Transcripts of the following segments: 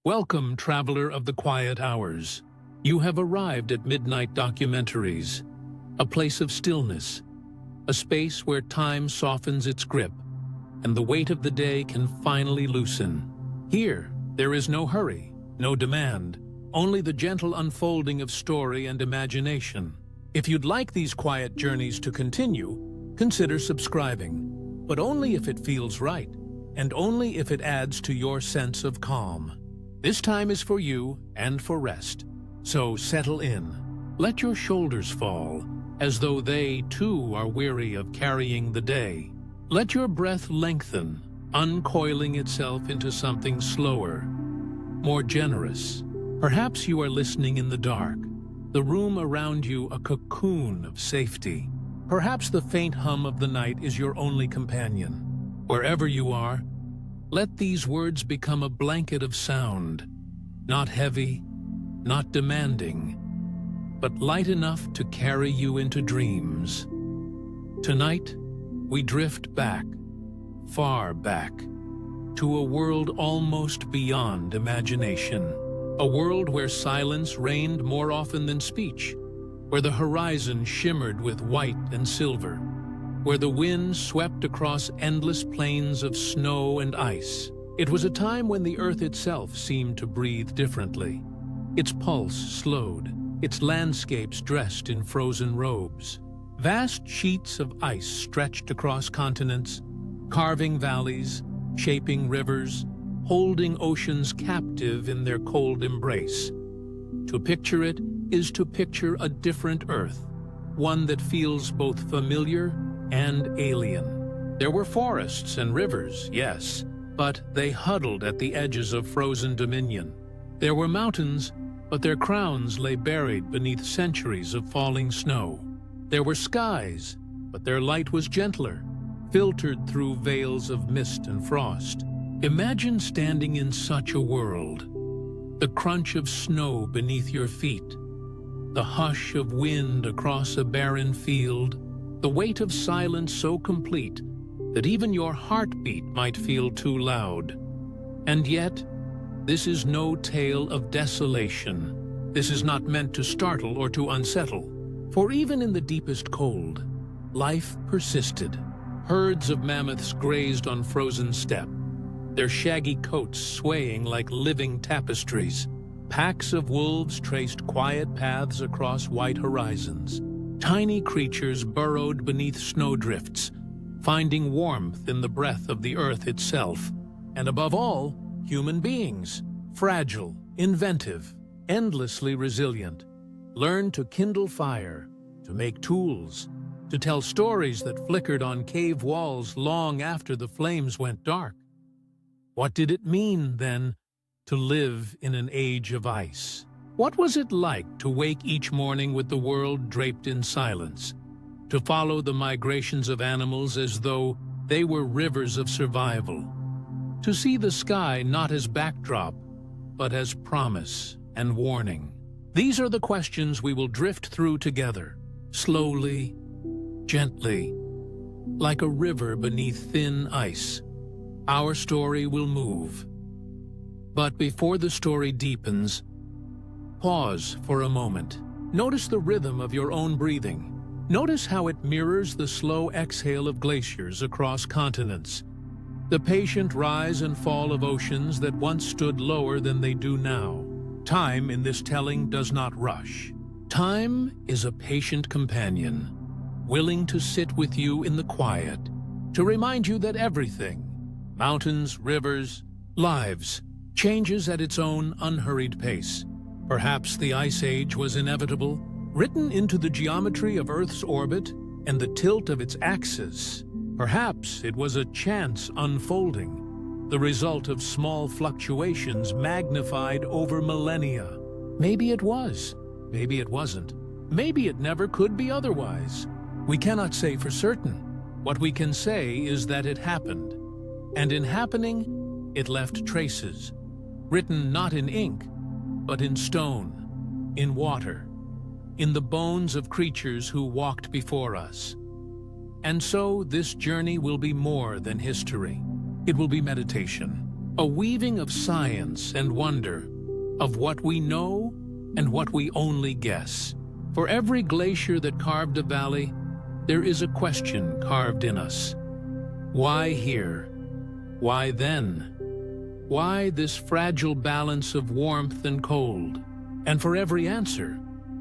Welcome, traveler of the quiet hours. You have arrived at Midnight Documentaries, a place of stillness, a space where time softens its grip, and the weight of the day can finally loosen. Here, there is no hurry, no demand, only the gentle unfolding of story and imagination. If you'd like these quiet journeys to continue, consider subscribing, but only if it feels right, and only if it adds to your sense of calm. This time is for you and for rest, so settle in. Let your shoulders fall, as though they, too, are weary of carrying the day. Let your breath lengthen, uncoiling itself into something slower, more generous. Perhaps you are listening in the dark, the room around you a cocoon of safety. Perhaps the faint hum of the night is your only companion. Wherever you are, let these words become a blanket of sound, not heavy, not demanding, but light enough to carry you into dreams. Tonight, we drift back, far back, to a world almost beyond imagination. A world where silence reigned more often than speech, where the horizon shimmered with white and silver, where the wind swept across endless plains of snow and ice. It was a time when the earth itself seemed to breathe differently. Its pulse slowed, its landscapes dressed in frozen robes. Vast sheets of ice stretched across continents, carving valleys, shaping rivers, holding oceans captive in their cold embrace. To picture it is to picture a different earth, one that feels both familiar and alien. There were forests and rivers, yes, but they huddled at the edges of frozen dominion. There were mountains, but their crowns lay buried beneath centuries of falling snow. There were skies, but their light was gentler, filtered through veils of mist and frost. Imagine standing in such a world. The crunch of snow beneath your feet, the hush of wind across a barren field, the weight of silence so complete that even your heartbeat might feel too loud. And yet, this is no tale of desolation. This is not meant to startle or to unsettle. For even in the deepest cold, life persisted. Herds of mammoths grazed on frozen steppe, their shaggy coats swaying like living tapestries. Packs of wolves traced quiet paths across white horizons. Tiny creatures burrowed beneath snowdrifts, finding warmth in the breath of the earth itself. And above all, human beings, fragile, inventive, endlessly resilient, learned to kindle fire, to make tools, to tell stories that flickered on cave walls long after the flames went dark. What did it mean, then, to live in an age of ice? What was it like to wake each morning with the world draped in silence, to follow the migrations of animals as though they were rivers of survival, to see the sky not as backdrop, but as promise and warning? These are the questions we will drift through together, slowly, gently, like a river beneath thin ice. Our story will move. But before the story deepens, pause for a moment. Notice the rhythm of your own breathing. Notice how it mirrors the slow exhale of glaciers across continents, the patient rise and fall of oceans that once stood lower than they do now. Time in this telling does not rush. Time is a patient companion, willing to sit with you in the quiet, to remind you that everything, mountains, rivers, lives, changes at its own unhurried pace. Perhaps the Ice Age was inevitable, written into the geometry of Earth's orbit and the tilt of its axis. Perhaps it was a chance unfolding, the result of small fluctuations magnified over millennia. Maybe it was, maybe it wasn't. Maybe it never could be otherwise. We cannot say for certain. What we can say is that it happened. And in happening, it left traces, written not in ink, but in stone, in water, in the bones of creatures who walked before us. And so this journey will be more than history. It will be meditation, a weaving of science and wonder, of what we know and what we only guess. For every glacier that carved a valley, there is a question carved in us. Why here? Why then? Why this fragile balance of warmth and cold? And for every answer,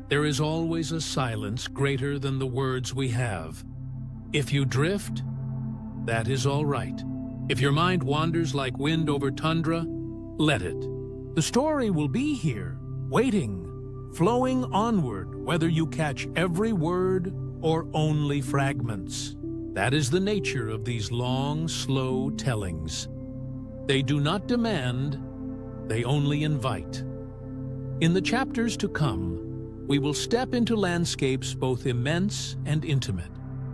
there is always a silence greater than the words we have. If you drift, that is all right. If your mind wanders like wind over tundra, let it. The story will be here, waiting, flowing onward, whether you catch every word or only fragments. That is the nature of these long, slow tellings. They do not demand, they only invite. In the chapters to come, we will step into landscapes both immense and intimate.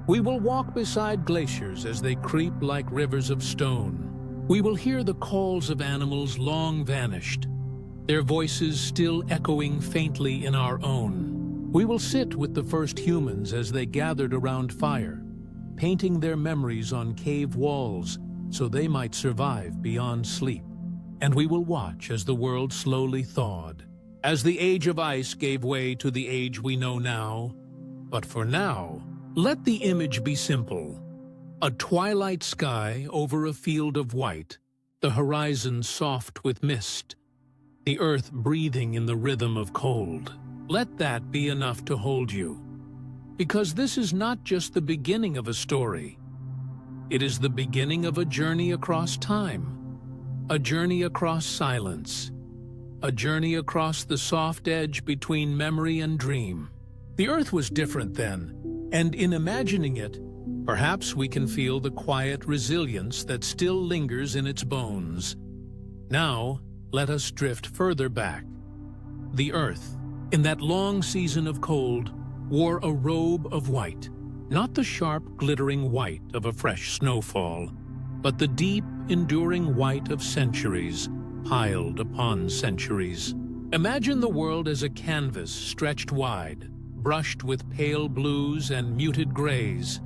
We will walk beside glaciers as they creep like rivers of stone. We will hear the calls of animals long vanished, their voices still echoing faintly in our own. We will sit with the first humans as they gathered around fire, painting their memories on cave walls so they might survive beyond sleep. And we will watch as the world slowly thawed, as the age of ice gave way to the age we know now. But for now, let the image be simple. A twilight sky over a field of white, the horizon soft with mist, the earth breathing in the rhythm of cold. Let that be enough to hold you. Because this is not just the beginning of a story. It is the beginning of a journey across time, a journey across silence, a journey across the soft edge between memory and dream. The earth was different then, and in imagining it, perhaps we can feel the quiet resilience that still lingers in its bones. Now, let us drift further back. The earth, in that long season of cold, wore a robe of white, not the sharp, glittering white of a fresh snowfall, but the deep, enduring white of centuries, piled upon centuries. Imagine the world as a canvas stretched wide, brushed with pale blues and muted grays,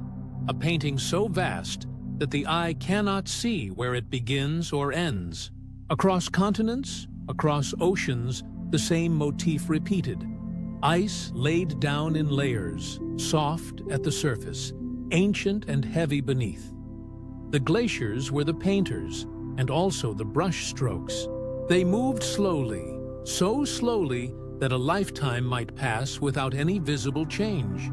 a painting so vast that the eye cannot see where it begins or ends. Across continents, across oceans, the same motif repeated. Ice laid down in layers, soft at the surface, ancient and heavy beneath. The glaciers were the painters, and also the brush strokes. They moved slowly, so slowly that a lifetime might pass without any visible change.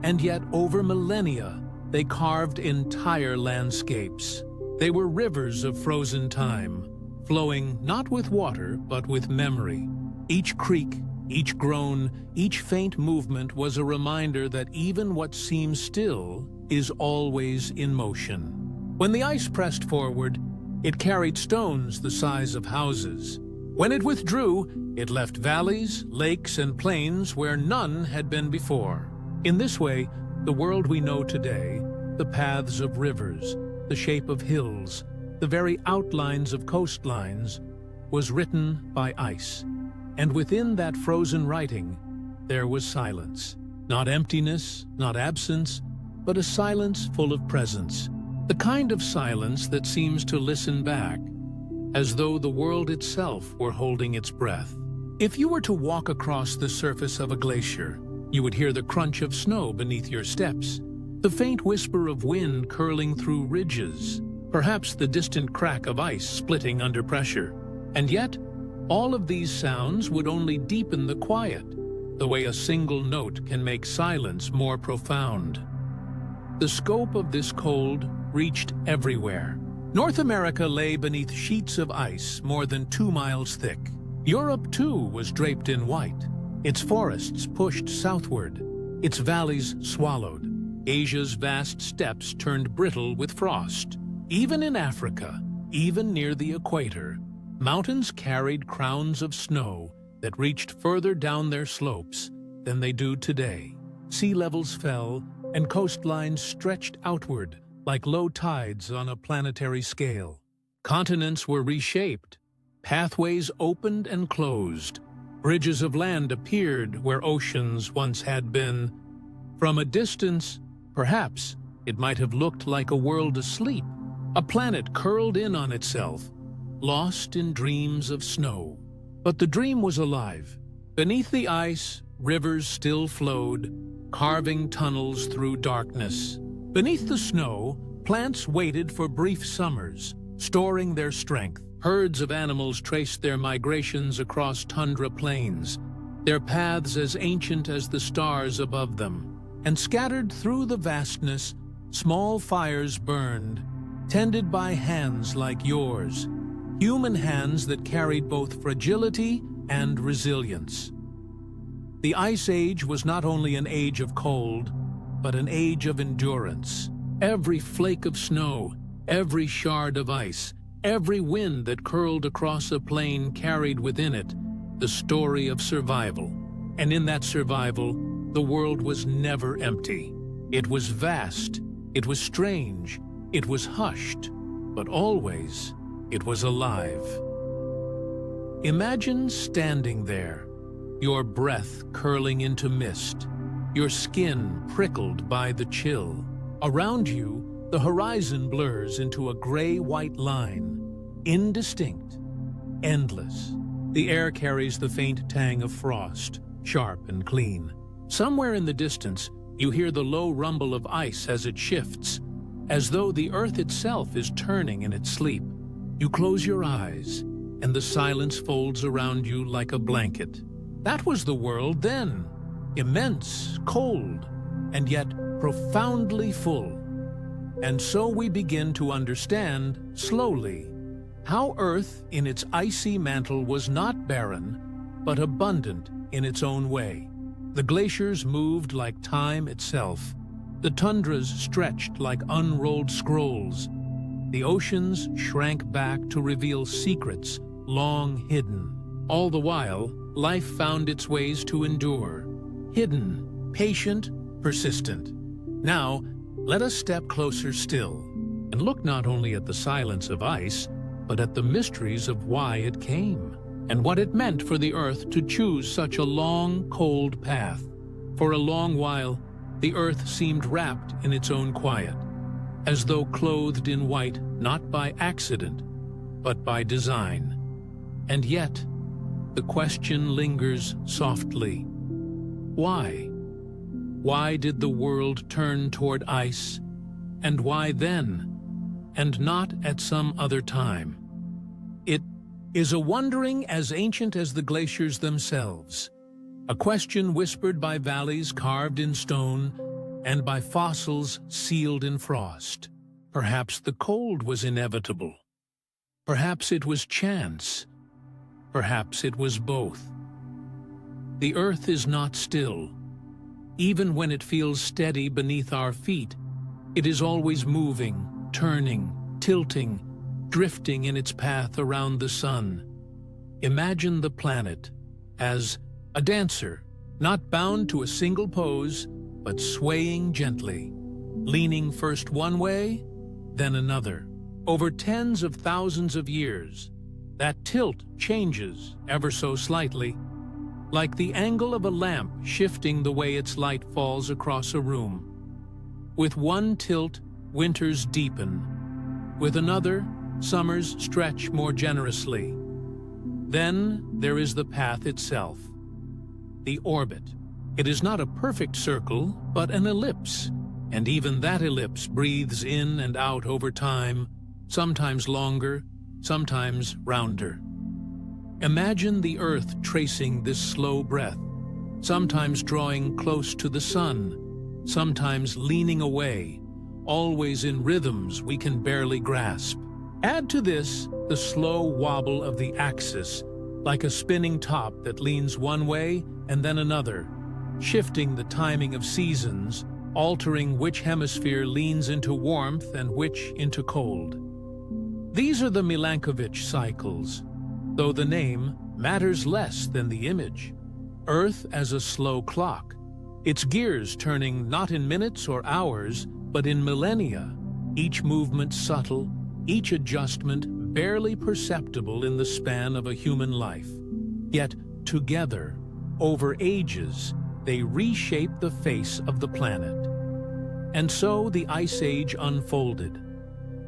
And yet, over millennia, they carved entire landscapes. They were rivers of frozen time, flowing not with water, but with memory. Each creek, each groan, each faint movement was a reminder that even what seems still is always in motion. When the ice pressed forward, it carried stones the size of houses. When it withdrew, it left valleys, lakes, and plains where none had been before. In this way, the world we know today, the paths of rivers, the shape of hills, the very outlines of coastlines, was written by ice. And within that frozen writing, there was silence. Not emptiness, not absence, but a silence full of presence. The kind of silence that seems to listen back, as though the world itself were holding its breath. If you were to walk across the surface of a glacier, you would hear the crunch of snow beneath your steps, the faint whisper of wind curling through ridges, perhaps the distant crack of ice splitting under pressure. And yet, all of these sounds would only deepen the quiet, the way a single note can make silence more profound. The scope of this cold reached everywhere. North America lay beneath sheets of ice more than 2 miles thick. Europe, too, was draped in white, its forests pushed southward, its valleys swallowed. Asia's vast steppes turned brittle with frost. Even in Africa, even near the equator, mountains carried crowns of snow that reached further down their slopes than they do today. Sea levels fell, and coastlines stretched outward like low tides on a planetary scale. Continents were reshaped, pathways opened and closed, bridges of land appeared where oceans once had been. From a distance, perhaps, it might have looked like a world asleep, a planet curled in on itself, lost in dreams of snow. But the dream was alive. Beneath the ice, rivers still flowed, carving tunnels through darkness. Beneath the snow, plants waited for brief summers, storing their strength. Herds of animals traced their migrations across tundra plains, their paths as ancient as the stars above them. And scattered through the vastness, small fires burned, tended by hands like yours, human hands that carried both fragility and resilience. The Ice Age was not only an age of cold, but an age of endurance. Every flake of snow, every shard of ice, every wind that curled across a plain carried within it the story of survival. And in that survival, the world was never empty. It was vast, it was strange, it was hushed, but always it was alive. Imagine standing there, your breath curling into mist, your skin prickled by the chill. Around you, the horizon blurs into a gray-white line, indistinct, endless. The air carries the faint tang of frost, sharp and clean. Somewhere in the distance, you hear the low rumble of ice as it shifts, as though the earth itself is turning in its sleep. You close your eyes, and the silence folds around you like a blanket. That was the world then, immense, cold, and yet profoundly full. And so we begin to understand, slowly, how Earth in its icy mantle was not barren, but abundant in its own way. The glaciers moved like time itself. The tundras stretched like unrolled scrolls. The oceans shrank back to reveal secrets long hidden. All the while, life found its ways to endure. Hidden, patient, persistent. Now, let us step closer still and look not only at the silence of ice, but at the mysteries of why it came and what it meant for the Earth to choose such a long, cold path. For a long while, the Earth seemed wrapped in its own quiet, as though clothed in white not by accident, but by design. And yet, the question lingers softly. Why? Why did the world turn toward ice, and why then, and not at some other time? It is a wondering as ancient as the glaciers themselves, a question whispered by valleys carved in stone and by fossils sealed in frost. Perhaps the cold was inevitable. Perhaps it was chance. Perhaps it was both. The Earth is not still. Even when it feels steady beneath our feet, it is always moving, turning, tilting, drifting in its path around the sun. Imagine the planet as a dancer, not bound to a single pose, but swaying gently, leaning first one way, then another. Over tens of thousands of years, that tilt changes ever so slightly, like the angle of a lamp shifting the way its light falls across a room. With one tilt, winters deepen. With another, summers stretch more generously. Then there is the path itself, the orbit. It is not a perfect circle, but an ellipse, and even that ellipse breathes in and out over time, sometimes longer, sometimes rounder. Imagine the Earth tracing this slow breath, sometimes drawing close to the sun, sometimes leaning away, always in rhythms we can barely grasp. Add to this the slow wobble of the axis, like a spinning top that leans one way and then another, shifting the timing of seasons, altering which hemisphere leans into warmth and which into cold. These are the Milankovitch cycles, though the name matters less than the image. Earth as a slow clock, its gears turning not in minutes or hours, but in millennia, each movement subtle, each adjustment barely perceptible in the span of a human life. Yet, together, over ages, they reshape the face of the planet. And so the Ice Age unfolded.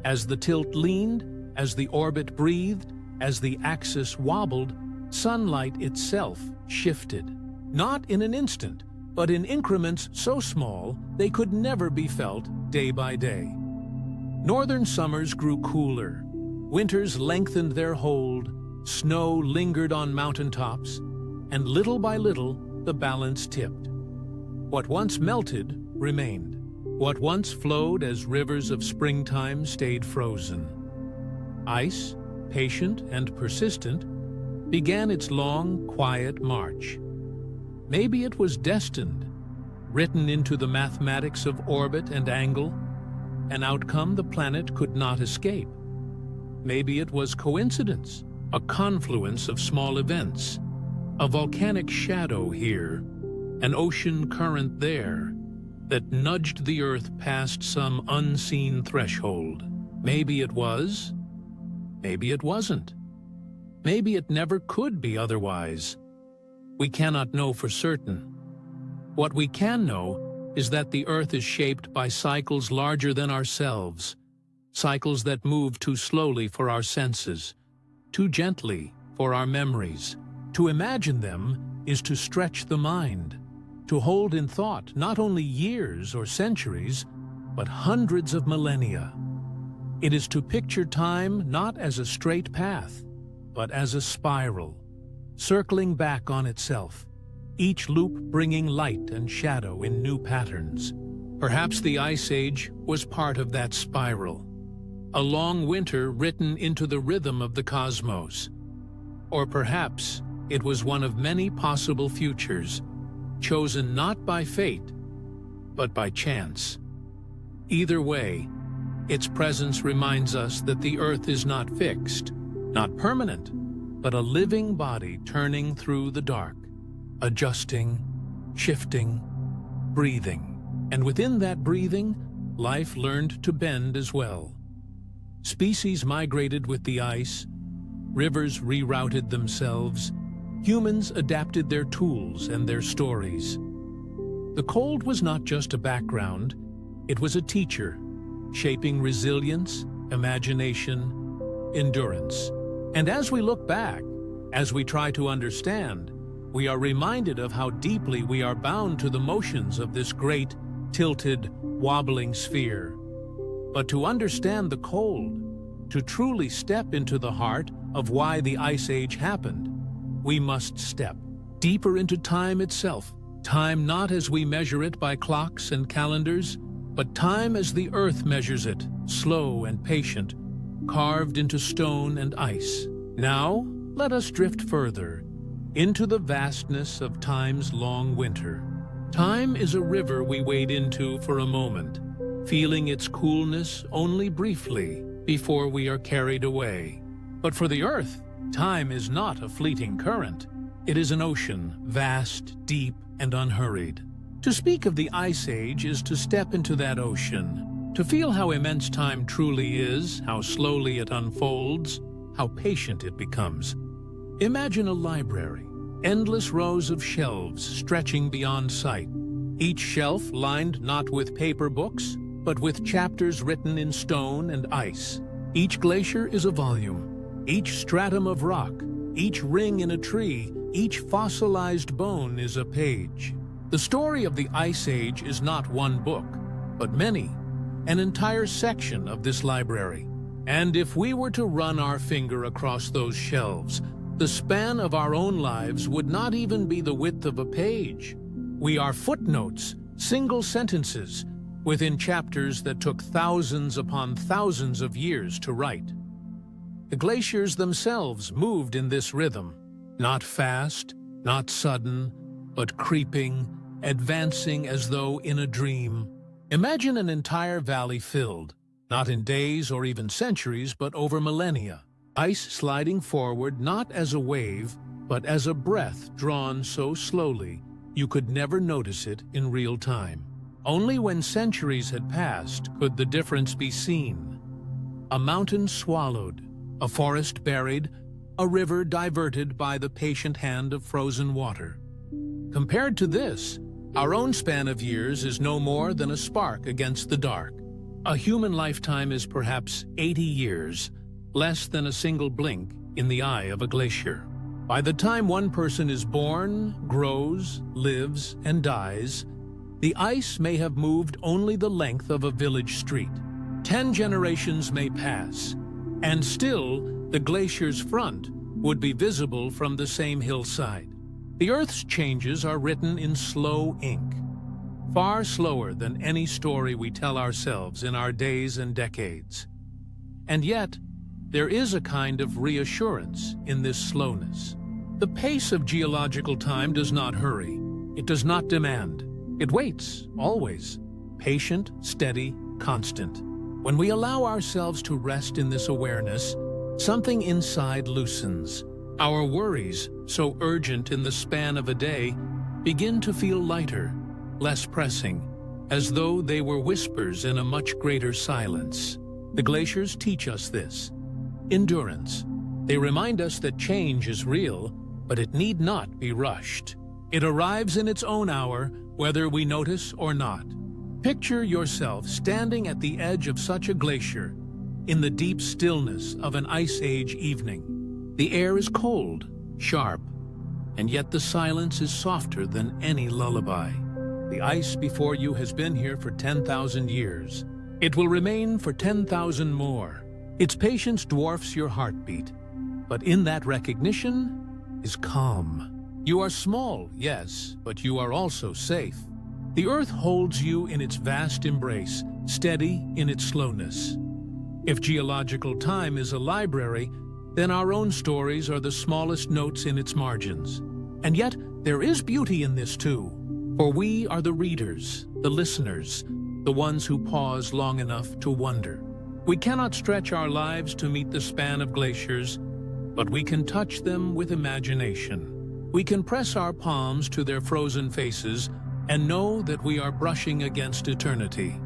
As the tilt leaned, as the orbit breathed, As the axis wobbled, sunlight itself shifted. Not in an instant, but in increments so small they could never be felt day by day. Northern summers grew cooler. Winters lengthened their hold. Snow lingered on mountaintops, and little by little the balance tipped. What once melted remained. What once flowed as rivers of springtime stayed frozen. Ice, patient and persistent, began its long, quiet march. Maybe it was destined, written into the mathematics of orbit and angle, an outcome the planet could not escape. Maybe it was coincidence, a confluence of small events, a volcanic shadow here, an ocean current there, that nudged the Earth past some unseen threshold. Maybe it was, maybe it wasn't. Maybe it never could be otherwise. We cannot know for certain. What we can know is that the Earth is shaped by cycles larger than ourselves, cycles that move too slowly for our senses, too gently for our memories. To imagine them is to stretch the mind, to hold in thought not only years or centuries, but hundreds of millennia. It is to picture time not as a straight path, but as a spiral, circling back on itself, each loop bringing light and shadow in new patterns. Perhaps the Ice Age was part of that spiral, a long winter written into the rhythm of the cosmos. Or perhaps it was one of many possible futures, chosen not by fate, but by chance. Either way, its presence reminds us that the Earth is not fixed, not permanent, but a living body turning through the dark, adjusting, shifting, breathing. And within that breathing, life learned to bend as well. Species migrated with the ice, rivers rerouted themselves, humans adapted their tools and their stories. The cold was not just a background, it was a teacher, shaping resilience, imagination, endurance. And as we look back, as we try to understand, we are reminded of how deeply we are bound to the motions of this great, tilted, wobbling sphere. But to understand the cold, to truly step into the heart of why the Ice Age happened, we must step deeper into time itself, time not as we measure it by clocks and calendars, but time as the Earth measures it, slow and patient, carved into stone and ice. Now, let us drift further into the vastness of time's long winter. Time is a river we wade into for a moment, feeling its coolness only briefly before we are carried away. But for the Earth, time is not a fleeting current. It is an ocean, vast, deep, and unhurried. To speak of the Ice Age is to step into that ocean, to feel how immense time truly is, how slowly it unfolds, how patient it becomes. Imagine a library, endless rows of shelves stretching beyond sight, each shelf lined not with paper books, but with chapters written in stone and ice. Each glacier is a volume, each stratum of rock, each ring in a tree, each fossilized bone is a page. The story of the Ice Age is not one book, but many, an entire section of this library. And if we were to run our finger across those shelves, the span of our own lives would not even be the width of a page. We are footnotes, single sentences, within chapters that took thousands upon thousands of years to write. The glaciers themselves moved in this rhythm, not fast, not sudden, but creeping, advancing as though in a dream. Imagine an entire valley filled, not in days or even centuries, but over millennia. Ice sliding forward not as a wave, but as a breath drawn so slowly you could never notice it in real time. Only when centuries had passed could the difference be seen. A mountain swallowed, a forest buried, a river diverted by the patient hand of frozen water. Compared to this, our own span of years is no more than a spark against the dark. A human lifetime is perhaps 80 years, less than a single blink in the eye of a glacier. By the time one person is born, grows, lives, and dies, the ice may have moved only the length of a village street. 10 generations may pass, and still the glacier's front would be visible from the same hillside. The Earth's changes are written in slow ink, far slower than any story we tell ourselves in our days and decades. And yet, there is a kind of reassurance in this slowness. The pace of geological time does not hurry. It does not demand. It waits, always. Patient, steady, constant. When we allow ourselves to rest in this awareness, something inside loosens. Our worries, so urgent in the span of a day, begin to feel lighter, less pressing, as though they were whispers in a much greater silence. The glaciers teach us this. Endurance. They remind us that change is real, but it need not be rushed. It arrives in its own hour, whether we notice or not. Picture yourself standing at the edge of such a glacier, in the deep stillness of an ice age evening. The air is cold, sharp, and yet the silence is softer than any lullaby. The ice before you has been here for 10,000 years. It will remain for 10,000 more. Its patience dwarfs your heartbeat, but in that recognition is calm. You are small, yes, but you are also safe. The Earth holds you in its vast embrace, steady in its slowness. If geological time is a library, then our own stories are the smallest notes in its margins. And yet, there is beauty in this too, for we are the readers, the listeners, the ones who pause long enough to wonder. We cannot stretch our lives to meet the span of glaciers, but we can touch them with imagination. We can press our palms to their frozen faces and know that we are brushing against eternity.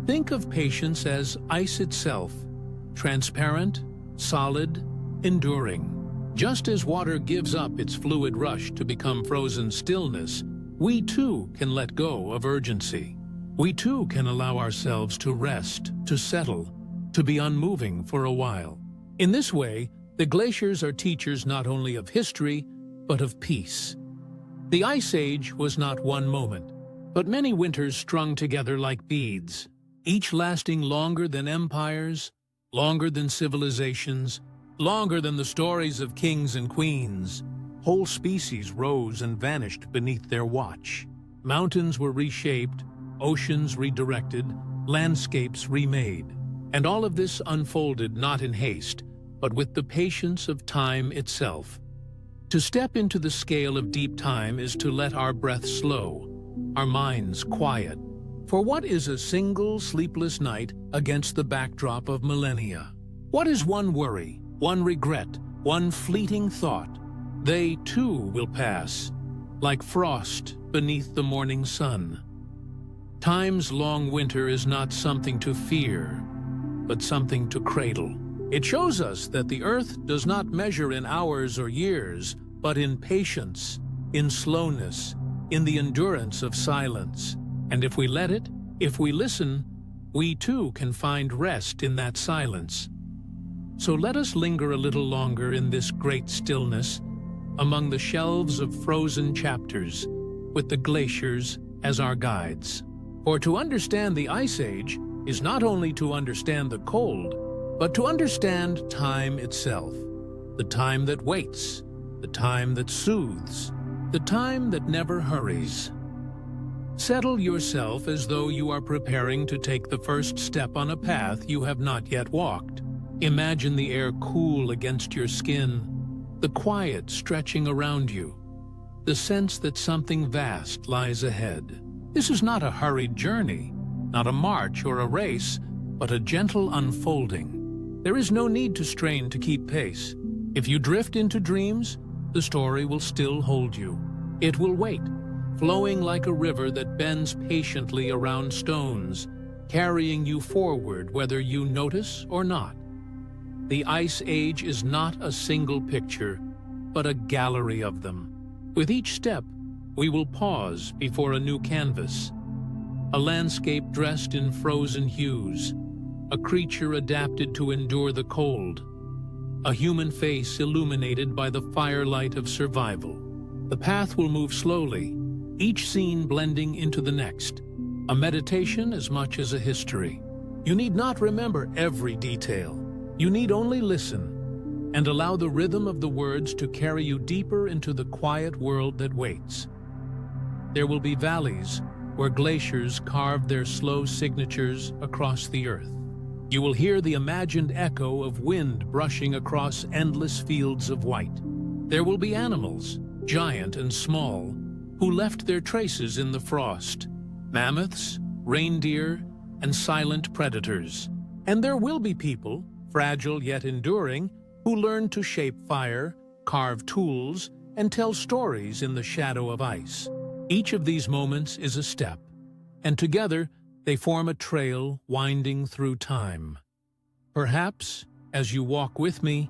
Think of patience as ice itself, transparent, solid, enduring. Just as water gives up its fluid rush to become frozen stillness, we too can let go of urgency. We too can allow ourselves to rest, to settle, to be unmoving for a while. In this way, the glaciers are teachers not only of history, but of peace. The Ice Age was not one moment, but many winters strung together like beads, each lasting longer than empires, longer than civilizations, longer than the stories of kings and queens. Whole species rose and vanished beneath their watch. Mountains were reshaped, oceans redirected, landscapes remade. And all of this unfolded not in haste, but with the patience of time itself. To step into the scale of deep time is to let our breath slow, our minds quiet. For what is a single sleepless night against the backdrop of millennia? What is one worry, one regret, one fleeting thought? They too will pass, like frost beneath the morning sun. Time's long winter is not something to fear, but something to cradle. It shows us that the Earth does not measure in hours or years, but in patience, in slowness, in the endurance of silence. And if we let it, if we listen, we too can find rest in that silence. So let us linger a little longer in this great stillness, among the shelves of frozen chapters, with the glaciers as our guides. For to understand the Ice Age is not only to understand the cold, but to understand time itself, the time that waits, the time that soothes, the time that never hurries. Settle yourself as though you are preparing to take the first step on a path you have not yet walked. Imagine the air cool against your skin, the quiet stretching around you, the sense that something vast lies ahead. This is not a hurried journey, not a march or a race, but a gentle unfolding. There is no need to strain to keep pace. If you drift into dreams, the story will still hold you. It will wait, flowing like a river that bends patiently around stones, carrying you forward whether you notice or not. The Ice Age is not a single picture, but a gallery of them. With each step, we will pause before a new canvas, a landscape dressed in frozen hues, a creature adapted to endure the cold. a human face illuminated by the firelight of survival. The path will move slowly, each scene blending into the next, a meditation as much as a history. You need not remember every detail. You need only listen and allow the rhythm of the words to carry you deeper into the quiet world that waits. There will be valleys where glaciers carve their slow signatures across the earth. You will hear the imagined echo of wind brushing across endless fields of white. There will be animals, giant and small, who left their traces in the frost. Mammoths, reindeer, and silent predators. And there will be people, fragile yet enduring, who learn to shape fire, carve tools, and tell stories in the shadow of ice. Each of these moments is a step, and together they form a trail winding through time. Perhaps, as you walk with me,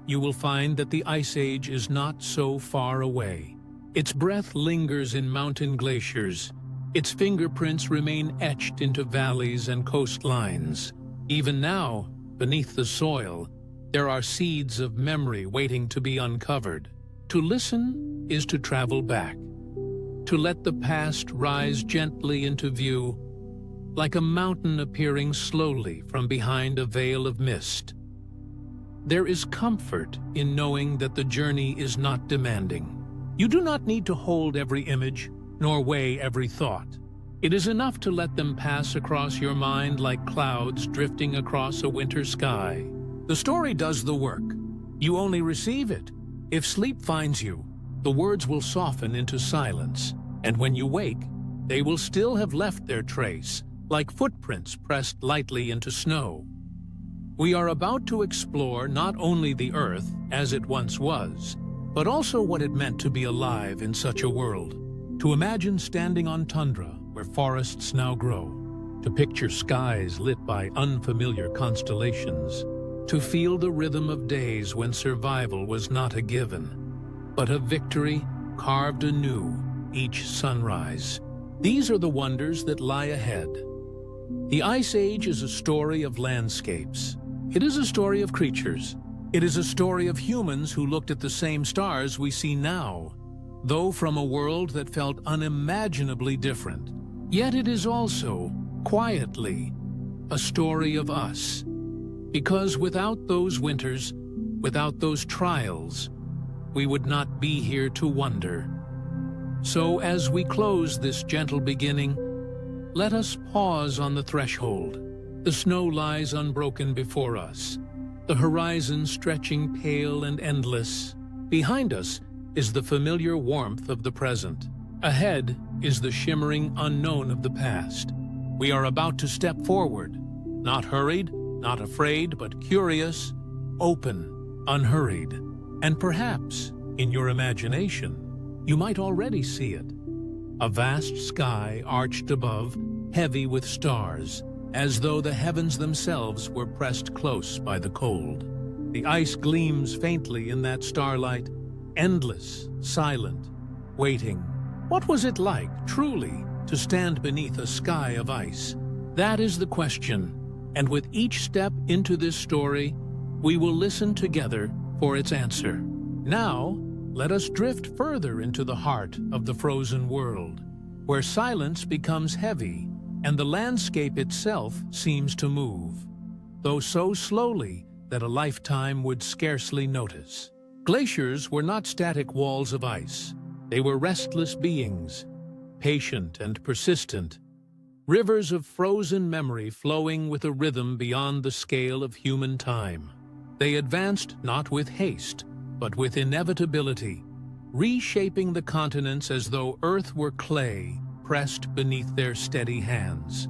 you will find that the Ice Age is not so far away. Its breath lingers in mountain glaciers. Its fingerprints remain etched into valleys and coastlines. Even now, beneath the soil, there are seeds of memory waiting to be uncovered. To listen is to travel back, to let the past rise gently into view, like a mountain appearing slowly from behind a veil of mist. There is comfort in knowing that the journey is not demanding. You do not need to hold every image, nor weigh every thought. It is enough to let them pass across your mind like clouds drifting across a winter sky. The story does the work. You only receive it. If sleep finds you, the words will soften into silence, and when you wake, they will still have left their trace, like footprints pressed lightly into snow. We are about to explore not only the Earth as it once was, but also what it meant to be alive in such a world. To imagine standing on tundra where forests now grow, to picture skies lit by unfamiliar constellations, to feel the rhythm of days when survival was not a given, but a victory carved anew each sunrise. These are the wonders that lie ahead. The Ice Age is a story of landscapes. It is a story of creatures. It is a story of humans who looked at the same stars we see now, though from a world that felt unimaginably different. Yet it is also, quietly, a story of us. Because without those winters, without those trials, we would not be here to wonder. So as we close this gentle beginning, let us pause on the threshold. The snow lies unbroken before us, the horizon stretching pale and endless. Behind us is the familiar warmth of the present. Ahead is the shimmering unknown of the past. We are about to step forward, not hurried, not afraid, but curious, open, unhurried. And perhaps, in your imagination, you might already see it. A vast sky arched above, heavy with stars, as though the heavens themselves were pressed close by the cold. The ice gleams faintly in that starlight, endless, silent, waiting. What was it like, truly, to stand beneath a sky of ice? That is the question, and with each step into this story, we will listen together for its answer. Now, let us drift further into the heart of the frozen world, where silence becomes heavy and the landscape itself seems to move, though so slowly that a lifetime would scarcely notice. Glaciers were not static walls of ice. They were restless beings, patient and persistent, rivers of frozen memory flowing with a rhythm beyond the scale of human time. They advanced not with haste, but with inevitability, reshaping the continents as though Earth were clay pressed beneath their steady hands.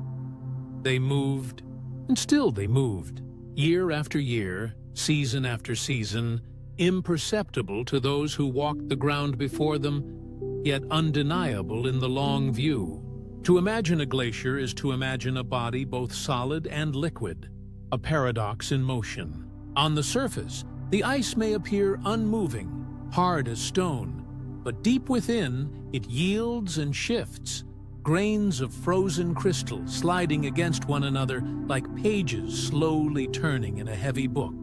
They moved, and still they moved, year after year, season after season, imperceptible to those who walked the ground before them, yet undeniable in the long view. To imagine a glacier is to imagine a body both solid and liquid, a paradox in motion. On the surface, the ice may appear unmoving, hard as stone, but deep within, it yields and shifts, grains of frozen crystal sliding against one another like pages slowly turning in a heavy book.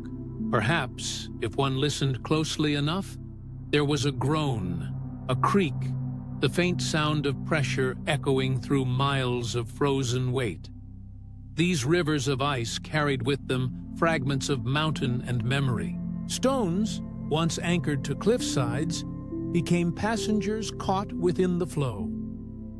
Perhaps, if one listened closely enough, there was a groan, a creak, the faint sound of pressure echoing through miles of frozen weight. These rivers of ice carried with them fragments of mountain and memory. Stones, once anchored to cliff sides, became passengers caught within the flow.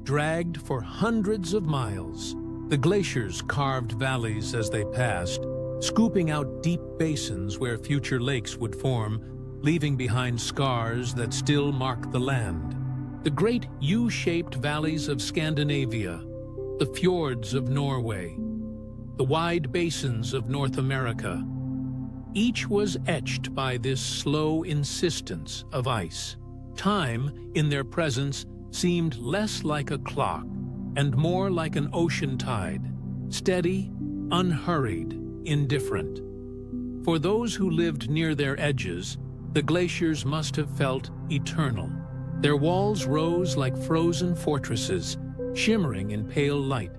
Dragged for hundreds of miles, the glaciers carved valleys as they passed, scooping out deep basins where future lakes would form, leaving behind scars that still mark the land. The great U-shaped valleys of Scandinavia, the fjords of Norway, the wide basins of North America, each was etched by this slow insistence of ice. Time, in their presence, seemed less like a clock and more like an ocean tide, steady, unhurried, indifferent. For those who lived near their edges, the glaciers must have felt eternal. Their walls rose like frozen fortresses, shimmering in pale light,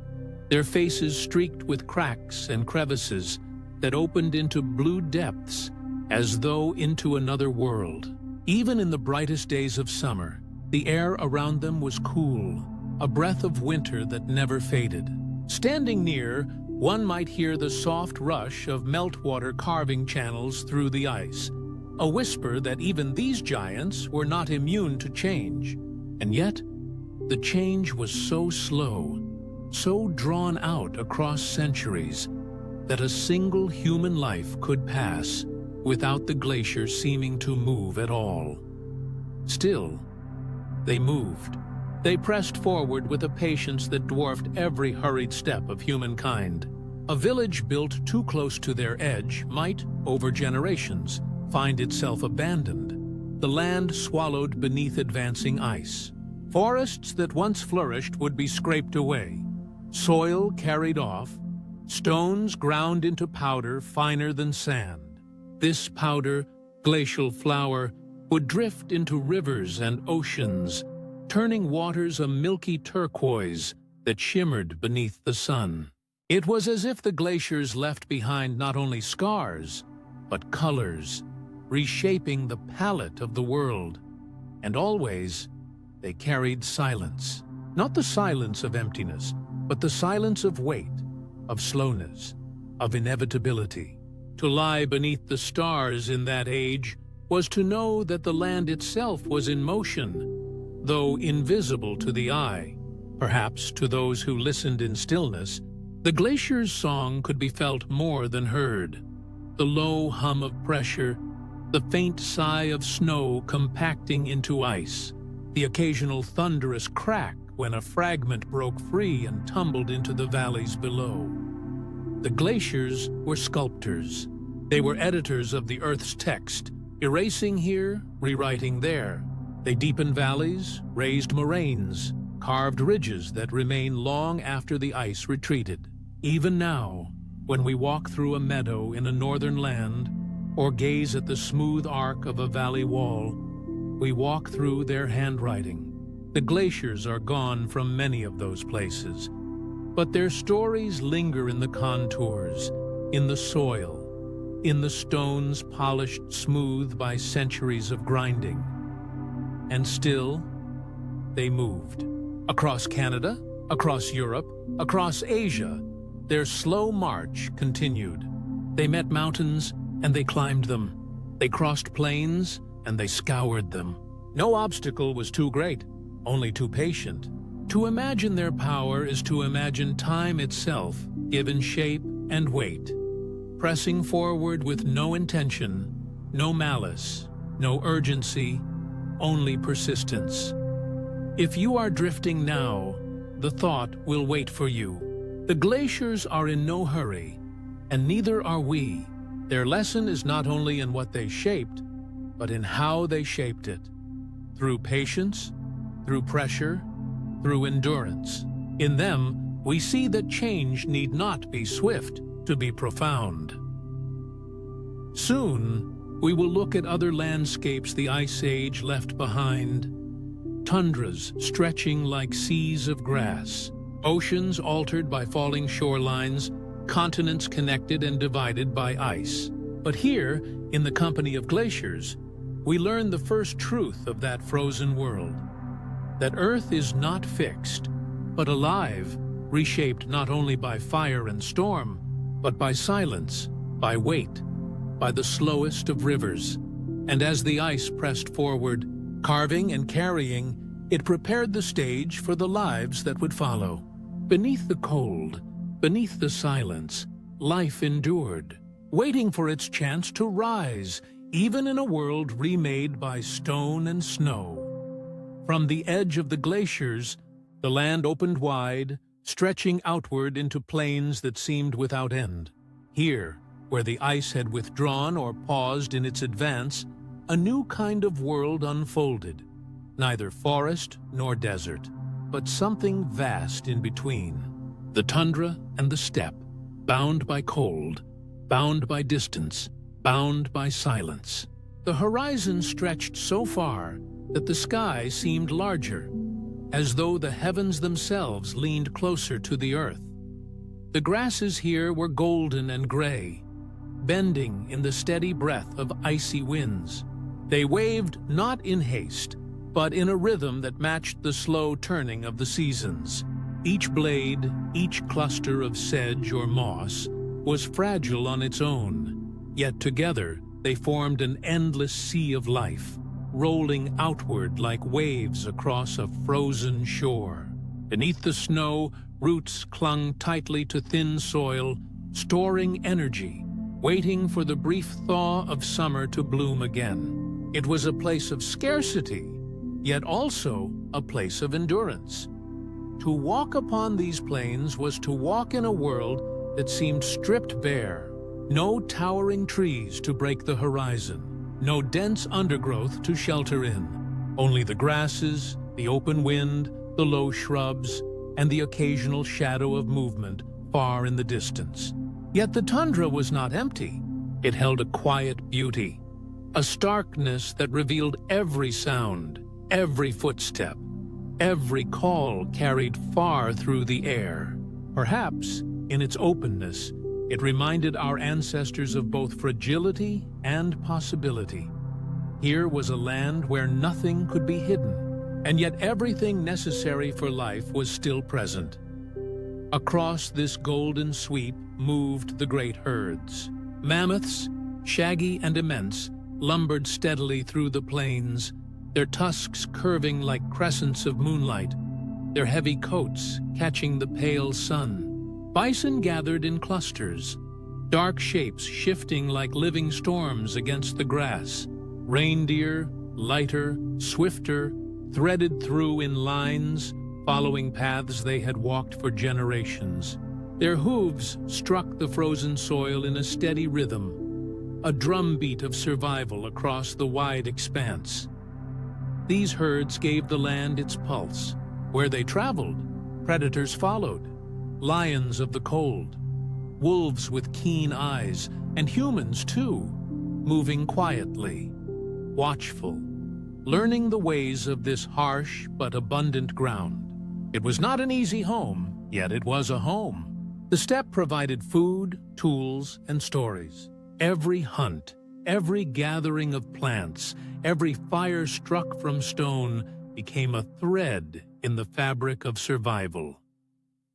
their faces streaked with cracks and crevices that opened into blue depths as though into another world. Even in the brightest days of summer, the air around them was cool, a breath of winter that never faded. Standing near, one might hear the soft rush of meltwater carving channels through the ice, a whisper that even these giants were not immune to change. And yet, the change was so slow, so drawn out across centuries, that a single human life could pass without the glacier seeming to move at all. Still, they moved. They pressed forward with a patience that dwarfed every hurried step of humankind. A village built too close to their edge might, over generations, find itself abandoned, the land swallowed beneath advancing ice. Forests that once flourished would be scraped away, soil carried off, stones ground into powder finer than sand. This powder, glacial flour, would drift into rivers and oceans, turning waters a milky turquoise that shimmered beneath the sun. It was as if the glaciers left behind not only scars, but colors, reshaping the palette of the world. And always, they carried silence. Not the silence of emptiness, but the silence of weight, of slowness, of inevitability. To lie beneath the stars in that age was to know that the land itself was in motion, though invisible to the eye. Perhaps to those who listened in stillness, the glacier's song could be felt more than heard. The low hum of pressure, the faint sigh of snow compacting into ice, the occasional thunderous crack when a fragment broke free and tumbled into the valleys below. The glaciers were sculptors. They were editors of the Earth's text, erasing here, rewriting there. They deepened valleys, raised moraines, carved ridges that remain long after the ice retreated. Even now, when we walk through a meadow in a northern land, or gaze at the smooth arc of a valley wall, we walk through their handwriting. The glaciers are gone from many of those places, but their stories linger in the contours, in the soil, in the stones polished smooth by centuries of grinding. And still, they moved. Across Canada, across Europe, across Asia, their slow march continued. They met mountains, and they climbed them. They crossed plains, and they scoured them. No obstacle was too great, only too patient. To imagine their power is to imagine time itself, given shape and weight, pressing forward with no intention, no malice, no urgency, only persistence. If you are drifting now, the thought will wait for you. The glaciers are in no hurry, and neither are we. Their lesson is not only in what they shaped, but in how they shaped it. Through patience, through pressure, through endurance. In them, we see that change need not be swift to be profound. Soon, we will look at other landscapes the Ice Age left behind. Tundras stretching like seas of grass, oceans altered by falling shorelines, continents connected and divided by ice. But here, in the company of glaciers, we learn the first truth of that frozen world, that Earth is not fixed, but alive, reshaped not only by fire and storm, but by silence, by weight, by the slowest of rivers. And as the ice pressed forward, carving and carrying, it prepared the stage for the lives that would follow. Beneath the cold, beneath the silence, life endured, waiting for its chance to rise, even in a world remade by stone and snow. From the edge of the glaciers, the land opened wide, stretching outward into plains that seemed without end. Here, where the ice had withdrawn or paused in its advance, a new kind of world unfolded. Neither forest nor desert, but something vast in between. The tundra and the steppe, bound by cold, bound by distance, bound by silence. The horizon stretched so far that the sky seemed larger, as though the heavens themselves leaned closer to the earth. The grasses here were golden and gray, bending in the steady breath of icy winds. They waved not in haste, but in a rhythm that matched the slow turning of the seasons. Each blade, each cluster of sedge or moss, was fragile on its own, yet together they formed an endless sea of life, rolling outward like waves across a frozen shore. Beneath the snow, roots clung tightly to thin soil, storing energy, waiting for the brief thaw of summer to bloom again. It was a place of scarcity, yet also a place of endurance. To walk upon these plains was to walk in a world that seemed stripped bare. No towering trees to break the horizon, no dense undergrowth to shelter in. Only the grasses, the open wind, the low shrubs, and the occasional shadow of movement far in the distance. Yet the tundra was not empty. It held a quiet beauty, a starkness that revealed every sound, every footstep, every call carried far through the air. Perhaps, in its openness, it reminded our ancestors of both fragility and possibility. Here was a land where nothing could be hidden, and yet everything necessary for life was still present. Across this golden sweep moved the great herds. Mammoths, shaggy and immense, lumbered steadily through the plains, their tusks curving like crescents of moonlight, their heavy coats catching the pale sun. Bison gathered in clusters, dark shapes shifting like living storms against the grass. Reindeer, lighter, swifter, threaded through in lines, following paths they had walked for generations. Their hooves struck the frozen soil in a steady rhythm, a drumbeat of survival across the wide expanse. These herds gave the land its pulse. Where they traveled, predators followed. Lions of the cold, wolves with keen eyes, and humans too, moving quietly, watchful, learning the ways of this harsh but abundant ground. It was not an easy home, yet it was a home. The steppe provided food, tools, and stories. Every hunt, every gathering of plants, every fire struck from stone became a thread in the fabric of survival.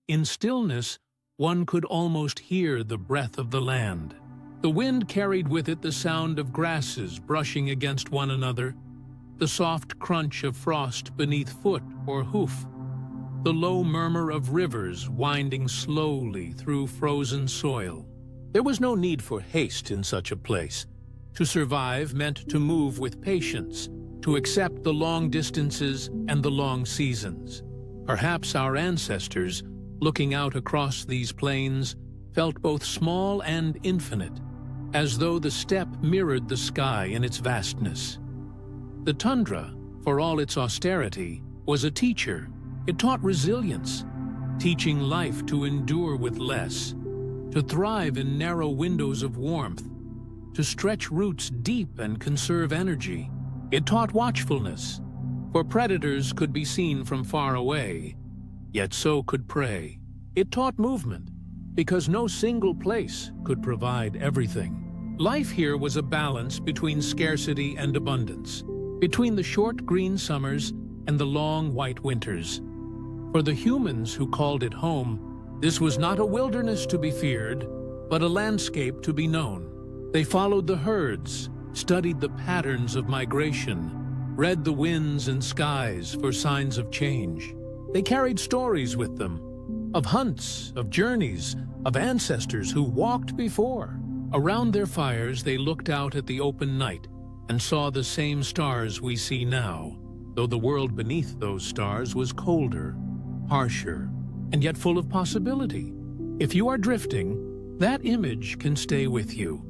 In stillness, one could almost hear the breath of the land. The wind carried with it the sound of grasses brushing against one another, the soft crunch of frost beneath foot or hoof, the low murmur of rivers winding slowly through frozen soil. There was no need for haste in such a place. To survive meant to move with patience, to accept the long distances and the long seasons. Perhaps our ancestors, looking out across these plains, felt both small and infinite, as though the steppe mirrored the sky in its vastness. The tundra, for all its austerity, was a teacher. It taught resilience, teaching life to endure with less, to thrive in narrow windows of warmth, to stretch roots deep and conserve energy. It taught watchfulness, for predators could be seen from far away, yet so could prey. It taught movement, because no single place could provide everything. Life here was a balance between scarcity and abundance, between the short green summers and the long white winters. For the humans who called it home, this was not a wilderness to be feared, but a landscape to be known. They followed the herds, studied the patterns of migration, read the winds and skies for signs of change. They carried stories with them, of hunts, of journeys, of ancestors who walked before. Around their fires they looked out at the open night and saw the same stars we see now, though the world beneath those stars was colder, harsher, and yet full of possibility. If you are drifting, that image can stay with you.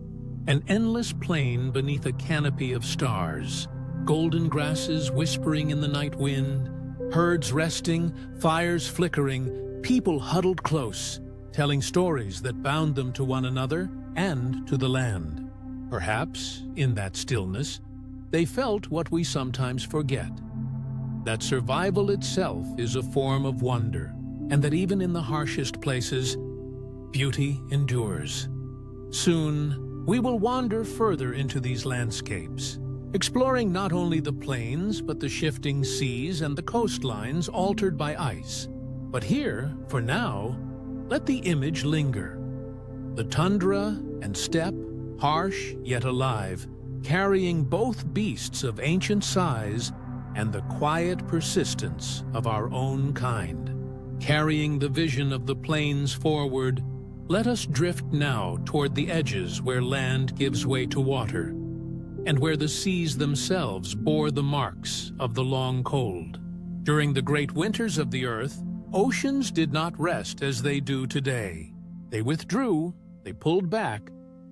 An endless plain beneath a canopy of stars, golden grasses whispering in the night wind, herds resting, fires flickering, people huddled close, telling stories that bound them to one another and to the land. Perhaps, in that stillness, they felt what we sometimes forget, that survival itself is a form of wonder, and that even in the harshest places, beauty endures. Soon, we will wander further into these landscapes, exploring not only the plains but the shifting seas and the coastlines altered by ice. But here, for now, let the image linger. The tundra and steppe, harsh yet alive, carrying both beasts of ancient size and the quiet persistence of our own kind. Carrying the vision of the plains forward, let us drift now toward the edges where land gives way to water, and where the seas themselves bore the marks of the long cold. During the great winters of the earth, oceans did not rest as they do today. They withdrew, they pulled back,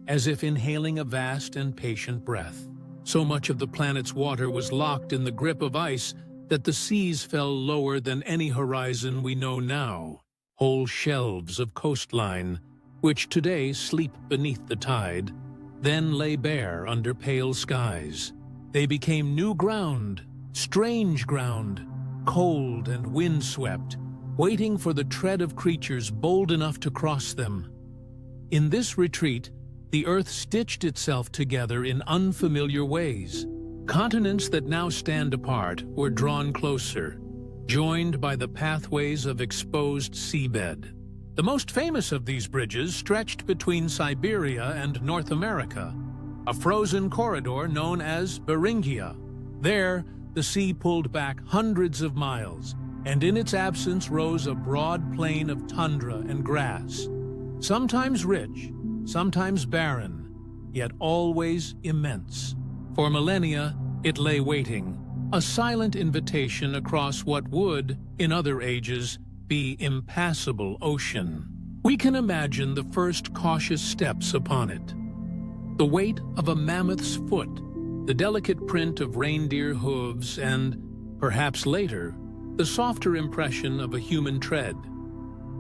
as if inhaling a vast and patient breath. So much of the planet's water was locked in the grip of ice that the seas fell lower than any horizon we know now. Whole shelves of coastline, which today sleep beneath the tide, then lay bare under pale skies. They became new ground, strange ground, cold and windswept, waiting for the tread of creatures bold enough to cross them. In this retreat, the Earth stitched itself together in unfamiliar ways. Continents that now stand apart were drawn closer, joined by the pathways of exposed seabed. The most famous of these bridges stretched between Siberia and North America, a frozen corridor known as Beringia. There, the sea pulled back hundreds of miles, and in its absence rose a broad plain of tundra and grass, sometimes rich, sometimes barren, yet always immense. For millennia, it lay waiting, a silent invitation across what would, in other ages, be impassable ocean. We can imagine the first cautious steps upon it. The weight of a mammoth's foot, the delicate print of reindeer hooves, and, perhaps later, the softer impression of a human tread.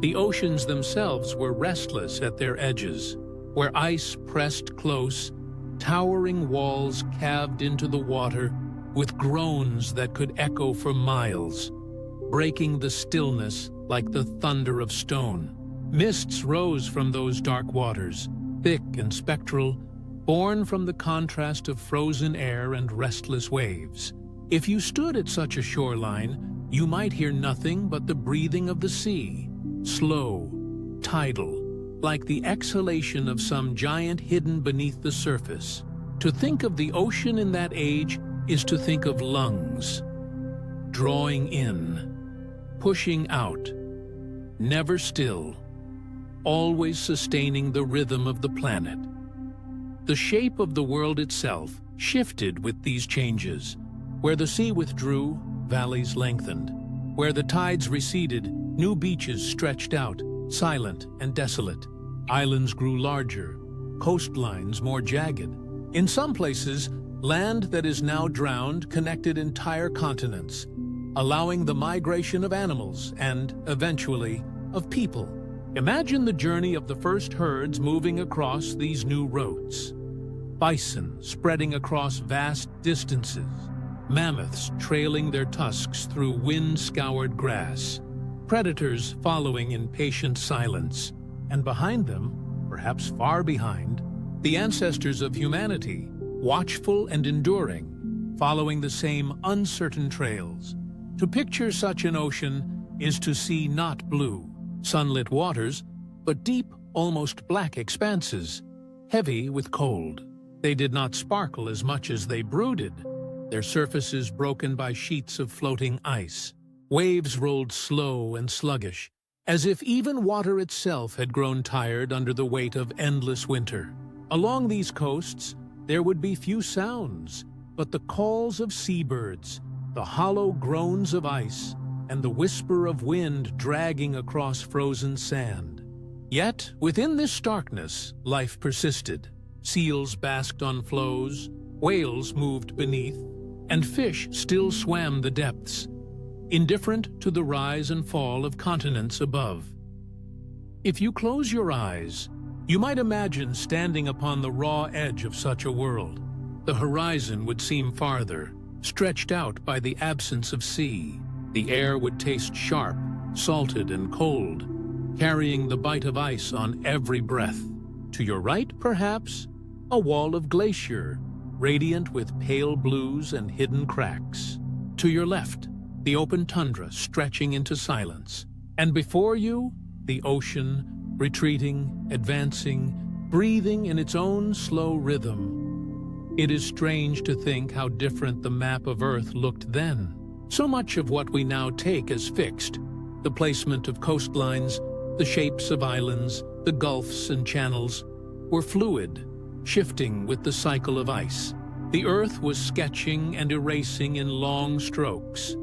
The oceans themselves were restless at their edges, where ice pressed close, towering walls calved into the water with groans that could echo for miles, breaking the stillness like the thunder of stone. Mists rose from those dark waters, thick and spectral, born from the contrast of frozen air and restless waves. If you stood at such a shoreline, you might hear nothing but the breathing of the sea, slow, tidal, like the exhalation of some giant hidden beneath the surface. To think of the ocean in that age is to think of lungs, drawing in, pushing out, never still, always sustaining the rhythm of the planet. The shape of the world itself shifted with these changes. Where the sea withdrew, valleys lengthened. Where the tides receded, new beaches stretched out, silent and desolate. Islands grew larger, coastlines more jagged. In some places, land that is now drowned connected entire continents, allowing the migration of animals and, eventually, of people. Imagine the journey of the first herds moving across these new roads. Bison spreading across vast distances, mammoths trailing their tusks through wind-scoured grass, predators following in patient silence, and behind them, perhaps far behind, the ancestors of humanity, watchful and enduring, following the same uncertain trails. To picture such an ocean is to see not blue, sunlit waters, but deep, almost black expanses, heavy with cold. They did not sparkle as much as they brooded, their surfaces broken by sheets of floating ice. Waves rolled slow and sluggish, as if even water itself had grown tired under the weight of endless winter. Along these coasts, there would be few sounds, but the calls of seabirds, the hollow groans of ice, and the whisper of wind dragging across frozen sand. Yet, within this starkness, life persisted. Seals basked on floes, whales moved beneath, and fish still swam the depths, indifferent to the rise and fall of continents above. If you close your eyes, you might imagine standing upon the raw edge of such a world. The horizon would seem farther, stretched out by the absence of sea. The air would taste sharp, salted and cold, carrying the bite of ice on every breath. To your right, perhaps, a wall of glacier, radiant with pale blues and hidden cracks. To your left, the open tundra stretching into silence. And before you, the ocean, retreating, advancing, breathing in its own slow rhythm. It is strange to think how different the map of Earth looked then. So much of what we now take as fixed, the placement of coastlines, the shapes of islands, the gulfs and channels, were fluid, shifting with the cycle of ice. The Earth was sketching and erasing in long strokes,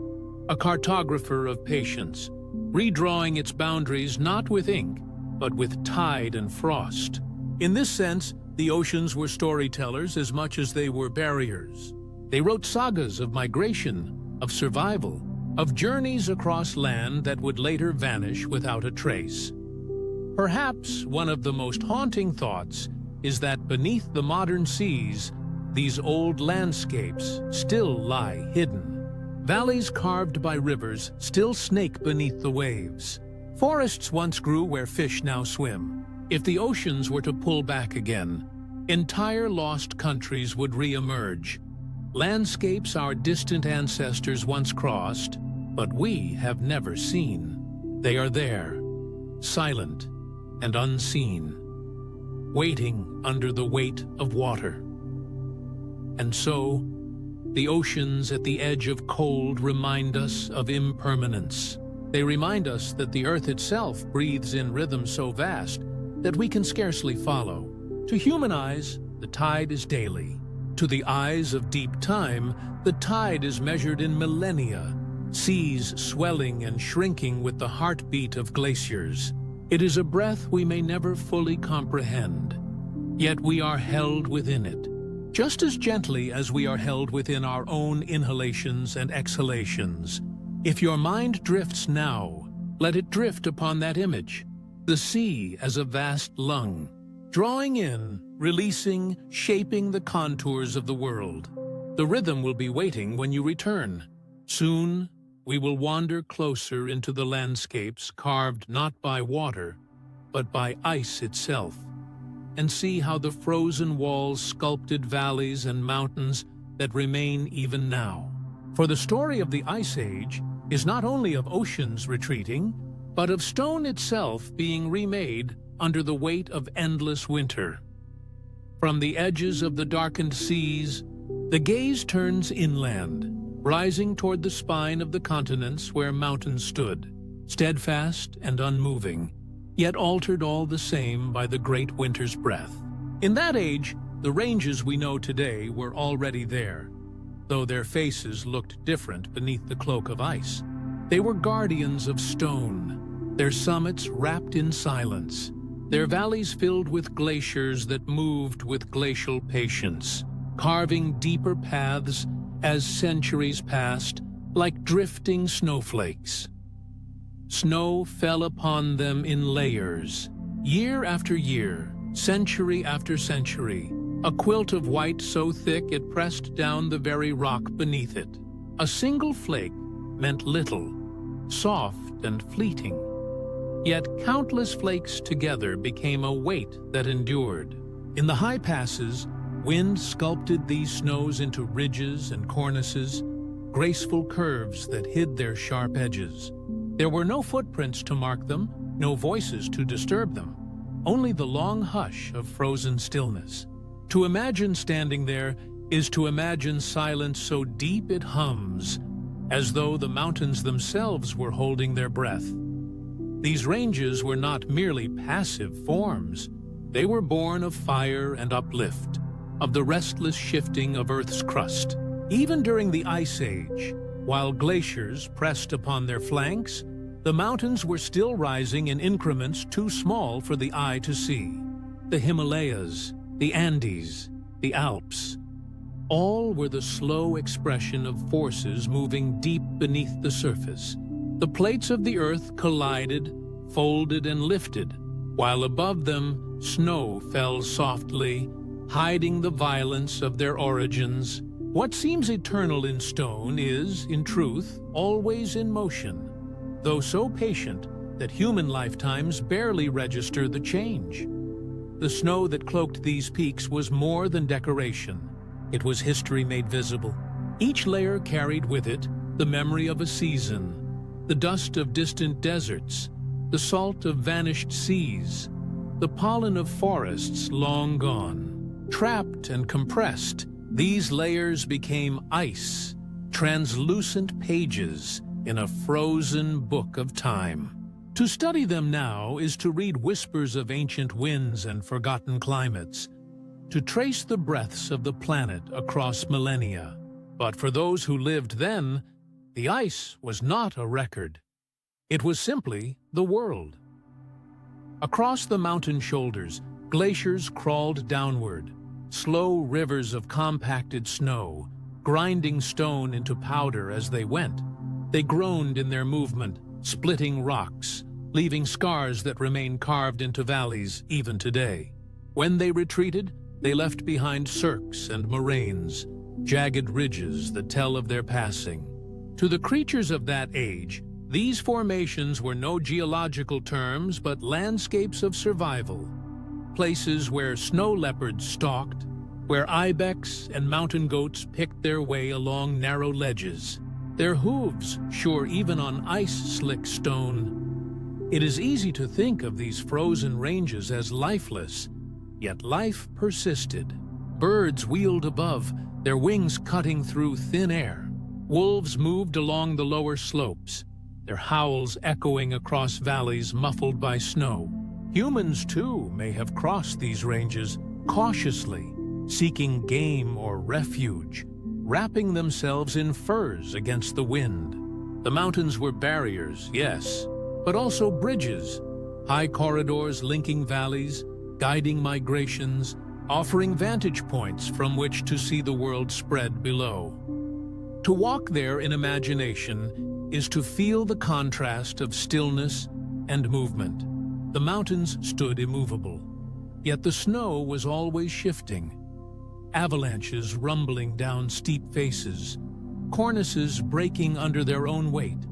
a cartographer of patience, redrawing its boundaries not with ink, but with tide and frost. In this sense, the oceans were storytellers as much as they were barriers. They wrote sagas of migration, of survival, of journeys across land that would later vanish without a trace. Perhaps one of the most haunting thoughts is that beneath the modern seas, these old landscapes still lie hidden. Valleys carved by rivers still snake beneath the waves. Forests once grew where fish now swim. If the oceans were to pull back again, entire lost countries would re-emerge. Landscapes our distant ancestors once crossed, but we have never seen. They are there, silent and unseen, waiting under the weight of water. And so, the oceans at the edge of cold remind us of impermanence. They remind us that the Earth itself breathes in rhythm so vast that we can scarcely follow. To human eyes, the tide is daily. To the eyes of deep time, the tide is measured in millennia, seas swelling and shrinking with the heartbeat of glaciers. It is a breath we may never fully comprehend, yet we are held within it, just as gently as we are held within our own inhalations and exhalations. If your mind drifts now, let it drift upon that image, the sea as a vast lung, drawing in, releasing, shaping the contours of the world. The rhythm will be waiting when you return. Soon, we will wander closer into the landscapes carved not by water, but by ice itself, and see how the frozen walls sculpted valleys and mountains that remain even now. For the story of the Ice Age is not only of oceans retreating, but of stone itself being remade under the weight of endless winter. From the edges of the darkened seas, the gaze turns inland, rising toward the spine of the continents where mountains stood, steadfast and unmoving, yet altered all the same by the great winter's breath. In that age, the ranges we know today were already there, though their faces looked different beneath the cloak of ice. They were guardians of stone, their summits wrapped in silence, their valleys filled with glaciers that moved with glacial patience, carving deeper paths as centuries passed, like drifting snowflakes. Snow fell upon them in layers, year after year, century after century, a quilt of white so thick it pressed down the very rock beneath it. A single flake meant little, soft and fleeting. Yet countless flakes together became a weight that endured. In the high passes, wind sculpted these snows into ridges and cornices, graceful curves that hid their sharp edges. There were no footprints to mark them, no voices to disturb them, only the long hush of frozen stillness. To imagine standing there is to imagine silence so deep it hums, as though the mountains themselves were holding their breath. These ranges were not merely passive forms. They were born of fire and uplift, of the restless shifting of Earth's crust. Even during the Ice Age, while glaciers pressed upon their flanks, the mountains were still rising in increments too small for the eye to see. The Himalayas, the Andes, the Alps, all were the slow expression of forces moving deep beneath the surface. The plates of the Earth collided, folded and lifted, while above them snow fell softly, hiding the violence of their origins. What seems eternal in stone is, in truth, always in motion, though so patient that human lifetimes barely register the change. The snow that cloaked these peaks was more than decoration. It was history made visible. Each layer carried with it the memory of a season, the dust of distant deserts, the salt of vanished seas, the pollen of forests long gone. Trapped and compressed, these layers became ice, translucent pages in a frozen book of time. To study them now is to read whispers of ancient winds and forgotten climates, to trace the breaths of the planet across millennia. But for those who lived then, the ice was not a record. It was simply the world. Across the mountain shoulders, glaciers crawled downward, slow rivers of compacted snow, grinding stone into powder as they went. They groaned in their movement, splitting rocks, leaving scars that remain carved into valleys even today. When they retreated, they left behind cirques and moraines, jagged ridges that tell of their passing. To the creatures of that age, these formations were no geological terms but landscapes of survival, places where snow leopards stalked, where ibex and mountain goats picked their way along narrow ledges, their hooves sure even on ice-slick stone. It is easy to think of these frozen ranges as lifeless, yet life persisted. Birds wheeled above, their wings cutting through thin air. Wolves moved along the lower slopes, their howls echoing across valleys muffled by snow. Humans, too, may have crossed these ranges cautiously, seeking game or refuge, wrapping themselves in furs against the wind. The mountains were barriers, yes, but also bridges, high corridors linking valleys, guiding migrations, offering vantage points from which to see the world spread below. To walk there in imagination is to feel the contrast of stillness and movement. The mountains stood immovable, yet the snow was always shifting. Avalanches rumbling down steep faces, cornices breaking under their own weight,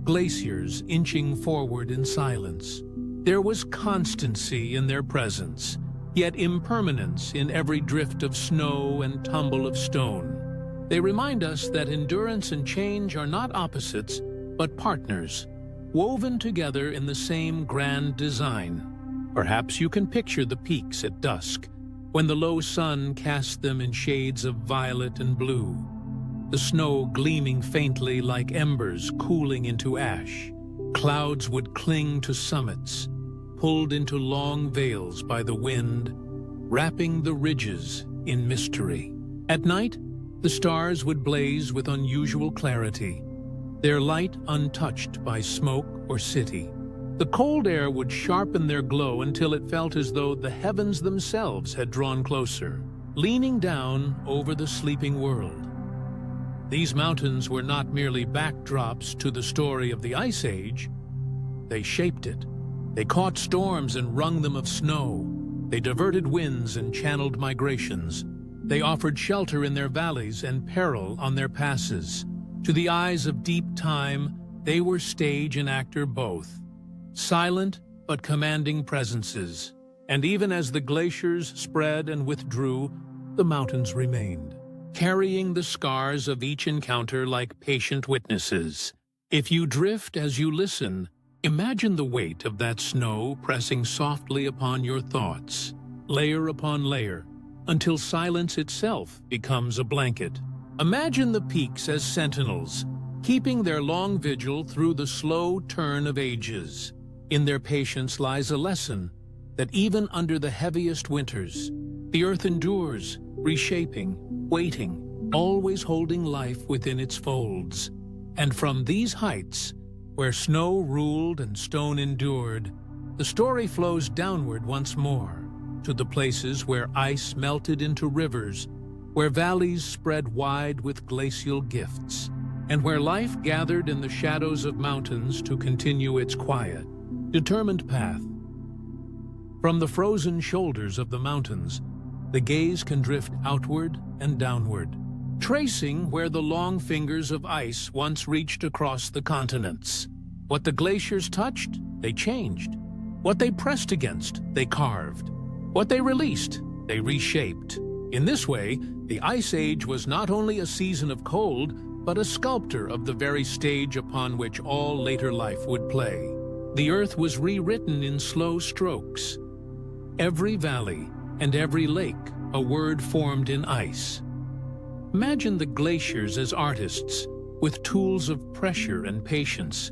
glaciers inching forward in silence. There was constancy in their presence, yet impermanence in every drift of snow and tumble of stone. They remind us that endurance and change are not opposites, but partners, woven together in the same grand design. Perhaps you can picture the peaks at dusk, when the low sun cast them in shades of violet and blue, the snow gleaming faintly like embers cooling into ash. Clouds would cling to summits, pulled into long veils by the wind, wrapping the ridges in mystery. At night, the stars would blaze with unusual clarity, their light untouched by smoke or city. The cold air would sharpen their glow until it felt as though the heavens themselves had drawn closer, leaning down over the sleeping world. These mountains were not merely backdrops to the story of the Ice Age. They shaped it. They caught storms and wrung them of snow. They diverted winds and channeled migrations. They offered shelter in their valleys and peril on their passes. To the eyes of deep time, they were stage and actor both, silent but commanding presences. And even as the glaciers spread and withdrew, the mountains remained, carrying the scars of each encounter like patient witnesses. If you drift as you listen, imagine the weight of that snow pressing softly upon your thoughts, layer upon layer, until silence itself becomes a blanket. Imagine the peaks as sentinels, keeping their long vigil through the slow turn of ages. In their patience lies a lesson that even under the heaviest winters, the earth endures, reshaping, waiting, always holding life within its folds. And from these heights, where snow ruled and stone endured, the story flows downward once more, to the places where ice melted into rivers, where valleys spread wide with glacial gifts, and where life gathered in the shadows of mountains to continue its quiet, determined path. From the frozen shoulders of the mountains, the gaze can drift outward and downward, tracing where the long fingers of ice once reached across the continents. What the glaciers touched, they changed. What they pressed against, they carved. What they released, they reshaped. In this way, the Ice Age was not only a season of cold, but a sculptor of the very stage upon which all later life would play. The earth was rewritten in slow strokes. Every valley and every lake, a word formed in ice. Imagine the glaciers as artists, with tools of pressure and patience,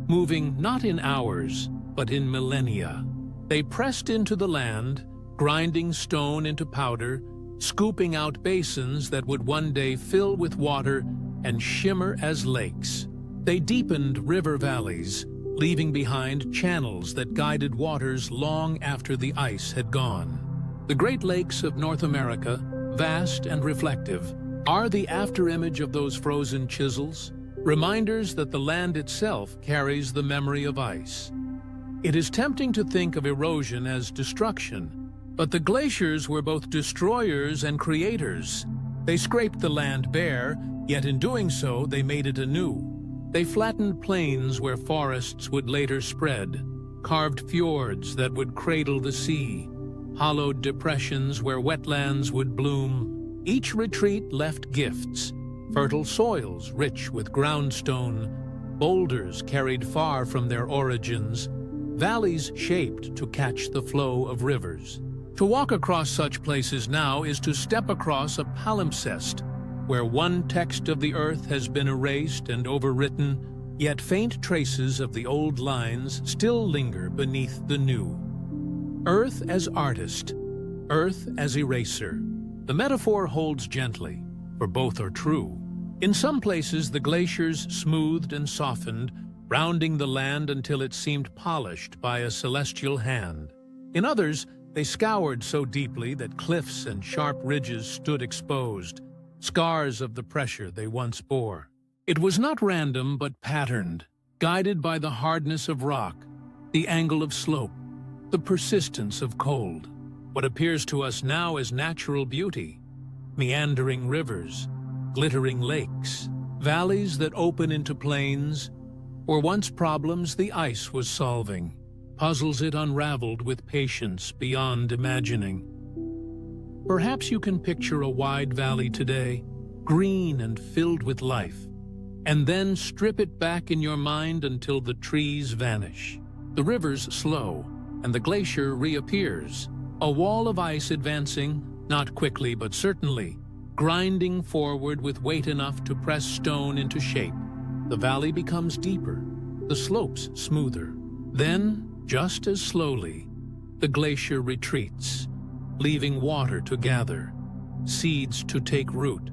moving not in hours, but in millennia. They pressed into the land, grinding stone into powder, scooping out basins that would one day fill with water and shimmer as lakes. They deepened river valleys, leaving behind channels that guided waters long after the ice had gone. The Great Lakes of North America, vast and reflective, are the afterimage of those frozen chisels, reminders that the land itself carries the memory of ice. It is tempting to think of erosion as destruction, but the glaciers were both destroyers and creators. They scraped the land bare, yet in doing so they made it anew. They flattened plains where forests would later spread, carved fjords that would cradle the sea, hollowed depressions where wetlands would bloom. Each retreat left gifts, fertile soils rich with groundstone, boulders carried far from their origins, valleys shaped to catch the flow of rivers. To walk across such places now is to step across a palimpsest, where one text of the earth has been erased and overwritten, yet faint traces of the old lines still linger beneath the new. Earth as artist, earth as eraser. The metaphor holds gently, for both are true. In some places, the glaciers smoothed and softened, rounding the land until it seemed polished by a celestial hand. In others, they scoured so deeply that cliffs and sharp ridges stood exposed, scars of the pressure they once bore. It was not random but patterned, guided by the hardness of rock, the angle of slope, the persistence of cold. What appears to us now as natural beauty, meandering rivers, glittering lakes, valleys that open into plains, were once problems the ice was solving, puzzles it unraveled with patience beyond imagining. Perhaps you can picture a wide valley today, green and filled with life, and then strip it back in your mind until the trees vanish. The rivers slow, and the glacier reappears, a wall of ice advancing, not quickly but certainly, grinding forward with weight enough to press stone into shape. The valley becomes deeper, the slopes smoother. Then, just as slowly, the glacier retreats, leaving water to gather, seeds to take root,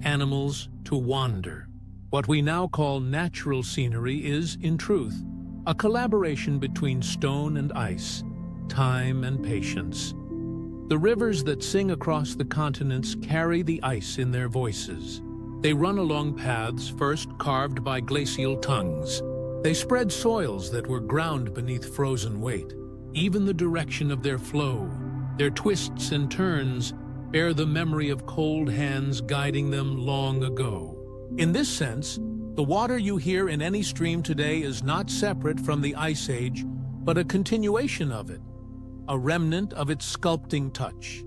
animals to wander. What we now call natural scenery is, in truth, a collaboration between stone and ice, time and patience. The rivers that sing across the continents carry the ice in their voices. They run along paths first carved by glacial tongues. They spread soils that were ground beneath frozen weight. Even the direction of their flow, their twists and turns, bear the memory of cold hands guiding them long ago. In this sense, the water you hear in any stream today is not separate from the Ice Age, but a continuation of it, a remnant of its sculpting touch.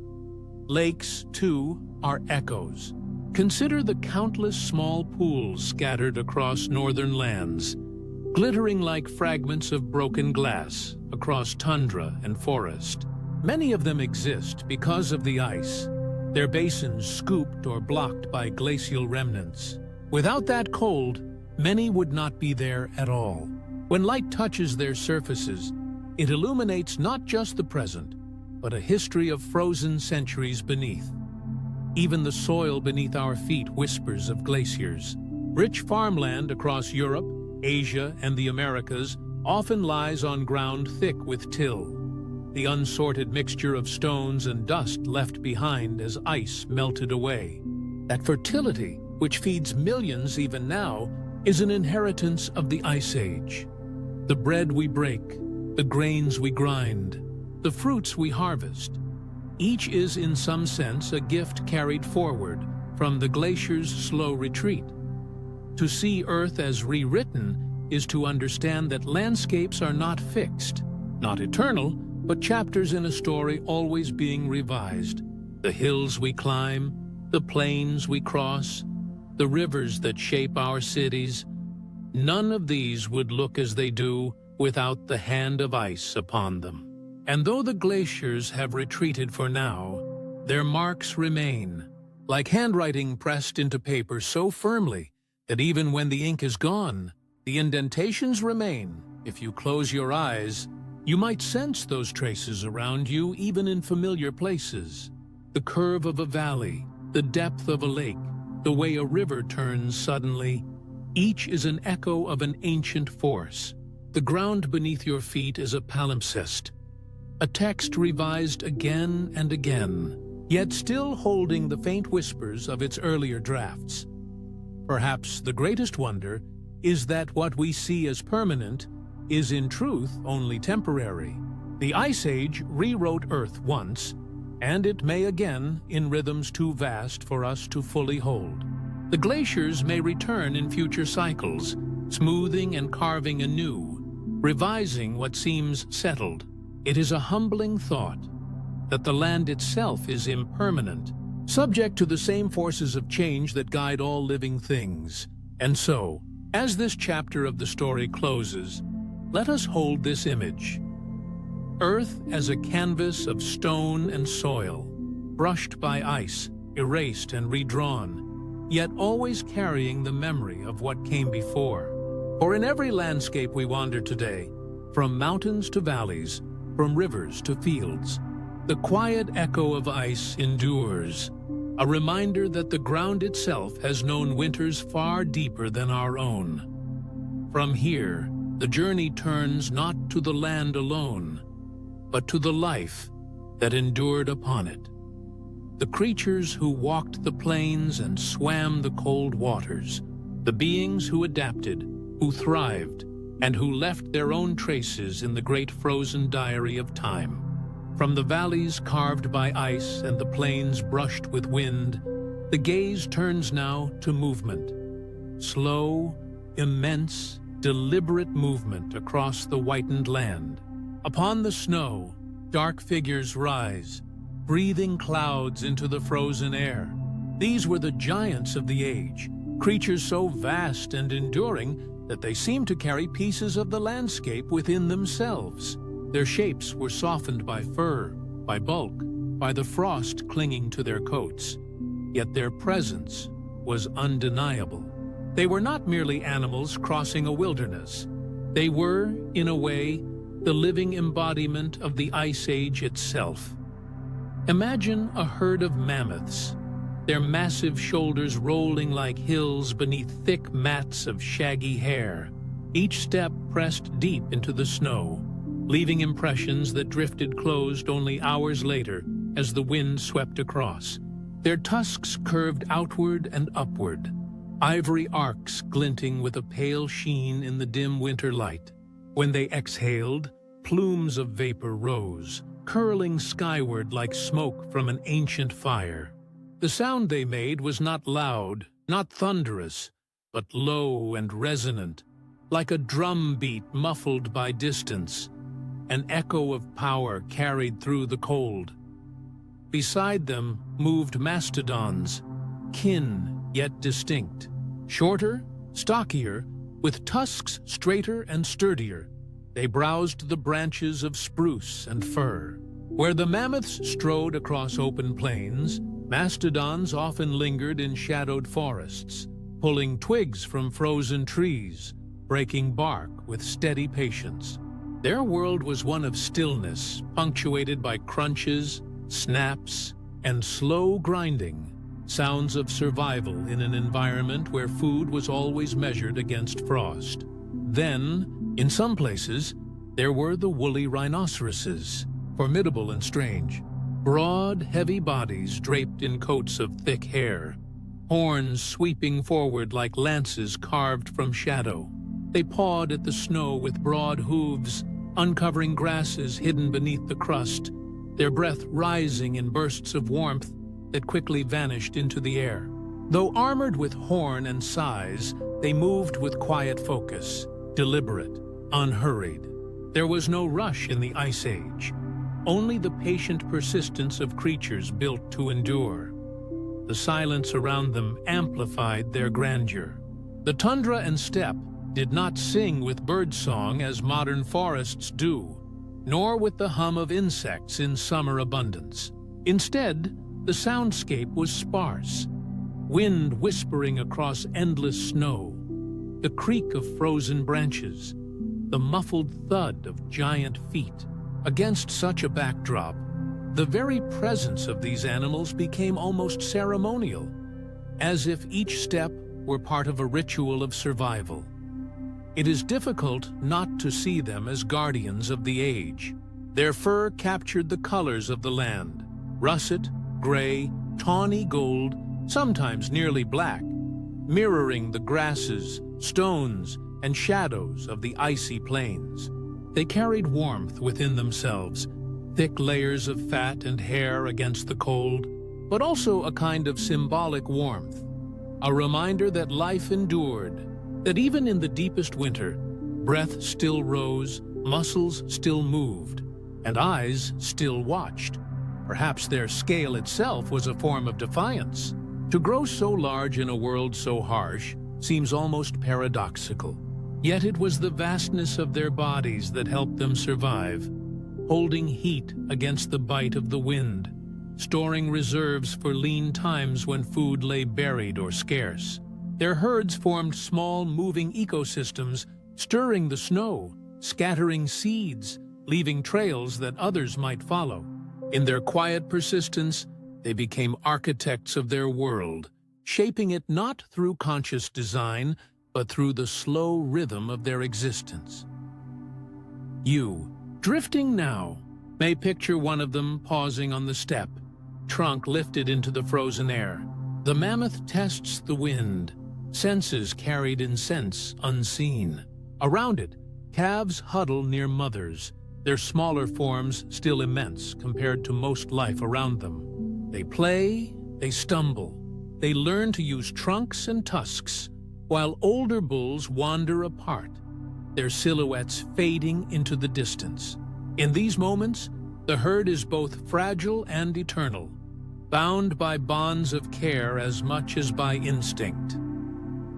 Lakes, too, are echoes. Consider the countless small pools scattered across northern lands, glittering like fragments of broken glass across tundra and forest. Many of them exist because of the ice, their basins scooped or blocked by glacial remnants. Without that cold, many would not be there at all. When light touches their surfaces, it illuminates not just the present, but a history of frozen centuries beneath. Even the soil beneath our feet whispers of glaciers. Rich farmland across Europe, Asia, and the Americas often lies on ground thick with till, the unsorted mixture of stones and dust left behind as ice melted away. That fertility, which feeds millions even now, is an inheritance of the Ice Age. The bread we break, the grains we grind, the fruits we harvest, each is in some sense a gift carried forward from the glacier's slow retreat. To see Earth as rewritten is to understand that landscapes are not fixed, not eternal, but chapters in a story always being revised. The hills we climb, the plains we cross, the rivers that shape our cities, none of these would look as they do without the hand of ice upon them. And though the glaciers have retreated for now, their marks remain, like handwriting pressed into paper so firmly that even when the ink is gone, the indentations remain. If you close your eyes, you might sense those traces around you even in familiar places. The curve of a valley, the depth of a lake, the way a river turns suddenly, each is an echo of an ancient force. The ground beneath your feet is a palimpsest, a text revised again and again, yet still holding the faint whispers of its earlier drafts. Perhaps the greatest wonder is that what we see as permanent is in truth only temporary. The Ice Age rewrote Earth once, and it may again in rhythms too vast for us to fully hold. The glaciers may return in future cycles, smoothing and carving anew, revising what seems settled. It is a humbling thought that the land itself is impermanent, subject to the same forces of change that guide all living things. And so, as this chapter of the story closes, let us hold this image. Earth as a canvas of stone and soil, brushed by ice, erased and redrawn, yet always carrying the memory of what came before. For in every landscape we wander today, from mountains to valleys, from rivers to fields, the quiet echo of ice endures, a reminder that the ground itself has known winters far deeper than our own. From here, the journey turns not to the land alone, but to the life that endured upon it. The creatures who walked the plains and swam the cold waters, the beings who adapted, who thrived, and who left their own traces in the great frozen diary of time. From the valleys carved by ice and the plains brushed with wind, the gaze turns now to movement. Slow, immense, deliberate movement across the whitened land. Upon the snow, dark figures rise, breathing clouds into the frozen air. These were the giants of the age, creatures so vast and enduring that they seemed to carry pieces of the landscape within themselves. Their shapes were softened by fur, by bulk, by the frost clinging to their coats. Yet their presence was undeniable. They were not merely animals crossing a wilderness. They were, in a way, the living embodiment of the Ice Age itself. Imagine a herd of mammoths, their massive shoulders rolling like hills beneath thick mats of shaggy hair, each step pressed deep into the snow, leaving impressions that drifted closed only hours later as the wind swept across. Their tusks curved outward and upward, ivory arcs glinting with a pale sheen in the dim winter light. When they exhaled, plumes of vapor rose, curling skyward like smoke from an ancient fire. The sound they made was not loud, not thunderous, but low and resonant, like a drum beat muffled by distance. an echo of power carried through the cold. Beside them moved mastodons, kin yet distinct, shorter, stockier, with tusks straighter and sturdier. They browsed the branches of spruce and fir. Where the mammoths strode across open plains, mastodons often lingered in shadowed forests, pulling twigs from frozen trees, breaking bark with steady patience. Their world was one of stillness, punctuated by crunches, snaps, and slow grinding, sounds of survival in an environment where food was always measured against frost. Then, in some places, there were the woolly rhinoceroses, formidable and strange. Broad, heavy bodies draped in coats of thick hair, horns sweeping forward like lances carved from shadow. They pawed at the snow with broad hooves, uncovering grasses hidden beneath the crust, their breath rising in bursts of warmth that quickly vanished into the air. Though armored with horn and size, they moved with quiet focus, deliberate, unhurried. There was no rush in the Ice Age, only the patient persistence of creatures built to endure. The silence around them amplified their grandeur. The tundra and steppe did not sing with birdsong as modern forests do, nor with the hum of insects in summer abundance. Instead, the soundscape was sparse, wind whispering across endless snow, the creak of frozen branches, the muffled thud of giant feet. Against such a backdrop, the very presence of these animals became almost ceremonial, as if each step were part of a ritual of survival. It is difficult not to see them as guardians of the age. Their fur captured the colors of the land, russet, gray, tawny gold, sometimes nearly black, mirroring the grasses, stones, and shadows of the icy plains. They carried warmth within themselves, thick layers of fat and hair against the cold, but also a kind of symbolic warmth, a reminder that life endured, that even in the deepest winter, breath still rose, muscles still moved, and eyes still watched. Perhaps their scale itself was a form of defiance. To grow so large in a world so harsh seems almost paradoxical. Yet it was the vastness of their bodies that helped them survive, holding heat against the bite of the wind, storing reserves for lean times when food lay buried or scarce. Their herds formed small, moving ecosystems, stirring the snow, scattering seeds, leaving trails that others might follow. In their quiet persistence, they became architects of their world, shaping it not through conscious design, but through the slow rhythm of their existence. You, drifting now, may picture one of them pausing on the steppe, trunk lifted into the frozen air. The mammoth tests the wind, senses carried in sense unseen. Around it, calves huddle near mothers, their smaller forms still immense compared to most life around them. They play, they stumble, they learn to use trunks and tusks, while older bulls wander apart, their silhouettes fading into the distance. In these moments, the herd is both fragile and eternal, bound by bonds of care as much as by instinct.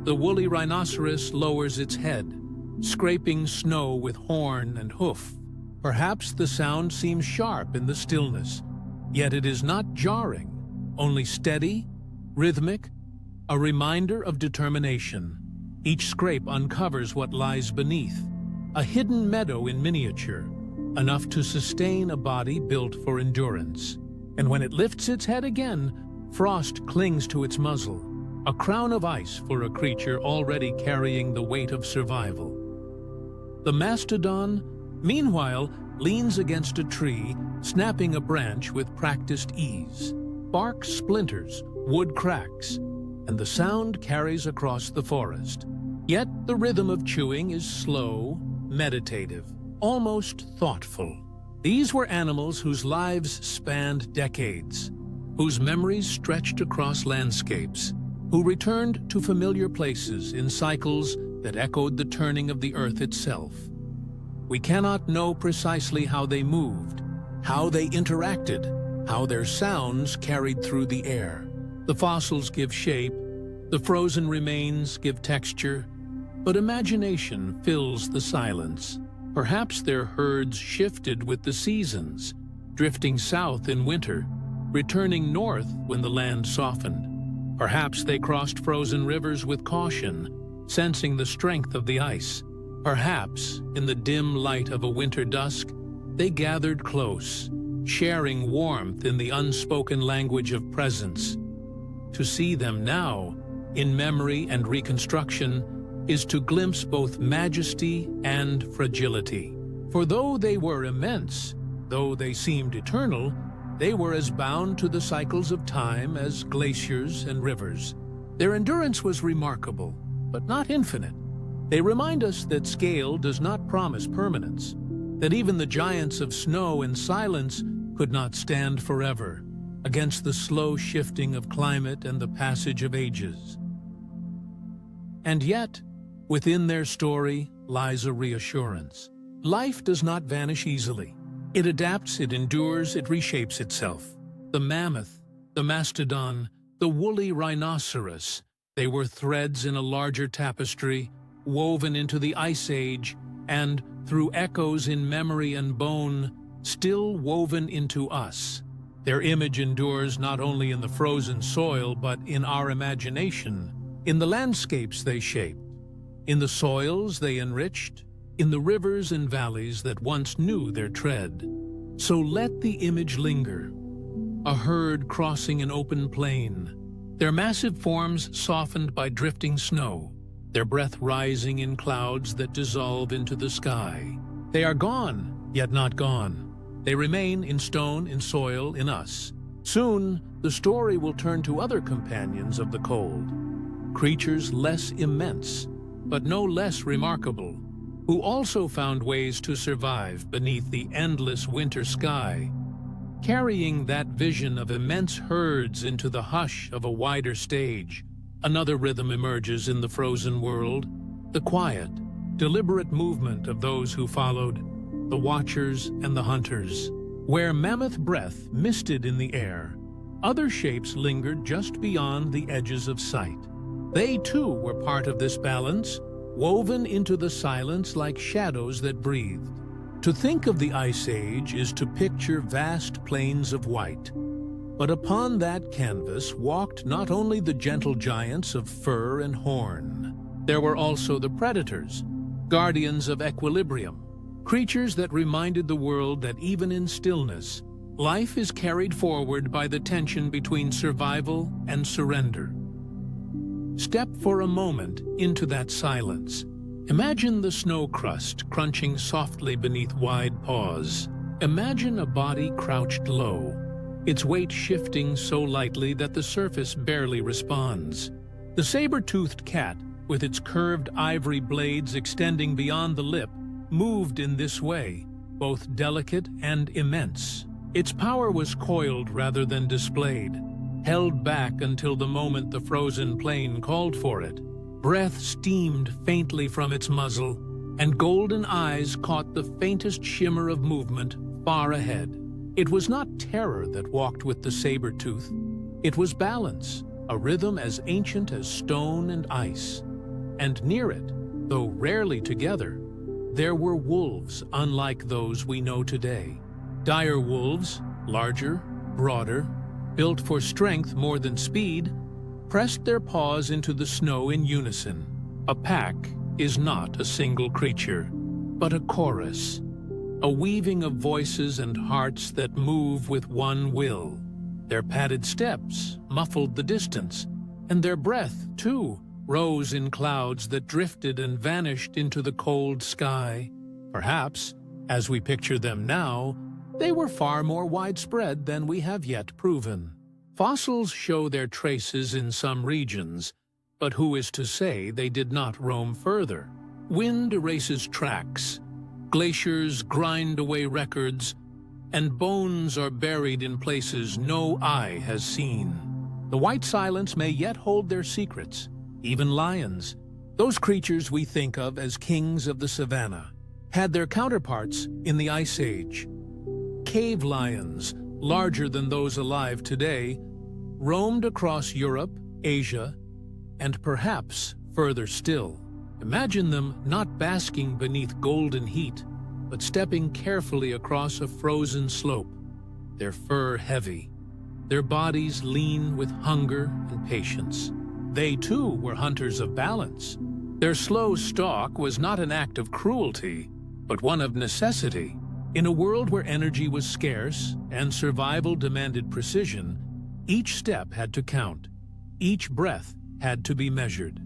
The woolly rhinoceros lowers its head, scraping snow with horn and hoof. Perhaps the sound seems sharp in the stillness, yet it is not jarring, only steady, rhythmic, a reminder of determination. Each scrape uncovers what lies beneath, a hidden meadow in miniature, enough to sustain a body built for endurance. And when it lifts its head again, frost clings to its muzzle, a crown of ice for a creature already carrying the weight of survival. The mastodon, meanwhile, leans against a tree, snapping a branch with practiced ease. Bark splinters, wood cracks, and the sound carries across the forest. Yet the rhythm of chewing is slow, meditative, almost thoughtful. These were animals whose lives spanned decades, whose memories stretched across landscapes, who returned to familiar places in cycles that echoed the turning of the earth itself. We cannot know precisely how they moved, how they interacted, how their sounds carried through the air. The fossils give shape, the frozen remains give texture, but imagination fills the silence. Perhaps their herds shifted with the seasons, drifting south in winter, returning north when the land softened. Perhaps they crossed frozen rivers with caution, sensing the strength of the ice. Perhaps, in the dim light of a winter dusk, they gathered close, sharing warmth in the unspoken language of presence. To see them now, in memory and reconstruction, is to glimpse both majesty and fragility. For though they were immense, though they seemed eternal, they were as bound to the cycles of time as glaciers and rivers. Their endurance was remarkable, but not infinite. They remind us that scale does not promise permanence, that even the giants of snow and silence could not stand forever against the slow shifting of climate and the passage of ages. And yet, within their story lies a reassurance. Life does not vanish easily. It adapts, it endures, it reshapes itself. The mammoth, the mastodon, the woolly rhinoceros, they were threads in a larger tapestry, woven into the Ice Age, and, through echoes in memory and bone, still woven into us. Their image endures not only in the frozen soil, but in our imagination, in the landscapes they shaped, in the soils they enriched, in the rivers and valleys that once knew their tread. So let the image linger, a herd crossing an open plain, their massive forms softened by drifting snow, their breath rising in clouds that dissolve into the sky. They are gone, yet not gone. They remain in stone, in soil, in us. Soon, the story will turn to other companions of the cold, creatures less immense, but no less remarkable, who also found ways to survive beneath the endless winter sky, carrying that vision of immense herds into the hush of a wider stage. Another rhythm emerges in the frozen world, the quiet, deliberate movement of those who followed, the watchers and the hunters. Where mammoth breath misted in the air, other shapes lingered just beyond the edges of sight. They too were part of this balance, woven into the silence like shadows that breathed. To think of the Ice Age is to picture vast plains of white. But upon that canvas walked not only the gentle giants of fur and horn. There were also the predators, guardians of equilibrium, creatures that reminded the world that even in stillness, life is carried forward by the tension between survival and surrender. Step for a moment into that silence. Imagine the snow crust crunching softly beneath wide paws. Imagine a body crouched low, its weight shifting so lightly that the surface barely responds. The saber-toothed cat, with its curved ivory blades extending beyond the lip, moved in this way, both delicate and immense. Its power was coiled rather than displayed, held back until the moment the frozen plain called for it. Breath steamed faintly from its muzzle, and golden eyes caught the faintest shimmer of movement far ahead. It was not terror that walked with the saber-tooth. It was balance, a rhythm as ancient as stone and ice. And near it, though rarely together, there were wolves unlike those we know today. Dire wolves, larger, broader, built for strength more than speed, pressed their paws into the snow in unison. A pack is not a single creature, but a chorus, a weaving of voices and hearts that move with one will. Their padded steps muffled the distance, and their breath, too, rose in clouds that drifted and vanished into the cold sky. Perhaps, as we picture them now, they were far more widespread than we have yet proven. Fossils show their traces in some regions, but who is to say they did not roam further? Wind erases tracks, glaciers grind away records, and bones are buried in places no eye has seen. The white silence may yet hold their secrets. Even lions, those creatures we think of as kings of the savannah, had their counterparts in the Ice Age. Cave lions, larger than those alive today, roamed across Europe, Asia, and perhaps further still. Imagine them not basking beneath golden heat, but stepping carefully across a frozen slope, their fur heavy, their bodies lean with hunger and patience. They too were hunters of balance. Their slow stalk was not an act of cruelty, but one of necessity. In a world where energy was scarce and survival demanded precision, each step had to count. Each breath had to be measured.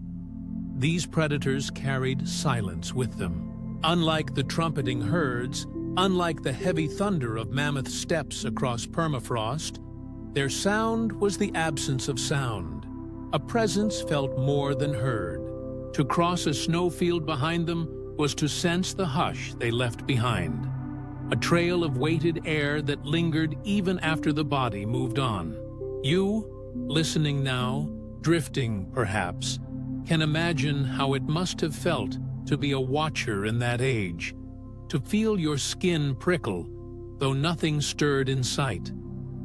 These predators carried silence with them. Unlike the trumpeting herds, unlike the heavy thunder of mammoth steppes across permafrost, their sound was the absence of sound. A presence felt more than heard. To cross a snowfield behind them was to sense the hush they left behind. A trail of weighted air that lingered even after the body moved on. You, listening now, drifting perhaps, can imagine how it must have felt to be a watcher in that age, to feel your skin prickle, though nothing stirred in sight,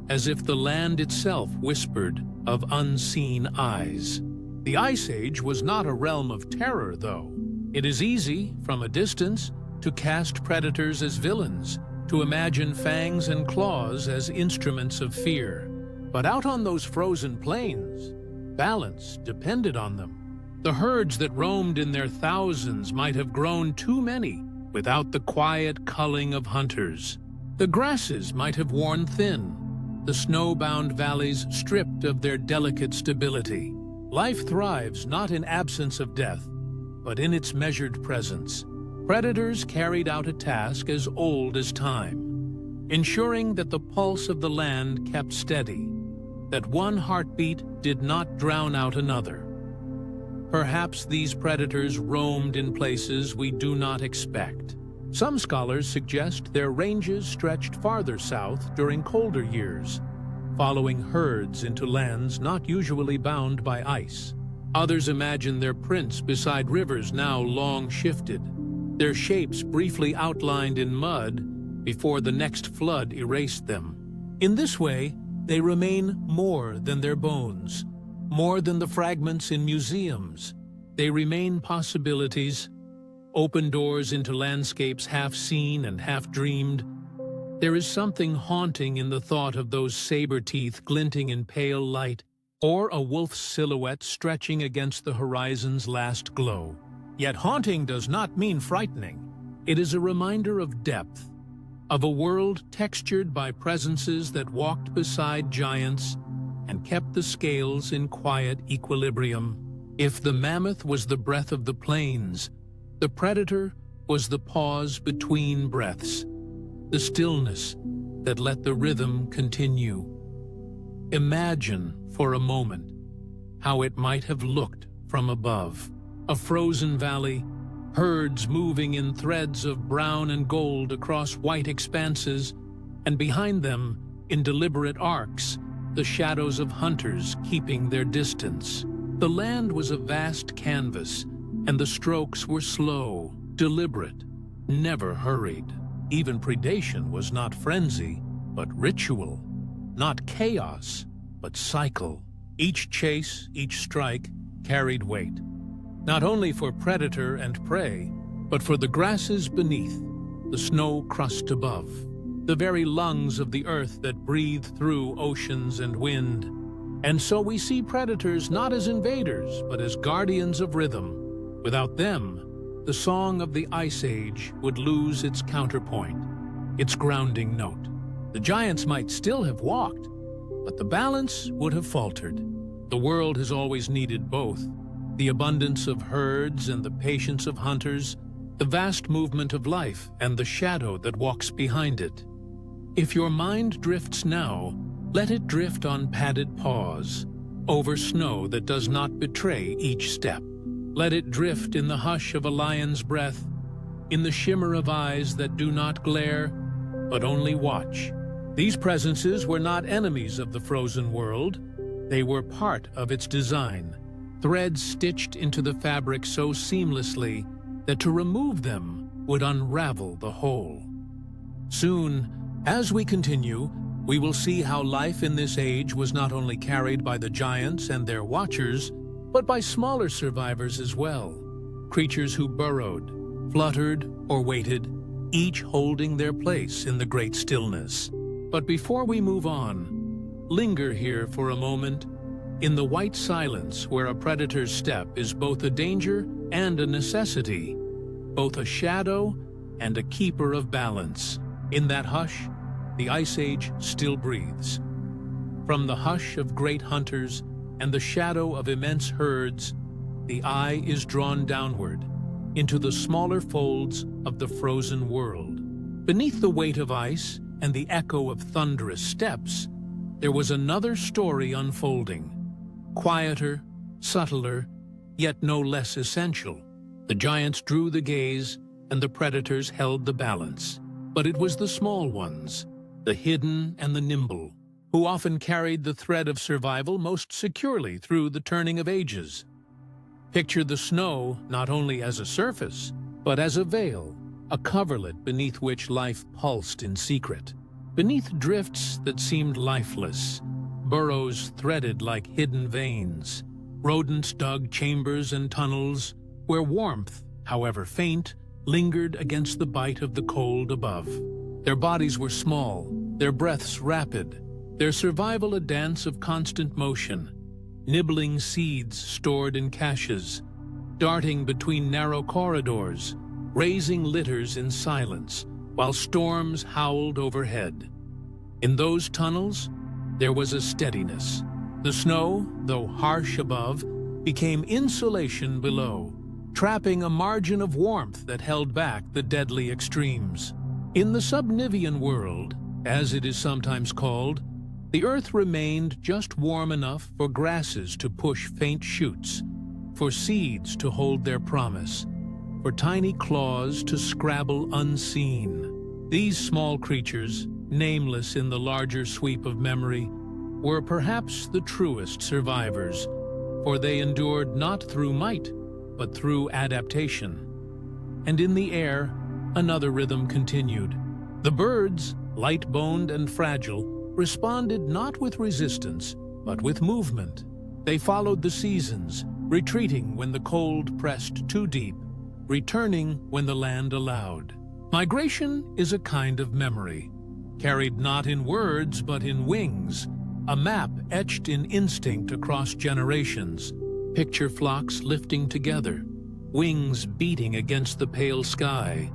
as if the land itself whispered of unseen eyes. The Ice Age was not a realm of terror, though. It is easy, from a distance, to cast predators as villains, to imagine fangs and claws as instruments of fear. But out on those frozen plains, balance depended on them. The herds that roamed in their thousands might have grown too many without the quiet culling of hunters. The grasses might have worn thin, the snow-bound valleys stripped of their delicate stability. Life thrives not in absence of death, but in its measured presence. Predators carried out a task as old as time, ensuring that the pulse of the land kept steady, that one heartbeat did not drown out another. Perhaps these predators roamed in places we do not expect. Some scholars suggest their ranges stretched farther south during colder years, following herds into lands not usually bound by ice. Others imagine their prints beside rivers now long shifted, their shapes briefly outlined in mud before the next flood erased them. In this way, they remain more than their bones, more than the fragments in museums. They remain possibilities, open doors into landscapes half seen and half dreamed. There is something haunting in the thought of those saber teeth glinting in pale light, or a wolf's silhouette stretching against the horizon's last glow. Yet haunting does not mean frightening. It is a reminder of depth, of a world textured by presences that walked beside giants and kept the scales in quiet equilibrium. If the mammoth was the breath of the plains, the predator was the pause between breaths, the stillness that let the rhythm continue. Imagine for a moment how it might have looked from above. A frozen valley, herds moving in threads of brown and gold across white expanses, and behind them, in deliberate arcs, the shadows of hunters keeping their distance. The land was a vast canvas, and the strokes were slow, deliberate, never hurried. Even predation was not frenzy, but ritual. Not chaos, but cycle. Each chase, each strike, carried weight. Not only for predator and prey, but for the grasses beneath, the snow crust above, the very lungs of the earth that breathe through oceans and wind. And so we see predators not as invaders, but as guardians of rhythm. Without them, the song of the Ice Age would lose its counterpoint, its grounding note. The giants might still have walked, but the balance would have faltered. The world has always needed both. The abundance of herds and the patience of hunters, the vast movement of life and the shadow that walks behind it. If your mind drifts now, let it drift on padded paws, over snow that does not betray each step. Let it drift in the hush of a lion's breath, in the shimmer of eyes that do not glare, but only watch. These presences were not enemies of the frozen world. They were part of its design, threads stitched into the fabric so seamlessly that to remove them would unravel the whole. Soon, as we continue, we will see how life in this age was not only carried by the giants and their watchers, but by smaller survivors as well. Creatures who burrowed, fluttered, or waited, each holding their place in the great stillness. But before we move on, linger here for a moment in the white silence where a predator's step is both a danger and a necessity, both a shadow and a keeper of balance. In that hush, the Ice Age still breathes. From the hush of great hunters and the shadow of immense herds, the eye is drawn downward into the smaller folds of the frozen world. Beneath the weight of ice and the echo of thunderous steps, there was another story unfolding, quieter, subtler, yet no less essential. The giants drew the gaze, and the predators held the balance. But it was the small ones, the hidden and the nimble, who often carried the thread of survival most securely through the turning of ages. Picture the snow not only as a surface, but as a veil, a coverlet beneath which life pulsed in secret. Beneath drifts that seemed lifeless, burrows threaded like hidden veins. Rodents dug chambers and tunnels where warmth, however faint, lingered against the bite of the cold above. Their bodies were small, their breaths rapid, their survival a dance of constant motion, nibbling seeds stored in caches, darting between narrow corridors, raising litters in silence, while storms howled overhead. In those tunnels, there was a steadiness. The snow, though harsh above, became insulation below, trapping a margin of warmth that held back the deadly extremes. In the subnivean world, as it is sometimes called, the earth remained just warm enough for grasses to push faint shoots, for seeds to hold their promise, for tiny claws to scrabble unseen. These small creatures, nameless in the larger sweep of memory, were perhaps the truest survivors, for they endured not through might, but through adaptation. And in the air, another rhythm continued. The birds, light-boned and fragile, responded not with resistance, but with movement. They followed the seasons, retreating when the cold pressed too deep, returning when the land allowed. Migration is a kind of memory, carried not in words but in wings, a map etched in instinct across generations. Picture flocks lifting together, wings beating against the pale sky,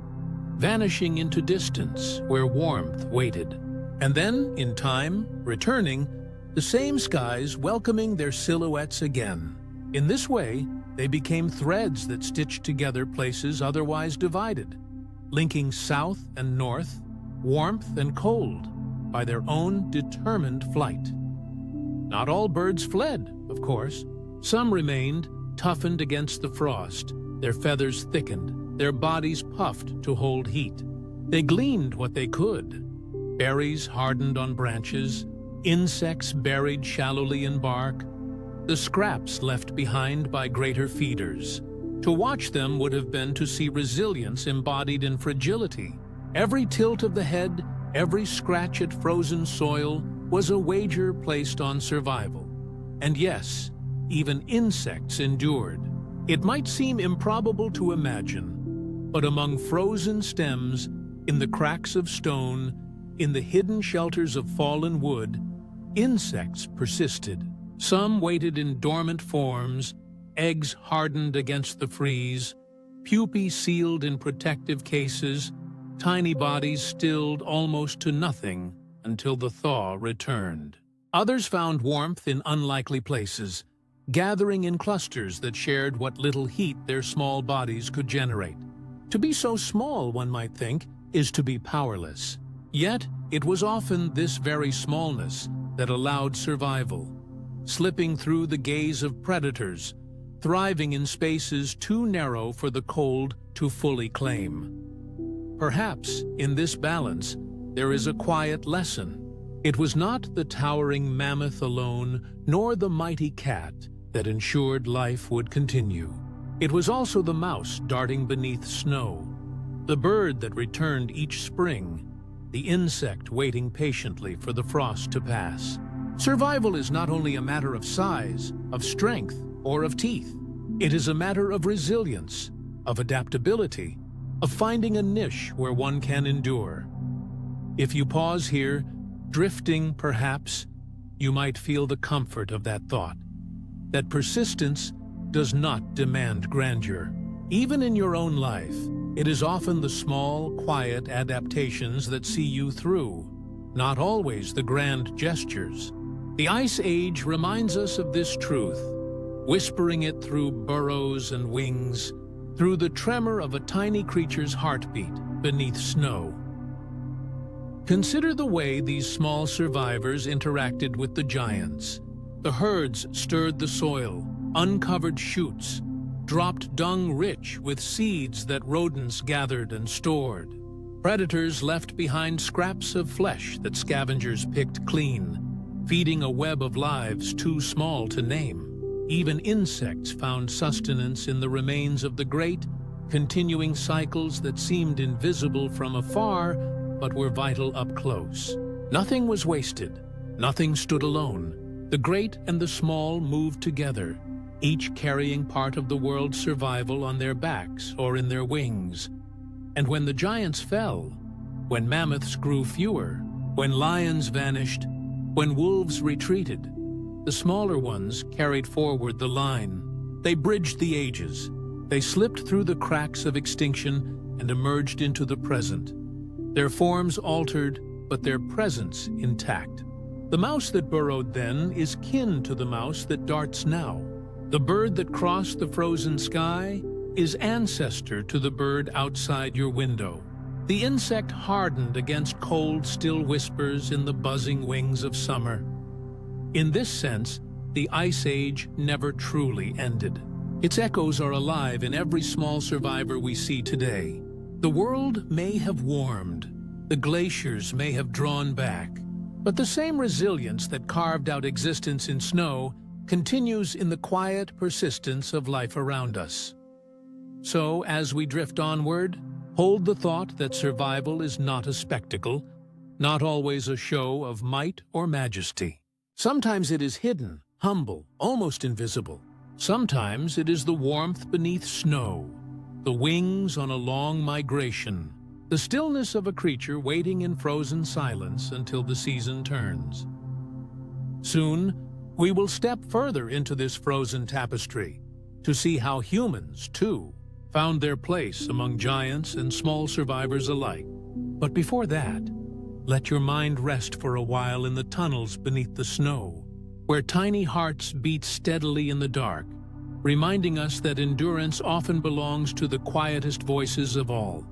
vanishing into distance where warmth waited. And then, in time, returning, the same skies welcoming their silhouettes again. In this way, they became threads that stitched together places otherwise divided, linking south and north, warmth and cold, by their own determined flight. Not all birds fled, of course. Some remained, toughened against the frost, their feathers thickened, their bodies puffed to hold heat. They gleaned what they could. Berries hardened on branches, insects buried shallowly in bark, the scraps left behind by greater feeders. To watch them would have been to see resilience embodied in fragility. Every tilt of the head, every scratch at frozen soil was a wager placed on survival. And yes, even insects endured. It might seem improbable to imagine, but among frozen stems, in the cracks of stone, in the hidden shelters of fallen wood, insects persisted. Some waited in dormant forms, eggs hardened against the freeze, pupae sealed in protective cases, tiny bodies stilled almost to nothing until the thaw returned. Others found warmth in unlikely places, gathering in clusters that shared what little heat their small bodies could generate. To be so small, one might think, is to be powerless. Yet, it was often this very smallness that allowed survival, slipping through the gaze of predators, thriving in spaces too narrow for the cold to fully claim. Perhaps, in this balance, there is a quiet lesson. It was not the towering mammoth alone, nor the mighty cat, that ensured life would continue. It was also the mouse darting beneath snow, the bird that returned each spring, the insect waiting patiently for the frost to pass. Survival is not only a matter of size, of strength, or of teeth. It is a matter of resilience, of adaptability, of finding a niche where one can endure. If you pause here, drifting perhaps, you might feel the comfort of that thought, that persistence does not demand grandeur. Even in your own life, it is often the small, quiet adaptations that see you through, not always the grand gestures. The Ice Age reminds us of this truth, whispering it through burrows and wings, through the tremor of a tiny creature's heartbeat beneath snow. Consider the way these small survivors interacted with the giants. The herds stirred the soil, uncovered shoots, dropped dung rich with seeds that rodents gathered and stored. Predators left behind scraps of flesh that scavengers picked clean, feeding a web of lives too small to name. Even insects found sustenance in the remains of the great, continuing cycles that seemed invisible from afar but were vital up close. Nothing was wasted. Nothing stood alone. The great and the small moved together, each carrying part of the world's survival on their backs or in their wings. And when the giants fell, when mammoths grew fewer, when lions vanished, when wolves retreated, the smaller ones carried forward the line. They bridged the ages. They slipped through the cracks of extinction and emerged into the present. Their forms altered, but their presence intact. The mouse that burrowed then is kin to the mouse that darts now. The bird that crossed the frozen sky is ancestor to the bird outside your window. The insect hardened against cold, still whispers in the buzzing wings of summer. In this sense, the Ice Age never truly ended. Its echoes are alive in every small survivor we see today. The world may have warmed, the glaciers may have drawn back, but the same resilience that carved out existence in snow continues in the quiet persistence of life around us. So, as we drift onward, hold the thought that survival is not a spectacle, not always a show of might or majesty. Sometimes it is hidden, humble, almost invisible. Sometimes it is the warmth beneath snow, the wings on a long migration, the stillness of a creature waiting in frozen silence until the season turns. Soon, we will step further into this frozen tapestry to see how humans, too, found their place among giants and small survivors alike. But before that, let your mind rest for a while in the tunnels beneath the snow, where tiny hearts beat steadily in the dark, reminding us that endurance often belongs to the quietest voices of all.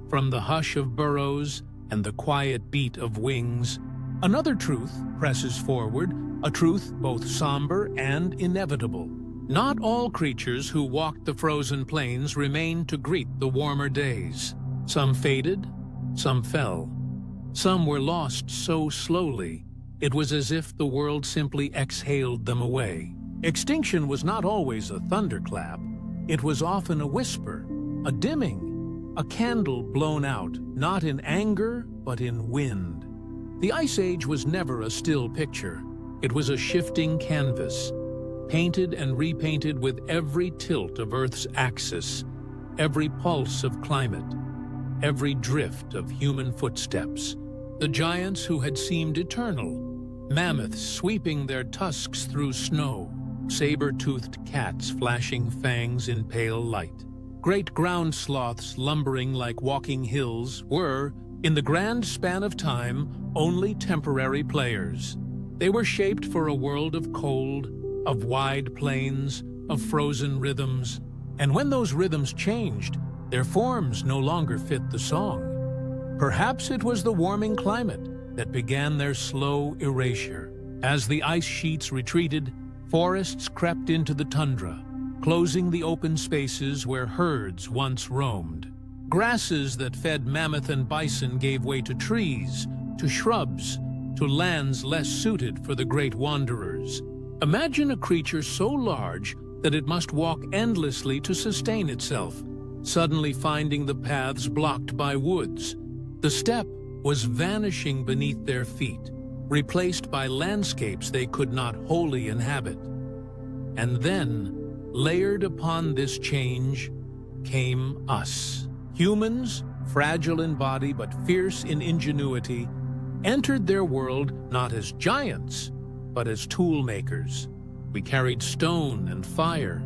From the hush of burrows and the quiet beat of wings, another truth presses forward, a truth both somber and inevitable. Not all creatures who walked the frozen plains remained to greet the warmer days. Some faded, some fell. Some were lost so slowly, it was as if the world simply exhaled them away. Extinction was not always a thunderclap. It was often a whisper, a dimming, a candle blown out, not in anger, but in wind. The Ice Age was never a still picture. It was a shifting canvas, painted and repainted with every tilt of Earth's axis, every pulse of climate, every drift of human footsteps. The giants who had seemed eternal, mammoths sweeping their tusks through snow, saber-toothed cats flashing fangs in pale light. Great ground sloths lumbering like walking hills were, in the grand span of time, only temporary players. They were shaped for a world of cold, of wide plains, of frozen rhythms. And when those rhythms changed, their forms no longer fit the song. Perhaps it was the warming climate that began their slow erasure. As the ice sheets retreated, forests crept into the tundra, closing the open spaces where herds once roamed. Grasses that fed mammoth and bison gave way to trees, to shrubs, to lands less suited for the great wanderers. Imagine a creature so large that it must walk endlessly to sustain itself, suddenly finding the paths blocked by woods. The steppe was vanishing beneath their feet, replaced by landscapes they could not wholly inhabit. And then, layered upon this change, came us. Humans, fragile in body but fierce in ingenuity, entered their world not as giants, but as tool makers. We carried stone and fire,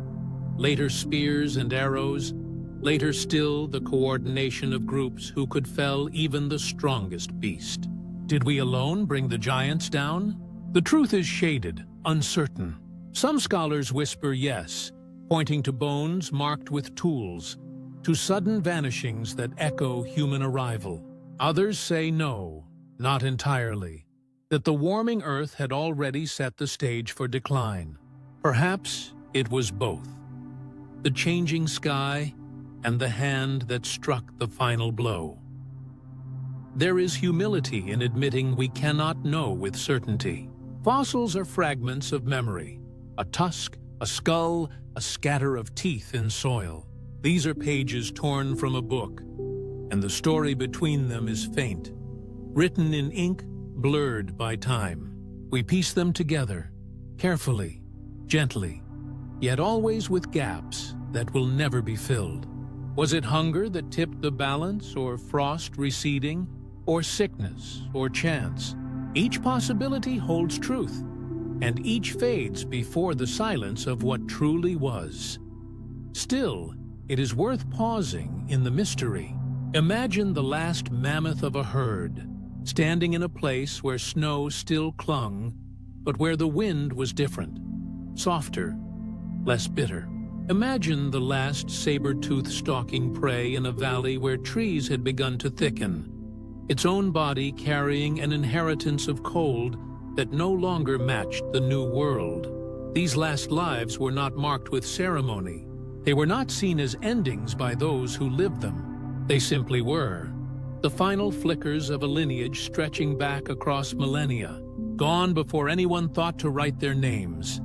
later spears and arrows, later still the coordination of groups who could fell even the strongest beast. Did we alone bring the giants down? The truth is shaded, uncertain. Some scholars whisper yes, pointing to bones marked with tools, to sudden vanishings that echo human arrival. Others say no, not entirely, that the warming earth had already set the stage for decline. Perhaps it was both. The changing sky and the hand that struck the final blow. There is humility in admitting we cannot know with certainty. Fossils are fragments of memory, a tusk, a skull, a scatter of teeth in soil. These are pages torn from a book, and the story between them is faint, written in ink, blurred by time. We piece them together, carefully, gently, yet always with gaps that will never be filled. Was it hunger that tipped the balance, or frost receding, or sickness, or chance? Each possibility holds truth, and each fades before the silence of what truly was. Still, it is worth pausing in the mystery. Imagine the last mammoth of a herd, standing in a place where snow still clung, but where the wind was different, softer, less bitter. Imagine the last saber-toothed stalking prey in a valley where trees had begun to thicken, its own body carrying an inheritance of cold that no longer matched the new world. These last lives were not marked with ceremony. They were not seen as endings by those who lived them. They simply were. The final flickers of a lineage stretching back across millennia, gone before anyone thought to write their names.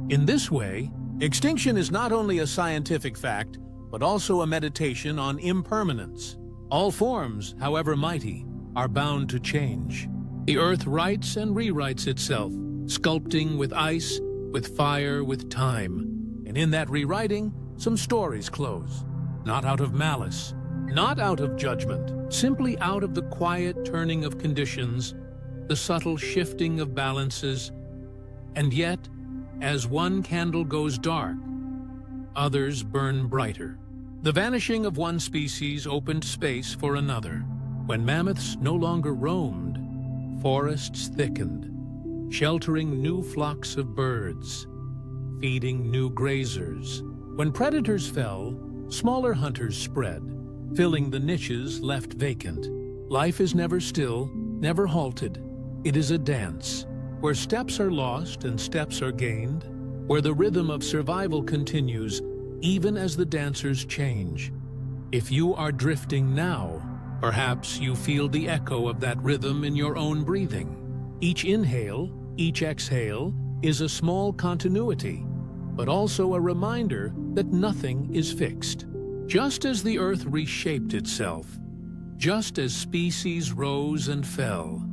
In this way, extinction is not only a scientific fact, but also a meditation on impermanence. All forms, however mighty, are bound to change. The earth writes and rewrites itself, sculpting with ice, with fire, with time. And in that rewriting, some stories close. Not out of malice, not out of judgment, simply out of the quiet turning of conditions, the subtle shifting of balances. And yet, as one candle goes dark, others burn brighter. The vanishing of one species opened space for another. When mammoths no longer roamed, forests thickened, sheltering new flocks of birds, feeding new grazers. When predators fell, smaller hunters spread, filling the niches left vacant. Life is never still, never halted. It is a dance, where steps are lost and steps are gained, where the rhythm of survival continues, even as the dancers change. If you are drifting now, perhaps you feel the echo of that rhythm in your own breathing. Each inhale, each exhale, is a small continuity, but also a reminder that nothing is fixed. Just as the earth reshaped itself, just as species rose and fell,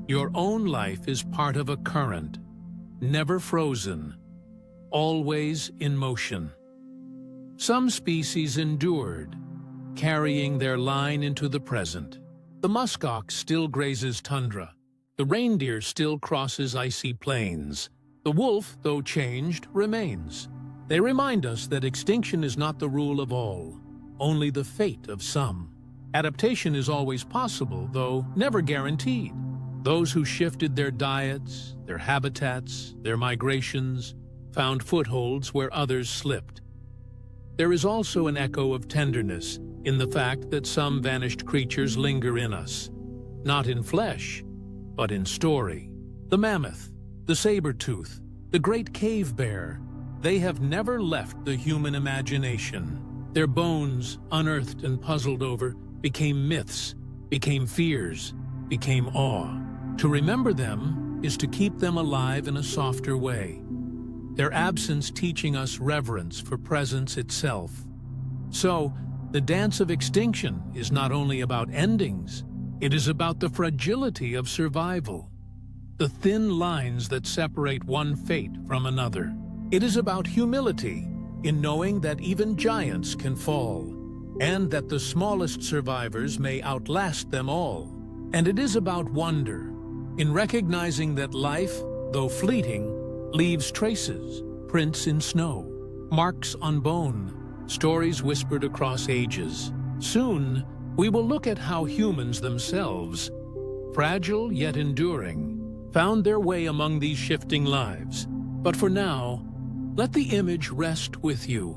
your own life is part of a current, never frozen, always in motion. Some species endured, carrying their line into the present. The muskox still grazes tundra. The reindeer still crosses icy plains. The wolf, though changed, remains. They remind us that extinction is not the rule of all, only the fate of some. Adaptation is always possible, though never guaranteed. Those who shifted their diets, their habitats, their migrations, found footholds where others slipped. There is also an echo of tenderness in the fact that some vanished creatures linger in us, not in flesh, but in story. The mammoth, the saber-tooth, the great cave bear, they have never left the human imagination. Their bones, unearthed and puzzled over, became myths, became fears, became awe. To remember them is to keep them alive in a softer way, their absence teaching us reverence for presence itself. So, The dance of extinction is not only about endings, it is about the fragility of survival, the thin lines that separate one fate from another. It is about humility in knowing that even giants can fall, and that the smallest survivors may outlast them all. And it is about wonder in recognizing that life, though fleeting, leaves traces, prints in snow, marks on bone, stories whispered across ages. Soon, we will look at how humans themselves, fragile yet enduring, found their way among these shifting lives. But for now, let the image rest with you.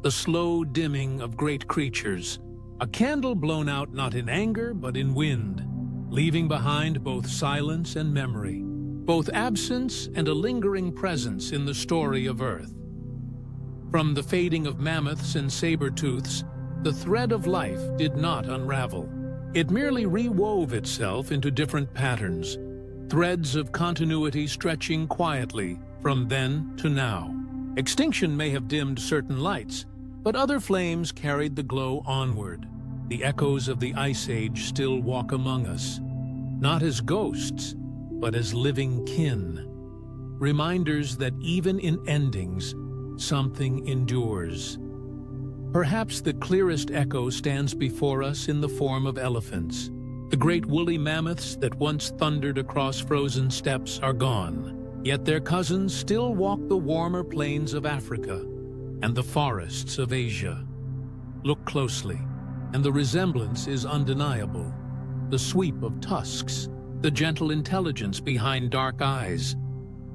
The slow dimming of great creatures, a candle blown out not in anger but in wind, leaving behind both silence and memory, both absence and a lingering presence in the story of Earth. From the fading of mammoths and saber-tooths, the thread of life did not unravel. It merely rewove itself into different patterns, threads of continuity stretching quietly from then to now. Extinction may have dimmed certain lights, but other flames carried the glow onward. The echoes of the Ice Age still walk among us, not as ghosts, but as living kin. Reminders that even in endings, something endures. Perhaps the clearest echo stands before us in the form of elephants. The great woolly mammoths that once thundered across frozen steppes are gone, yet their cousins still walk the warmer plains of Africa and the forests of Asia. Look closely, and the resemblance is undeniable. The sweep of tusks, the gentle intelligence behind dark eyes,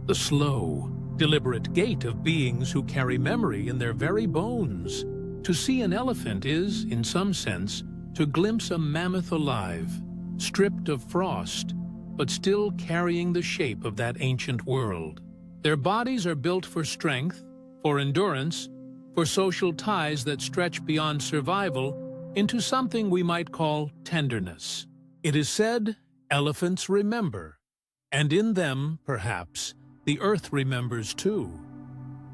the slow, deliberate gait of beings who carry memory in their very bones. To see an elephant is, in some sense, to glimpse a mammoth alive, stripped of frost, but still carrying the shape of that ancient world. Their bodies are built for strength, for endurance, for social ties that stretch beyond survival into something we might call tenderness. It is said, elephants remember, and in them, perhaps, the earth remembers too.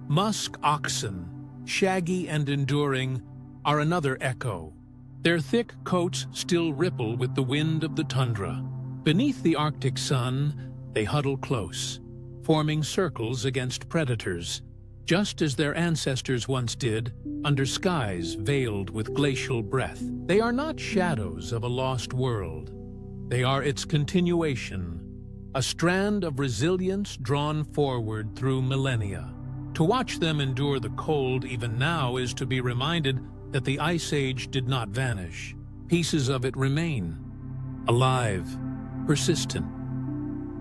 Musk oxen, shaggy and enduring, are another echo. Their thick coats still ripple with the wind of the tundra. Beneath the Arctic sun, they huddle close, forming circles against predators, just as their ancestors once did, under skies veiled with glacial breath. They are not shadows of a lost world. They are its continuation, a strand of resilience drawn forward through millennia. To watch them endure the cold even now is to be reminded that the Ice Age did not vanish. Pieces of it remain, alive, persistent,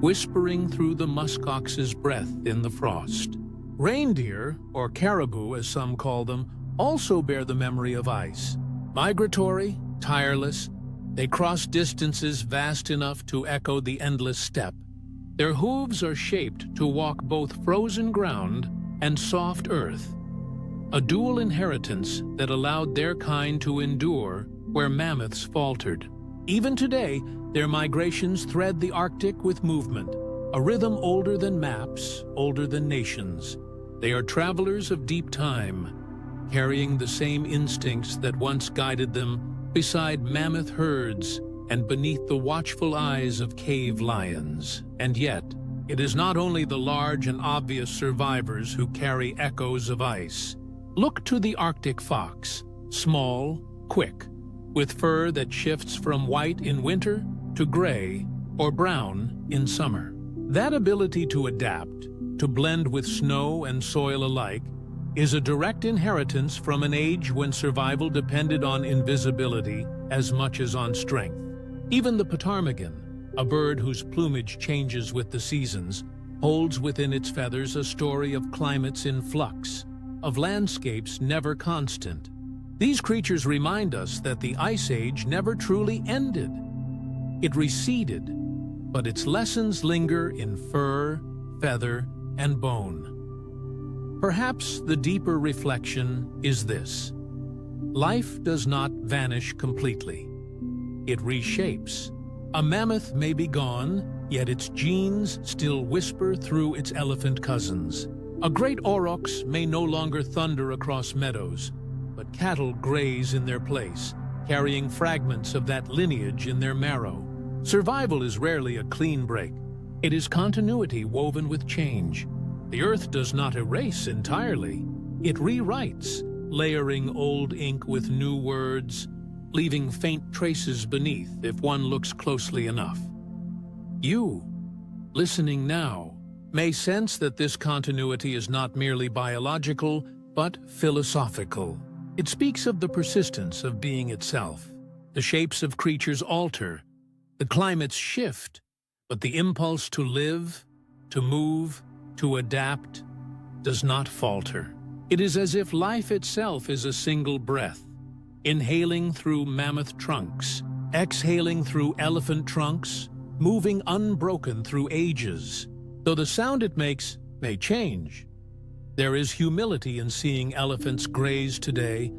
whispering through the muskox's breath in the frost. Reindeer, or caribou as some call them, also bear the memory of ice. Migratory, tireless, they cross distances vast enough to echo the endless steppe. Their hooves are shaped to walk both frozen ground and soft earth, a dual inheritance that allowed their kind to endure where mammoths faltered. Even today, their migrations thread the Arctic with movement, a rhythm older than maps, older than nations. They are travelers of deep time, carrying the same instincts that once guided them beside mammoth herds and beneath the watchful eyes of cave lions. And yet, it is not only the large and obvious survivors who carry echoes of ice. Look to the Arctic fox, small, quick, with fur that shifts from white in winter to gray or brown in summer. That ability to adapt, to blend with snow and soil alike, is a direct inheritance from an age when survival depended on invisibility as much as on strength. Even the ptarmigan, a bird whose plumage changes with the seasons, holds within its feathers a story of climates in flux, of landscapes never constant. These creatures remind us that the Ice Age never truly ended. It receded, but its lessons linger in fur, feather, and bone. Perhaps the deeper reflection is this: life does not vanish completely. It reshapes. A mammoth may be gone, yet its genes still whisper through its elephant cousins. A great aurochs may no longer thunder across meadows, but cattle graze in their place, carrying fragments of that lineage in their marrow. Survival is rarely a clean break. It is continuity woven with change. The earth does not erase entirely. It rewrites, layering old ink with new words, leaving faint traces beneath if one looks closely enough. You, listening now, may sense that this continuity is not merely biological, but philosophical. It speaks of the persistence of being itself. The shapes of creatures alter, the climates shift, but the impulse to live, to move, to adapt, does not falter. It is as if life itself is a single breath, inhaling through mammoth trunks, exhaling through elephant trunks, moving unbroken through ages. Though the sound it makes may change, there is humility in seeing elephants graze today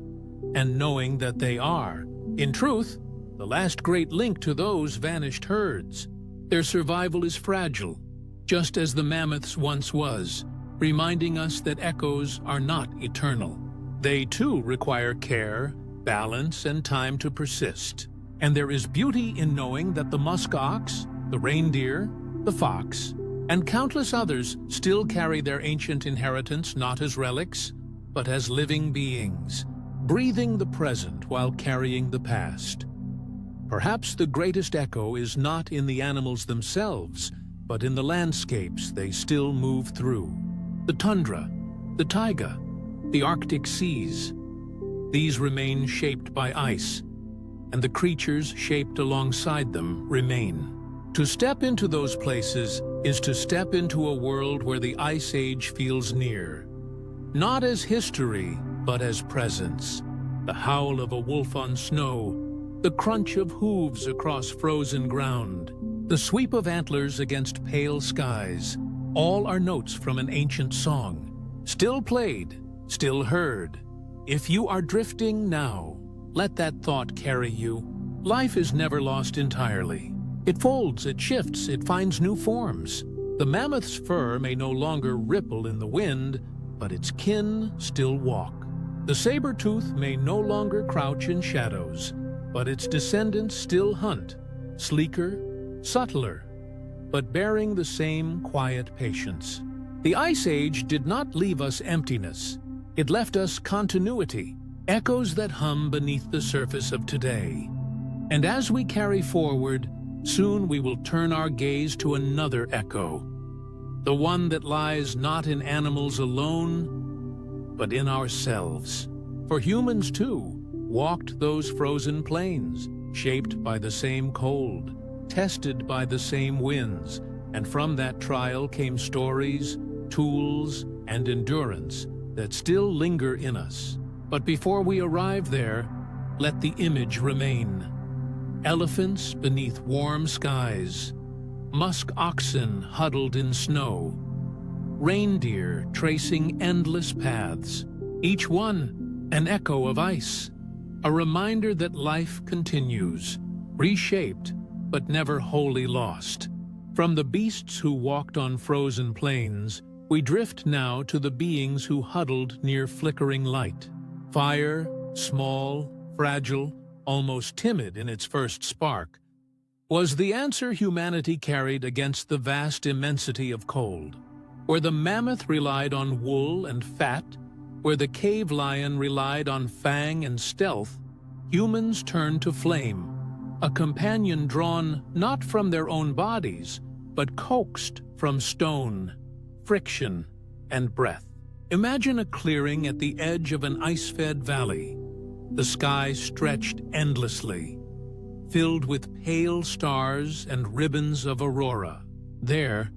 and knowing that they are, in truth, the last great link to those vanished herds. Their survival is fragile, just as the mammoths once was, reminding us that echoes are not eternal. They too require care, balance, and time to persist. And there is beauty in knowing that the musk ox, the reindeer, the fox, and countless others still carry their ancient inheritance not as relics, but as living beings, breathing the present while carrying the past. Perhaps the greatest echo is not in the animals themselves, but in the landscapes they still move through. The tundra, the taiga, the Arctic seas. These remain shaped by ice, and the creatures shaped alongside them remain. To step into those places is to step into a world where the Ice Age feels near. Not as history, but as presence. The howl of a wolf on snow, the crunch of hooves across frozen ground, the sweep of antlers against pale skies, all are notes from an ancient song, still played, still heard. If you are drifting now, let that thought carry you. Life is never lost entirely. It folds, it shifts, it finds new forms. The mammoth's fur may no longer ripple in the wind, but its kin still walk. The saber-tooth may no longer crouch in shadows, but its descendants still hunt, sleeker, subtler, but bearing the same quiet patience. The Ice Age did not leave us emptiness. It left us continuity, echoes that hum beneath the surface of today. And as we carry forward, soon we will turn our gaze to another echo, the one that lies not in animals alone, but in ourselves. For humans, too, walked those frozen plains, shaped by the same cold, tested by the same winds, and from that trial came stories, tools, and endurance that still linger in us. But before we arrive there, let the image remain. Elephants beneath warm skies, musk oxen huddled in snow, reindeer tracing endless paths, each one an echo of ice, a reminder that life continues, reshaped but never wholly lost. From the beasts who walked on frozen plains, we drift now to the beings who huddled near flickering light. Fire, small, fragile, almost timid in its first spark, was the answer humanity carried against the vast immensity of cold. Where the mammoth relied on wool and fat, where the cave lion relied on fang and stealth, humans turned to flame, a companion drawn not from their own bodies, but coaxed from stone, friction, and breath. Imagine a clearing at the edge of an ice-fed valley. The sky stretched endlessly, filled with pale stars and ribbons of aurora. There,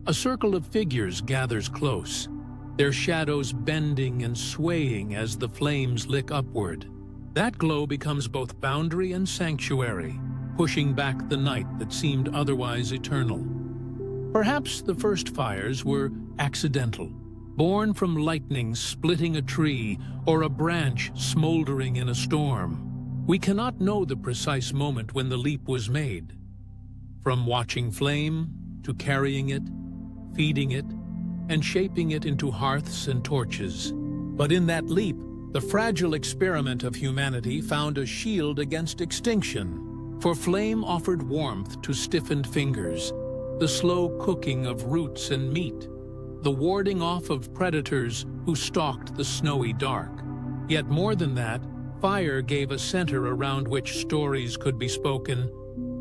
a circle of figures gathers close, their shadows bending and swaying as the flames lick upward. That glow becomes both boundary and sanctuary, pushing back the night that seemed otherwise eternal. Perhaps the first fires were accidental, born from lightning splitting a tree or a branch smoldering in a storm. We cannot know the precise moment when the leap was made. From watching flame to carrying it, feeding it, and shaping it into hearths and torches. But in that leap, The fragile experiment of humanity found a shield against extinction, for flame offered warmth to stiffened fingers, the slow cooking of roots and meat, the warding off of predators who stalked the snowy dark. Yet more than that, fire gave a center around which stories could be spoken,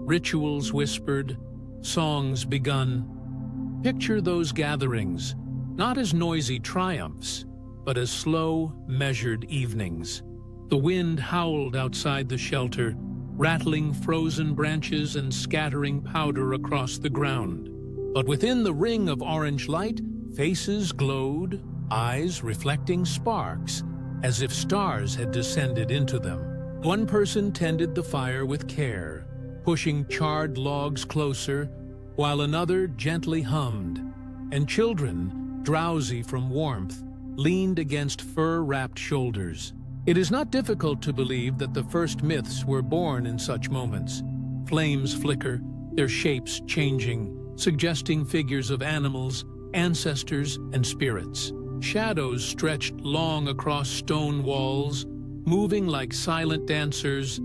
rituals whispered, songs begun. Picture those gatherings, not as noisy triumphs, but as slow, measured evenings. The wind howled outside the shelter, rattling frozen branches and scattering powder across the ground. But within the ring of orange light, faces glowed, eyes reflecting sparks, as if stars had descended into them. One person tended the fire with care, pushing charred logs closer, while another gently hummed, and children, drowsy from warmth, leaned against fur-wrapped shoulders. It is not difficult to believe that the first myths were born in such moments. Flames flicker, their shapes changing, suggesting figures of animals, ancestors, and spirits. Shadows stretched long across stone walls, moving like silent dancers,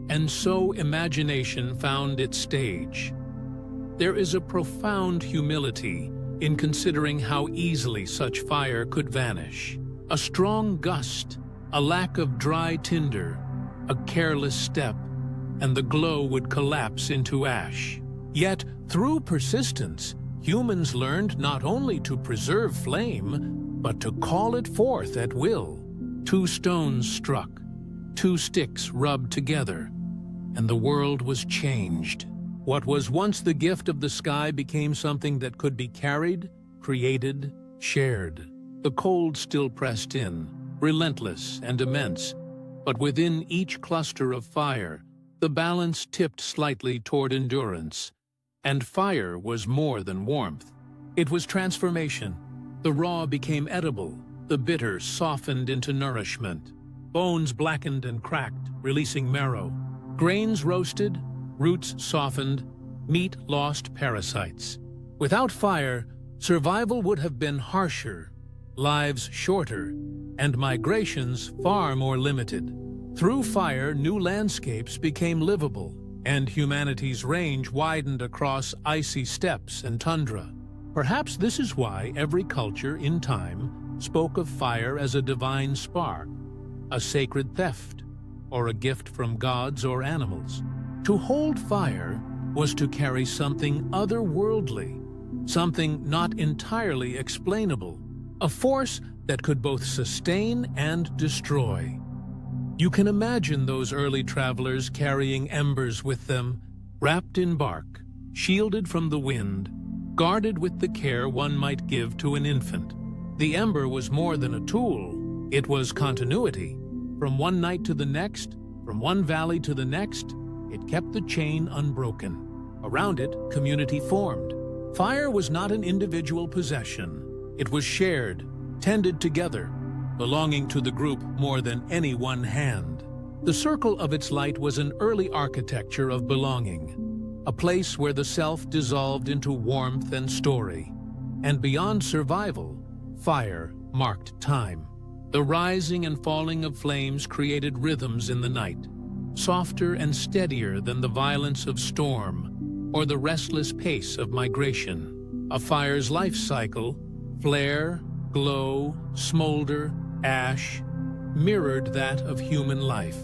and so imagination found its stage. There is a profound humility in considering how easily such fire could vanish. A strong gust, a lack of dry tinder, a careless step, and the glow would collapse into ash. Yet, through persistence, humans learned not only to preserve flame, but to call it forth at will. 2 stones struck, 2 sticks rubbed together, and the world was changed. What was once the gift of the sky became something that could be carried, created, shared. The cold still pressed in, relentless and immense, but within each cluster of fire, the balance tipped slightly toward endurance. And fire was more than warmth. It was transformation. The raw became edible, the bitter softened into nourishment. Bones blackened and cracked, releasing marrow. Grains roasted, roots softened, meat lost parasites. Without fire, survival would have been harsher, lives shorter, and migrations far more limited. Through fire, new landscapes became livable, and humanity's range widened across icy steppes and tundra. Perhaps this is why every culture in time spoke of fire as a divine spark, a sacred theft, or a gift from gods or animals. To hold fire was to carry something otherworldly, something not entirely explainable, a force that could both sustain and destroy. You can imagine those early travelers carrying embers with them, wrapped in bark, shielded from the wind, guarded with the care one might give to an infant. The ember was more than a tool, it was continuity. From one night to the next, from one valley to the next, it kept the chain unbroken. Around it, community formed. Fire was not an individual possession. It was shared, tended together, belonging to the group more than any one hand. The circle of its light was an early architecture of belonging, a place where the self dissolved into warmth and story. And beyond survival, fire marked time. The rising and falling of flames created rhythms in the night, softer and steadier than the violence of storm or the restless pace of migration. A fire's life cycle, flare, glow, smolder, ash, mirrored that of human life.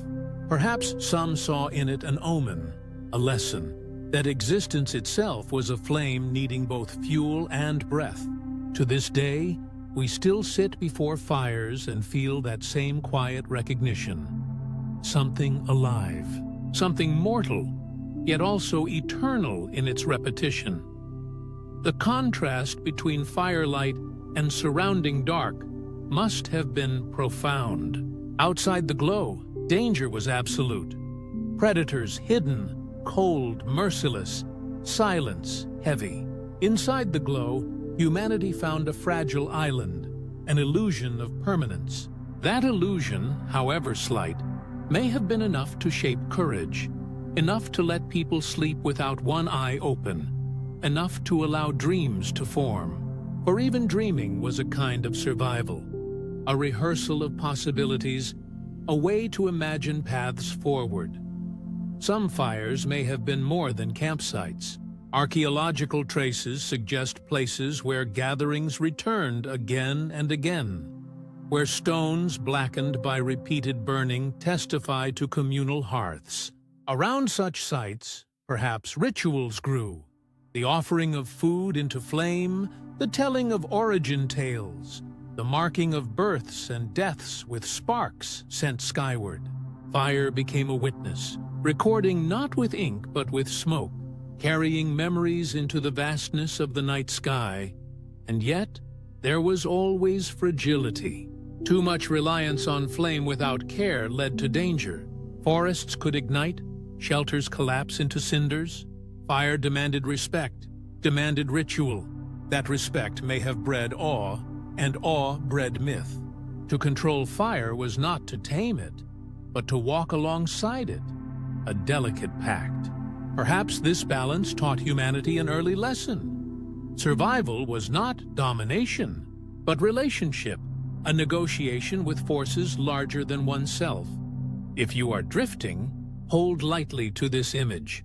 Perhaps some saw in it an omen, a lesson, that existence itself was a flame needing both fuel and breath. To this day, we still sit before fires and feel that same quiet recognition. Something alive, something mortal, yet also eternal in its repetition. The contrast between firelight and surrounding dark must have been profound. Outside the glow, danger was absolute. Predators hidden, cold, merciless, silence heavy. Inside the glow, humanity found a fragile island, an illusion of permanence. That illusion, however slight, may have been enough to shape courage, enough to let people sleep without one eye open, enough to allow dreams to form. For even dreaming was a kind of survival. a rehearsal of possibilities, a way to imagine paths forward. Some fires may have been more than campsites. Archaeological traces suggest places where gatherings returned again and again, where stones blackened by repeated burning testify to communal hearths. Around such sites, perhaps rituals grew, the offering of food into flame, the telling of origin tales, the marking of births and deaths with sparks sent skyward. Fire became a witness, recording not with ink but with smoke, carrying memories into the vastness of the night sky. And yet, there was always fragility. Too much reliance on flame without care led to danger. Forests could ignite, shelters collapse into cinders. Fire demanded respect, demanded ritual. That respect may have bred awe, and awe bred myth. To control fire was not to tame it, but to walk alongside it, a delicate pact. Perhaps this balance taught humanity an early lesson. Survival was not domination, but relationship, a negotiation with forces larger than oneself. If you are drifting, hold lightly to this image.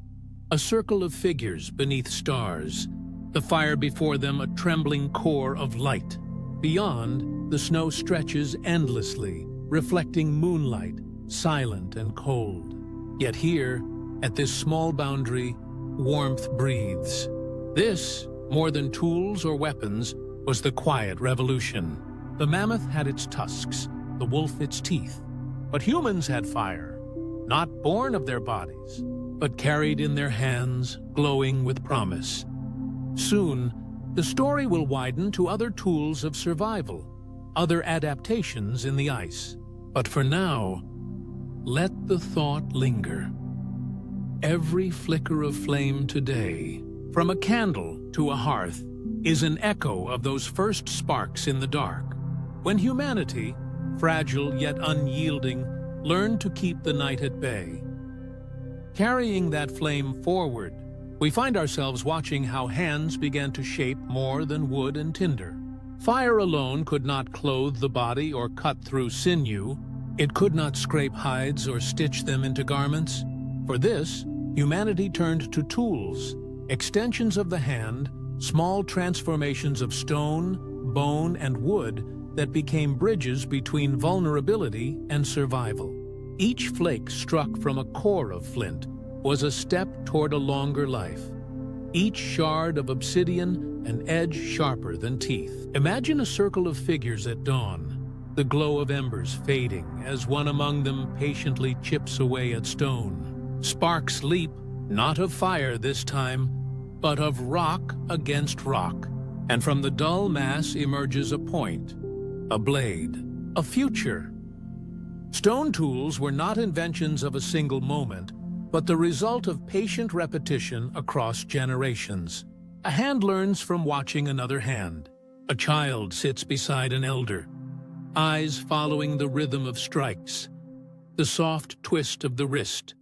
A circle of figures beneath stars, the fire before them a trembling core of light. Beyond, the snow stretches endlessly, reflecting moonlight, silent and cold. Yet here, at this small boundary, warmth breathes. This, more than tools or weapons, was the quiet revolution. The mammoth had its tusks, the wolf its teeth. But humans had fire, not born of their bodies, but carried in their hands, glowing with promise. Soon, the story will widen to other tools of survival, other adaptations in the ice. But for now, let the thought linger. Every flicker of flame today, from a candle to a hearth, is an echo of those first sparks in the dark, when humanity, fragile yet unyielding, learned to keep the night at bay. Carrying that flame forward, we find ourselves watching how hands began to shape more than wood and tinder. Fire alone could not clothe the body or cut through sinew. It could not scrape hides or stitch them into garments. For this, humanity turned to tools, extensions of the hand, small transformations of stone, bone, and wood that became bridges between vulnerability and survival. Each flake struck from a core of flint was a step toward a longer life. Each shard of obsidian an edge sharper than teeth. Imagine a circle of figures at dawn, the glow of embers fading as one among them patiently chips away at stone. Sparks leap, not of fire this time, but of rock against rock, and from the dull mass emerges a point, a blade, a future. Stone tools were not inventions of a single moment, but the result of patient repetition across generations. A hand learns from watching another hand. A child sits beside an elder, eyes following the rhythm of strikes, the soft twist of the wrist,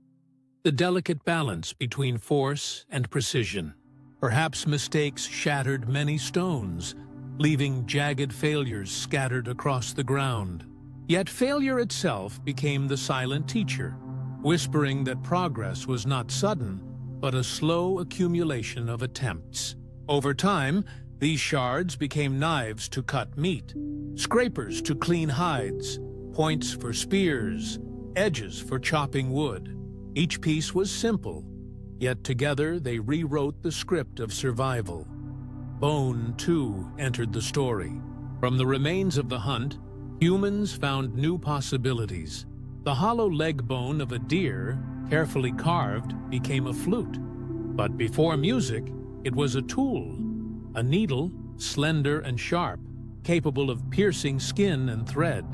the delicate balance between force and precision. Perhaps mistakes shattered many stones, leaving jagged failures scattered across the ground. Yet failure itself became the silent teacher, whispering that progress was not sudden, but a slow accumulation of attempts. Over time, these shards became knives to cut meat, scrapers to clean hides, points for spears, edges for chopping wood. Each piece was simple, yet together they rewrote the script of survival. Bone, too, entered the story. From the remains of the hunt, humans found new possibilities. The hollow leg bone of a deer, carefully carved, became a flute. But before music, it was a tool, a needle, slender and sharp, capable of piercing skin and thread.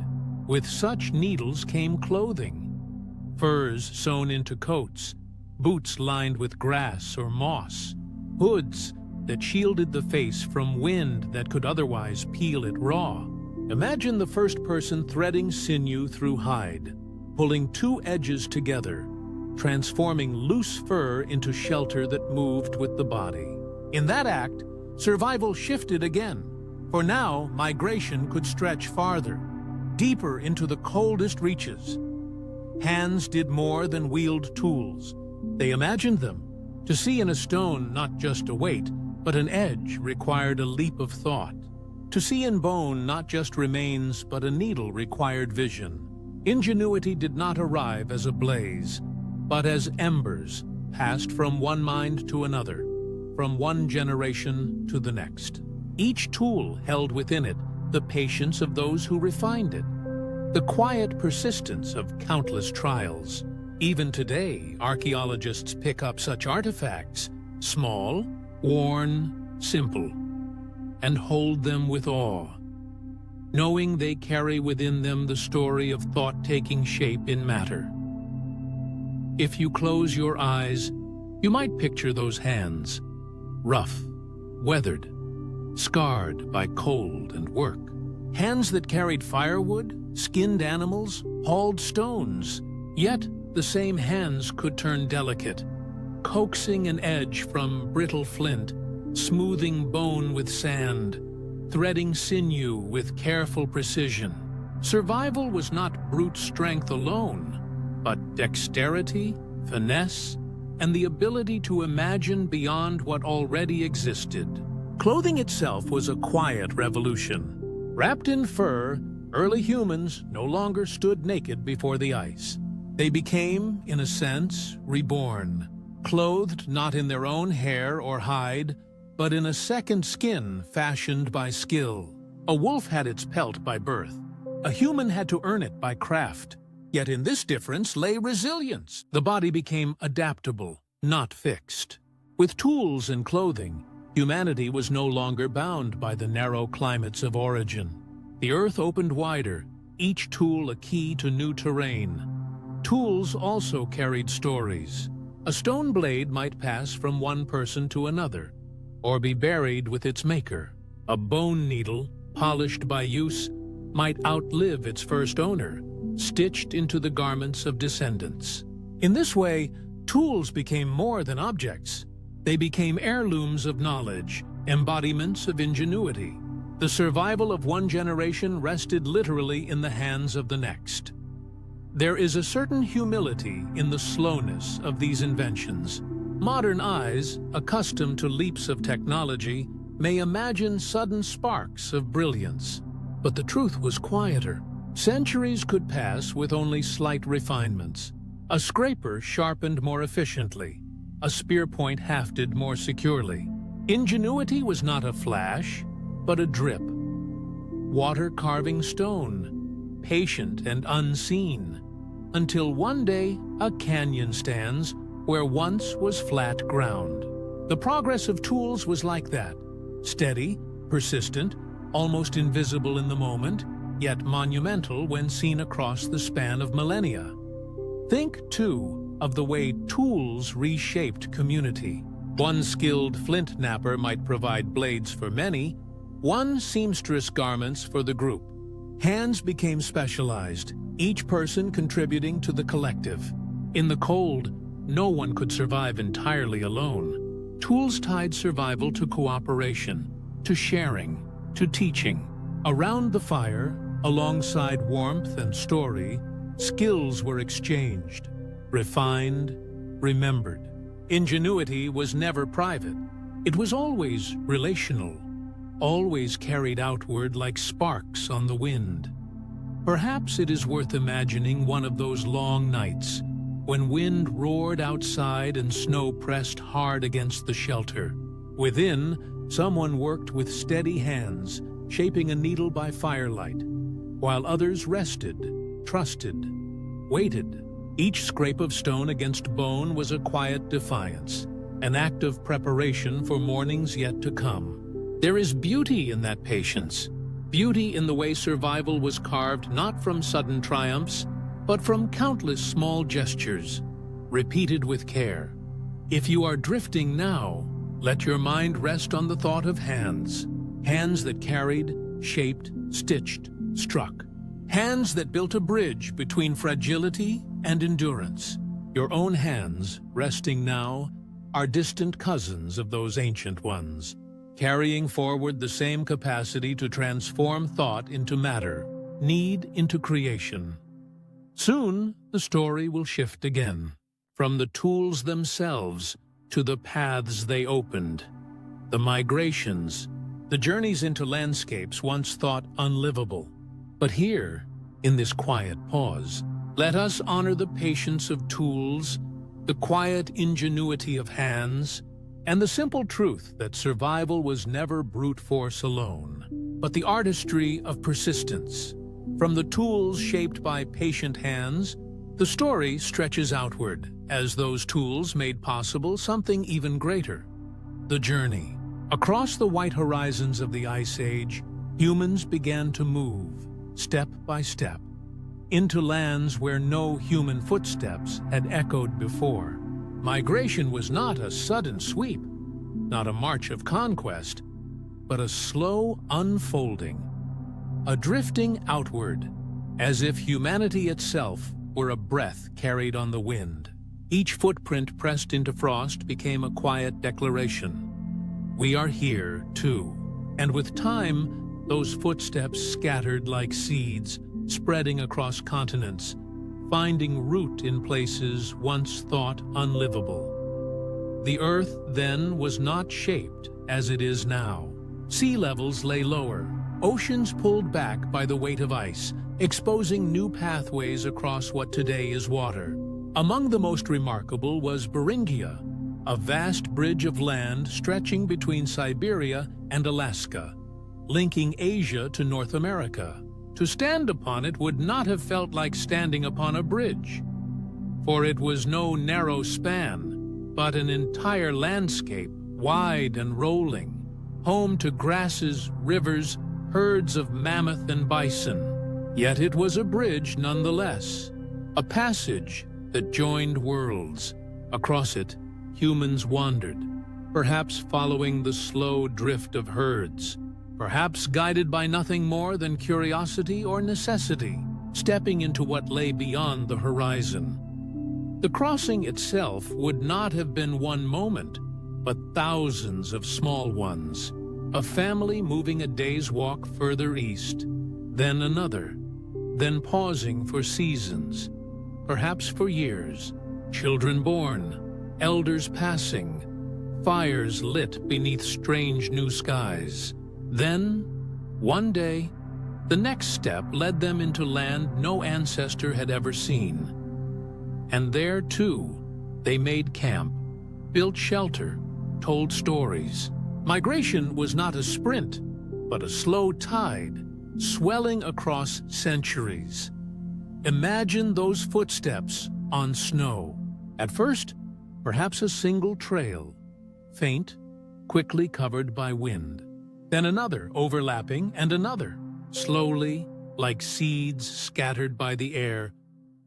With such needles came clothing, furs sewn into coats, boots lined with grass or moss, hoods that shielded the face from wind that could otherwise peel it raw. Imagine the first person threading sinew through hide, pulling two edges together, transforming loose fur into shelter that moved with the body. In that act, survival shifted again, for now migration could stretch farther. deeper into the coldest reaches. Hands did more than wield tools. They imagined them. To see in a stone not just a weight, but an edge required a leap of thought. To see in bone not just remains, but a needle required vision. Ingenuity did not arrive as a blaze, but as embers passed from one mind to another, from one generation to the next. Each tool held within it the patience of those who refined it, the quiet persistence of countless trials. Even today, archaeologists pick up such artifacts, small, worn, simple, and hold them with awe, knowing they carry within them the story of thought taking shape in matter. If you close your eyes, you might picture those hands, rough, weathered, scarred by cold and work. Hands that carried firewood, skinned animals, hauled stones. Yet the same hands could turn delicate, coaxing an edge from brittle flint, smoothing bone with sand, threading sinew with careful precision. Survival was not brute strength alone, but dexterity, finesse, and the ability to imagine beyond what already existed. Clothing itself was a quiet revolution. Wrapped in fur, early humans no longer stood naked before the ice. They became, in a sense, reborn, clothed not in their own hair or hide, but in a second skin fashioned by skill. A wolf had its pelt by birth. A human had to earn it by craft. Yet in this difference lay resilience. The body became adaptable, not fixed. With tools and clothing, humanity was no longer bound by the narrow climates of origin. The earth opened wider, each tool a key to new terrain. Tools also carried stories. A stone blade might pass from one person to another, or be buried with its maker. A bone needle, polished by use, might outlive its first owner, stitched into the garments of descendants. In this way, tools became more than objects. They became heirlooms of knowledge, embodiments of ingenuity. The survival of one generation rested literally in the hands of the next. There is a certain humility in the slowness of these inventions. Modern eyes, accustomed to leaps of technology, may imagine sudden sparks of brilliance. But the truth was quieter. Centuries could pass with only slight refinements. A scraper sharpened more efficiently, a spear point hafted more securely. Ingenuity was not a flash, but a drip. Water carving stone, patient and unseen, until one day a canyon stands where once was flat ground. The progress of tools was like that, steady, persistent, almost invisible in the moment, yet monumental when seen across the span of millennia. Think, too, of the way tools reshaped community. One skilled flint knapper might provide blades for many, one seamstress garments for the group. Hands became specialized, each person contributing to the collective. In the cold, no one could survive entirely alone. Tools tied survival to cooperation, to sharing, to teaching. Around the fire, alongside warmth and story, skills were exchanged, refined, remembered. Ingenuity was never private. It was always relational, always carried outward like sparks on the wind. Perhaps it is worth imagining one of those long nights when wind roared outside and snow pressed hard against the shelter. Within, someone worked with steady hands, shaping a needle by firelight, while others rested, trusted, waited. Each scrape of stone against bone was a quiet defiance, an act of preparation for mornings yet to come. There is beauty in that patience, beauty in the way survival was carved not from sudden triumphs, but from countless small gestures, repeated with care. If you are drifting now, let your mind rest on the thought of hands. Hands that carried, shaped, stitched, struck. Hands that built a bridge between fragility and endurance. Your own hands, resting now, are distant cousins of those ancient ones, carrying forward the same capacity to transform thought into matter. need into creation. Soon, the story will shift again, from the tools themselves to the paths they opened, the migrations, the journeys into landscapes once thought unlivable. But here, in this quiet pause, let us honor the patience of tools, the quiet ingenuity of hands, and the simple truth that survival was never brute force alone, but the artistry of persistence. From the tools shaped by patient hands, the story stretches outward, as those tools made possible something even greater: the journey. Across the white horizons of the Ice Age, humans began to move, step by step, into lands where no human footsteps had echoed before. Migration was not a sudden sweep, not a march of conquest, but a slow unfolding, a drifting outward, as if humanity itself were a breath carried on the wind. Each footprint pressed into frost became a quiet declaration. We are here, too. And with time, those footsteps scattered like seeds, spreading across continents, finding root in places once thought unlivable. The Earth then was not shaped as it is now. Sea levels lay lower, oceans pulled back by the weight of ice, exposing new pathways across what today is water. Among the most remarkable was Beringia, a vast bridge of land stretching between Siberia and Alaska, linking Asia to North America. To stand upon it would not have felt like standing upon a bridge, for it was no narrow span, but an entire landscape, wide and rolling, home to grasses, rivers, herds of mammoth and bison. Yet it was a bridge nonetheless, a passage that joined worlds. Across it, humans wandered, perhaps following the slow drift of herds, perhaps guided by nothing more than curiosity or necessity, stepping into what lay beyond the horizon. The crossing itself would not have been one moment, but thousands of small ones, a family moving a day's walk further east, then another, then pausing for seasons, perhaps for years, children born, elders passing, fires lit beneath strange new skies. Then, one day, the next step led them into land no ancestor had ever seen. And there, too, they made camp, built shelter, told stories. Migration was not a sprint, but a slow tide, swelling across centuries. Imagine those footsteps on snow. At first, perhaps a single trail, faint, quickly covered by wind. Then another overlapping and another. Slowly, like seeds scattered by the air,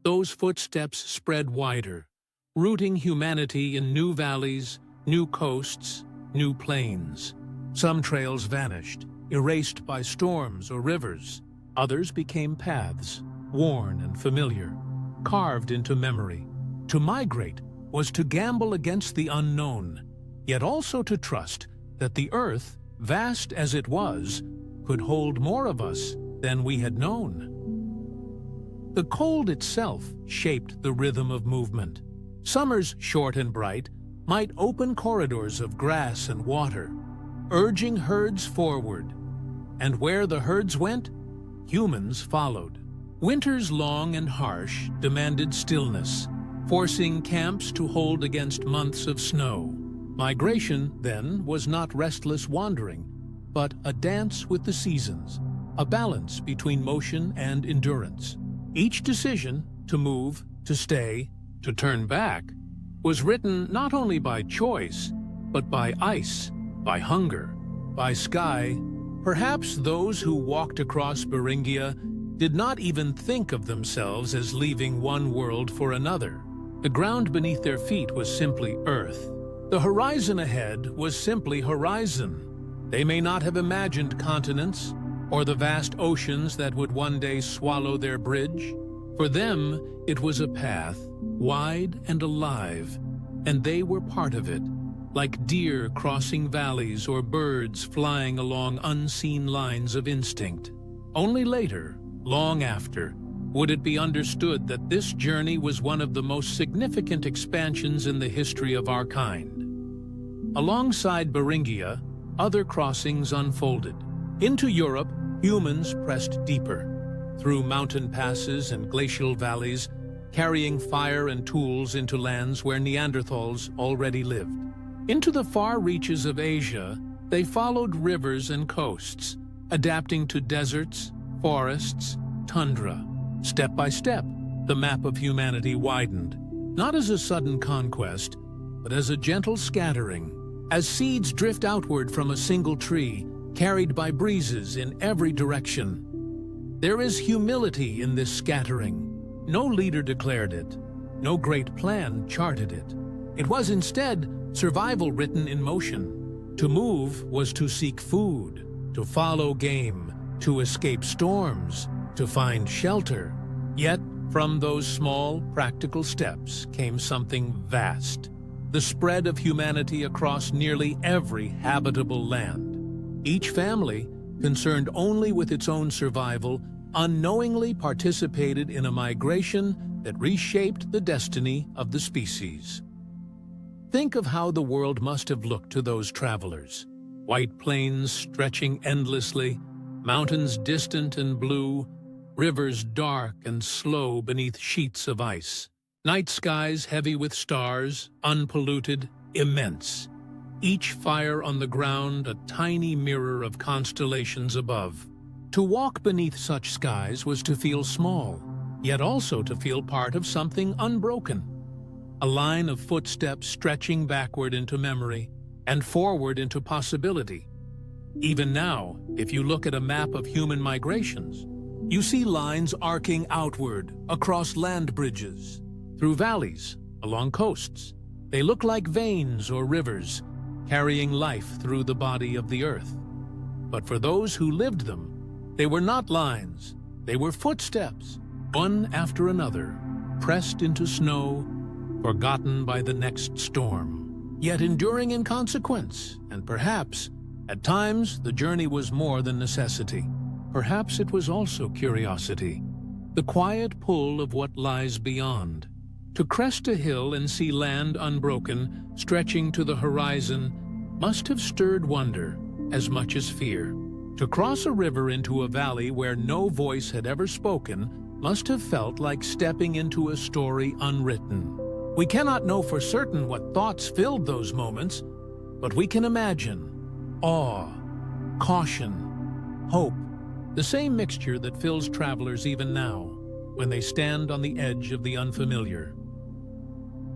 those footsteps spread wider, rooting humanity in new valleys, new coasts, new plains. Some trails vanished, erased by storms or rivers. Others became paths, worn and familiar, carved into memory. To migrate was to gamble against the unknown, yet also to trust that the earth, vast as it was, could hold more of us than we had known. The cold itself shaped the rhythm of movement. Summers short and bright might open corridors of grass and water, urging herds forward. And where the herds went, humans followed. Winters long and harsh demanded stillness, forcing camps to hold against months of snow. Migration, then, was not restless wandering, but a dance with the seasons, a balance between motion and endurance. Each decision, to move, to stay, to turn back, was written not only by choice, but by ice, by hunger, by sky. Perhaps those who walked across Beringia did not even think of themselves as leaving one world for another. The ground beneath their feet was simply earth. The horizon ahead was simply horizon. They may not have imagined continents or the vast oceans that would one day swallow their bridge. For them, it was a path, wide and alive, and they were part of it, like deer crossing valleys or birds flying along unseen lines of instinct. Only later, long after, would it be understood that this journey was one of the most significant expansions in the history of our kind. Alongside Beringia, other crossings unfolded. Into Europe, humans pressed deeper, through mountain passes and glacial valleys, carrying fire and tools into lands where Neanderthals already lived. Into the far reaches of Asia, they followed rivers and coasts, adapting to deserts, forests, tundra. Step by step, the map of humanity widened, not as a sudden conquest, but as a gentle scattering, as seeds drift outward from a single tree, carried by breezes in every direction. There is humility in this scattering. No leader declared it. No great plan charted it. It was instead survival written in motion. To move was to seek food, to follow game, to escape storms, to find shelter. Yet, from those small, practical steps came something vast. The spread of humanity across nearly every habitable land. Each family, concerned only with its own survival, unknowingly participated in a migration that reshaped the destiny of the species. Think of how the world must have looked to those travelers. White plains stretching endlessly, mountains distant and blue, rivers dark and slow beneath sheets of ice. Night skies heavy with stars, unpolluted, immense. Each fire on the ground a tiny mirror of constellations above. To walk beneath such skies was to feel small, yet also to feel part of something unbroken. A line of footsteps stretching backward into memory and forward into possibility. Even now, if you look at a map of human migrations, you see lines arcing outward across land bridges, through valleys, along coasts. They look like veins or rivers, carrying life through the body of the earth. But for those who lived them, they were not lines, they were footsteps, one after another, pressed into snow, forgotten by the next storm, yet enduring in consequence, and perhaps, at times, the journey was more than necessity. Perhaps it was also curiosity, the quiet pull of what lies beyond. To crest a hill and see land unbroken, stretching to the horizon, must have stirred wonder as much as fear. To cross a river into a valley where no voice had ever spoken must have felt like stepping into a story unwritten. We cannot know for certain what thoughts filled those moments, but we can imagine awe, caution, hope, the same mixture that fills travelers even now when they stand on the edge of the unfamiliar.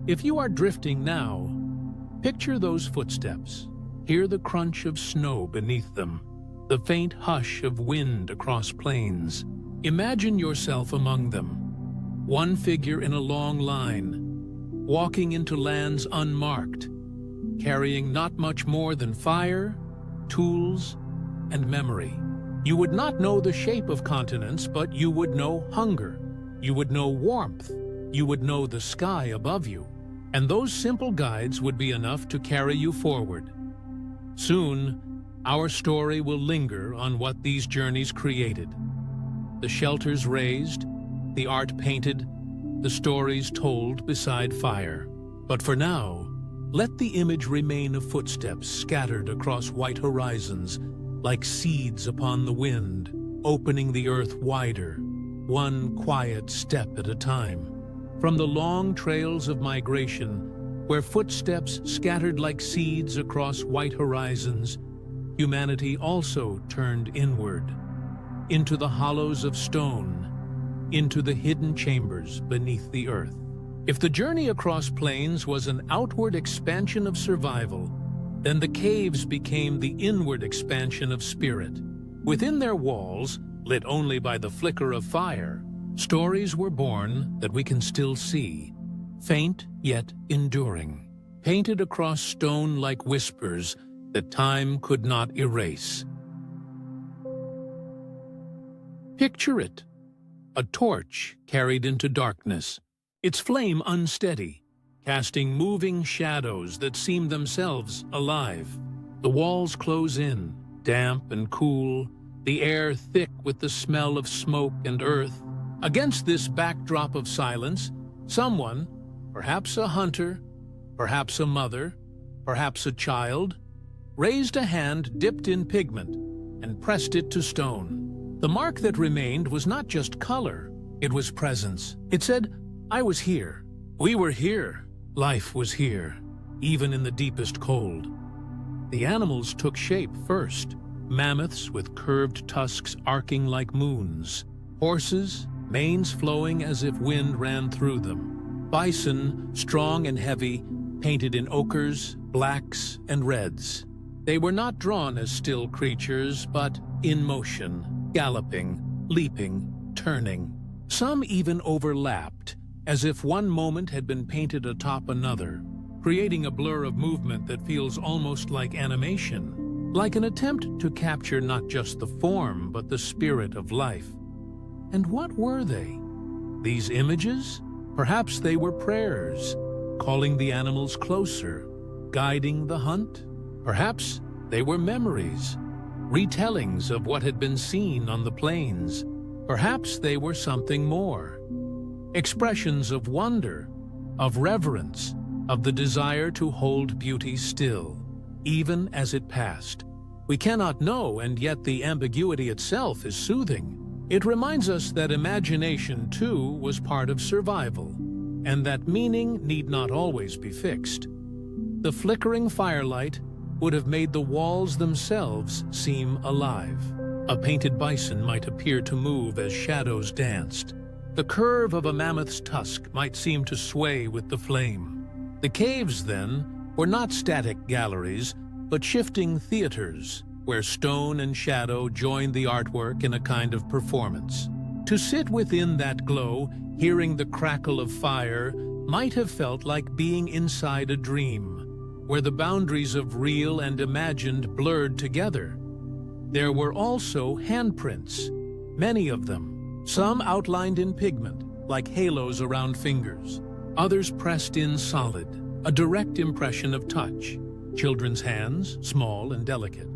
If you are drifting now, picture those footsteps. Hear the crunch of snow beneath them, the faint hush of wind across plains. Imagine yourself among them, one figure in a long line, walking into lands unmarked, carrying not much more than fire, tools, and memory. You would not know the shape of continents, but you would know hunger. You would know warmth. You would know the sky above you. And those simple guides would be enough to carry you forward. Soon, our story will linger on what these journeys created. The shelters raised, the art painted, the stories told beside fire. But for now, let the image remain of footsteps scattered across white horizons, like seeds upon the wind, opening the earth wider, one quiet step at a time. From the long trails of migration, where footsteps scattered like seeds across white horizons, humanity also turned inward, into the hollows of stone, into the hidden chambers beneath the earth. If the journey across plains was an outward expansion of survival, then the caves became the inward expansion of spirit. Within their walls, lit only by the flicker of fire, stories were born that we can still see, faint yet enduring, painted across stone like whispers that time could not erase. Picture it, a torch carried into darkness, its flame unsteady, casting moving shadows that seem themselves alive. The walls close in, damp and cool, the air thick with the smell of smoke and earth. Against this backdrop of silence, someone, perhaps a hunter, perhaps a mother, perhaps a child, raised a hand dipped in pigment and pressed it to stone. The mark that remained was not just color, it was presence. It said, "I was here. We were here. Life was here, even in the deepest cold." The animals took shape first. Mammoths with curved tusks arcing like moons. Horses, manes flowing as if wind ran through them. Bison, strong and heavy, painted in ochres, blacks, and reds. They were not drawn as still creatures, but in motion, galloping, leaping, turning. Some even overlapped, as if one moment had been painted atop another, creating a blur of movement that feels almost like animation, like an attempt to capture not just the form, but the spirit of life. And what were they? These images? Perhaps they were prayers, calling the animals closer, guiding the hunt. Perhaps they were memories, retellings of what had been seen on the plains. Perhaps they were something more. Expressions of wonder, of reverence, of the desire to hold beauty still, even as it passed. We cannot know, and yet the ambiguity itself is soothing. It reminds us that imagination, too, was part of survival, and that meaning need not always be fixed. The flickering firelight would have made the walls themselves seem alive. A painted bison might appear to move as shadows danced. The curve of a mammoth's tusk might seem to sway with the flame. The caves, then, were not static galleries, but shifting theaters, where stone and shadow joined the artwork in a kind of performance. To sit within that glow, hearing the crackle of fire, might have felt like being inside a dream, where the boundaries of real and imagined blurred together. There were also handprints, many of them, some outlined in pigment, like halos around fingers, others pressed in solid, a direct impression of touch. Children's hands, small and delicate.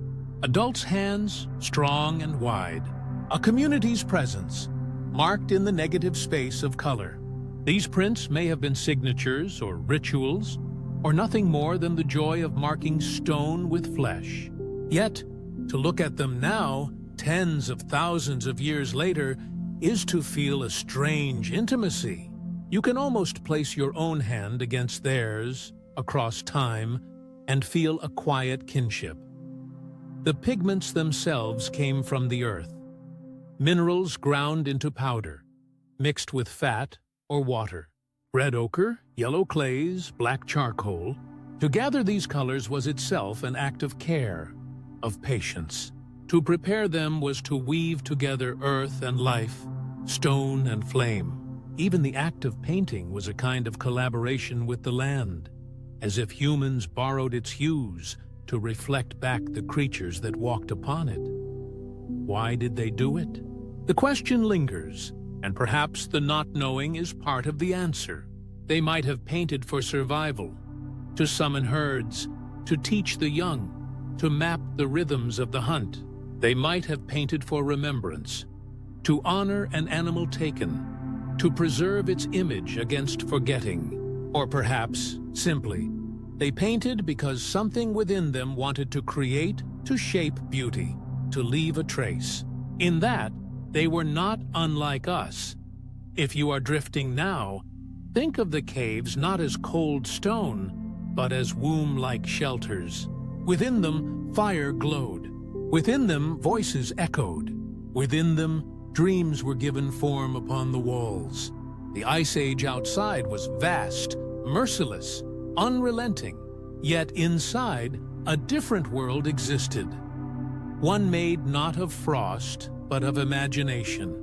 Adults' hands, strong and wide. A community's presence, marked in the negative space of color. These prints may have been signatures or rituals, or nothing more than the joy of marking stone with flesh. Yet, to look at them now, tens of thousands of years later, is to feel a strange intimacy. You can almost place your own hand against theirs, across time, and feel a quiet kinship. The pigments themselves came from the earth. Minerals ground into powder, mixed with fat or water. Red ochre, yellow clays, black charcoal. To gather these colors was itself an act of care, of patience. To prepare them was to weave together earth and life, stone and flame. Even the act of painting was a kind of collaboration with the land, as if humans borrowed its hues to reflect back the creatures that walked upon it. Why did they do it? The question lingers, and perhaps the not knowing is part of the answer. They might have painted for survival, to summon herds, to teach the young, to map the rhythms of the hunt. They might have painted for remembrance, to honor an animal taken, to preserve its image against forgetting, or perhaps, simply, they painted because something within them wanted to create, to shape beauty, to leave a trace. In that, they were not unlike us. If you are drifting now, think of the caves not as cold stone, but as womb-like shelters. Within them, fire glowed. Within them, voices echoed. Within them, dreams were given form upon the walls. The ice age outside was vast, merciless, unrelenting. Yet inside, a different world existed. One made not of frost, but of imagination.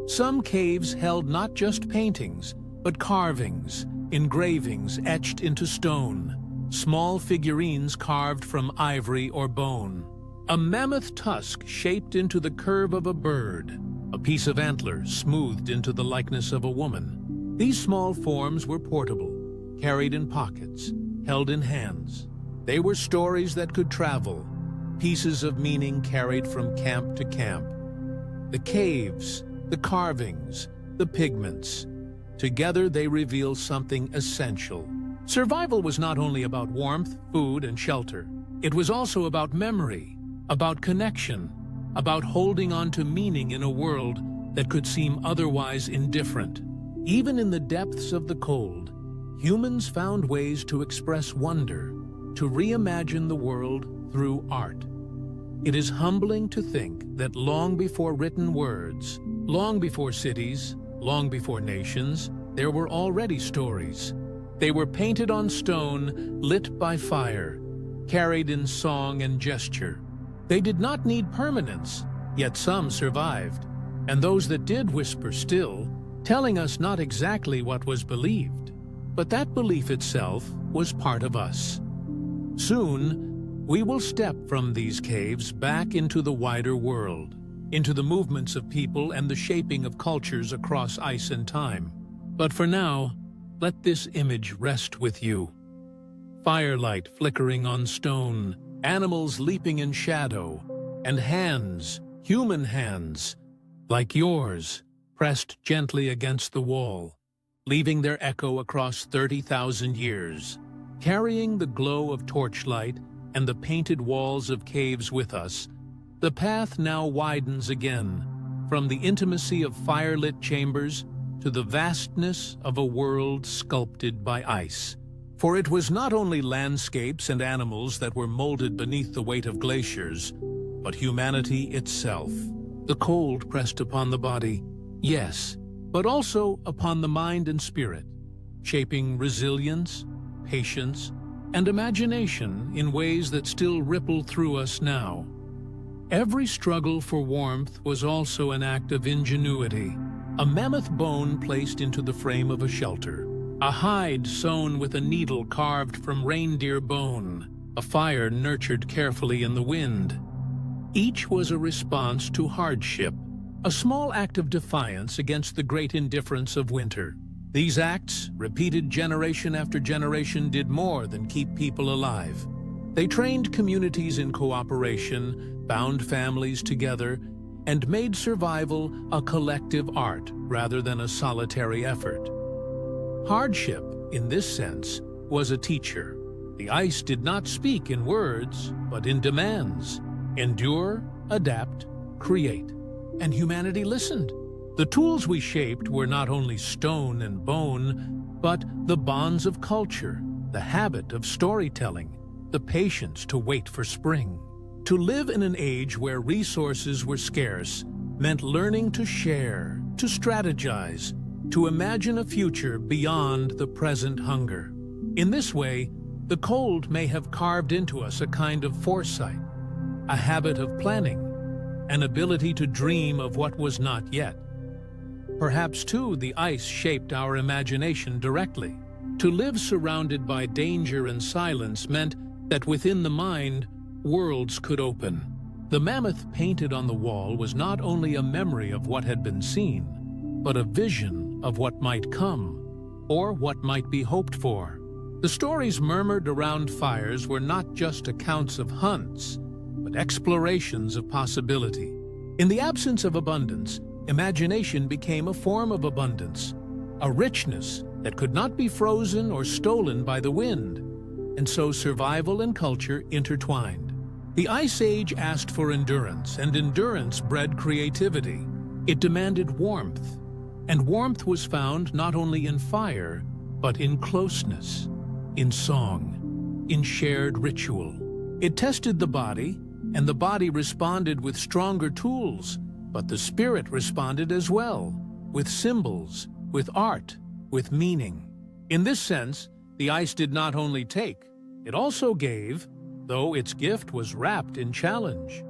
Some caves held not just paintings, but carvings, engravings etched into stone, small figurines carved from ivory or bone. A mammoth tusk shaped into the curve of a bird, a piece of antler smoothed into the likeness of a woman. These small forms were portable, carried in pockets, held in hands. They were stories that could travel, pieces of meaning carried from camp to camp. The caves, the carvings, the pigments. Together they reveal something essential. Survival was not only about warmth, food, and shelter. It was also about memory, about connection, about holding on to meaning in a world that could seem otherwise indifferent. Even in the depths of the cold, humans found ways to express wonder, to reimagine the world through art. It is humbling to think that long before written words, long before cities, long before nations, there were already stories. They were painted on stone, lit by fire, carried in song and gesture. They did not need permanence, yet some survived, and those that did whisper still, telling us not exactly what was believed, but that belief itself was part of us. Soon, we will step from these caves back into the wider world, into the movements of people and the shaping of cultures across ice and time. But for now, let this image rest with you. Firelight flickering on stone, animals leaping in shadow, and hands, human hands, like yours, pressed gently against the wall, leaving their echo across 30,000 years. Carrying the glow of torchlight and the painted walls of caves with us, the path now widens again, from the intimacy of firelit chambers to the vastness of a world sculpted by ice. For it was not only landscapes and animals that were molded beneath the weight of glaciers, but humanity itself. The cold pressed upon the body, yes, but also upon the mind and spirit, shaping resilience, patience, and imagination in ways that still ripple through us now. Every struggle for warmth was also an act of ingenuity. A mammoth bone placed into the frame of a shelter, a hide sewn with a needle carved from reindeer bone, a fire nurtured carefully in the wind. Each was a response to hardship, a small act of defiance against the great indifference of winter. These acts, repeated generation after generation, did more than keep people alive. They trained communities in cooperation, bound families together, and made survival a collective art rather than a solitary effort. Hardship, in this sense, was a teacher. The ice did not speak in words, but in demands. Endure, adapt, create. And humanity listened. The tools we shaped were not only stone and bone, but the bonds of culture, the habit of storytelling, the patience to wait for spring. To live in an age where resources were scarce meant learning to share, to strategize, to imagine a future beyond the present hunger. In this way, the cold may have carved into us a kind of foresight, a habit of planning, an ability to dream of what was not yet. Perhaps, too, the ice shaped our imagination directly. To live surrounded by danger and silence meant that within the mind, worlds could open. The mammoth painted on the wall was not only a memory of what had been seen, but a vision of what might come, or what might be hoped for. The stories murmured around fires were not just accounts of hunts, but explorations of possibility. In the absence of abundance, imagination became a form of abundance, a richness that could not be frozen or stolen by the wind, and so survival and culture intertwined. The Ice Age asked for endurance, and endurance bred creativity. It demanded warmth, and warmth was found not only in fire, but in closeness, in song, in shared ritual. It tested the body, and the body responded with stronger tools, but the spirit responded as well, with symbols, with art, with meaning. In this sense, the ice did not only take, it also gave, though its gift was wrapped in challenge.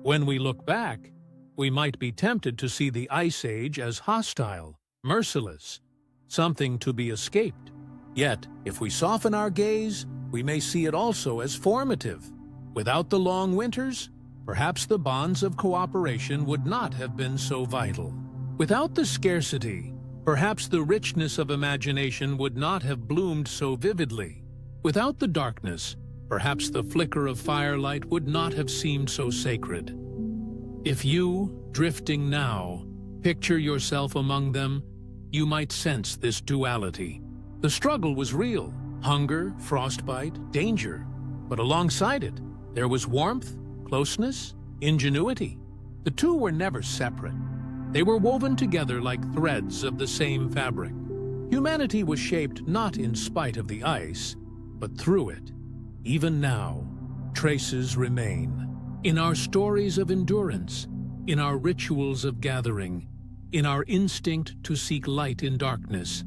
When we look back, we might be tempted to see the Ice Age as hostile, merciless, something to be escaped. Yet, if we soften our gaze, we may see it also as formative. Without the long winters, perhaps the bonds of cooperation would not have been so vital. Without the scarcity, perhaps the richness of imagination would not have bloomed so vividly. Without the darkness, perhaps the flicker of firelight would not have seemed so sacred. If you, drifting now, picture yourself among them, you might sense this duality. The struggle was real: hunger, frostbite, danger. But alongside it, there was warmth, closeness, ingenuity. The two were never separate. They were woven together like threads of the same fabric. Humanity was shaped not in spite of the ice, but through it. Even now, traces remain. In our stories of endurance, in our rituals of gathering, in our instinct to seek light in darkness,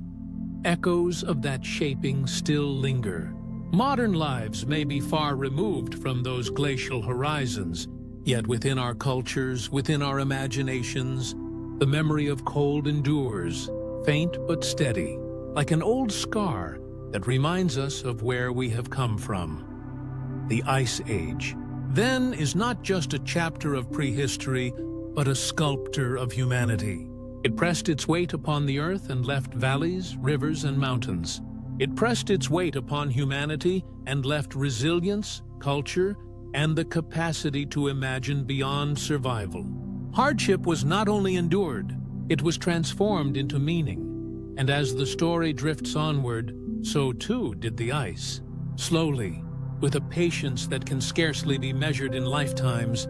echoes of that shaping still linger. Modern lives may be far removed from those glacial horizons, yet within our cultures, within our imaginations, the memory of cold endures, faint but steady, like an old scar that reminds us of where we have come from. The Ice Age, then, is not just a chapter of prehistory, but a sculptor of humanity. It pressed its weight upon the earth and left valleys, rivers, and mountains. It pressed its weight upon humanity and left resilience, culture, and the capacity to imagine beyond survival. Hardship was not only endured, it was transformed into meaning. And as the story drifts onward, so too did the ice. Slowly, with a patience that can scarcely be measured in lifetimes,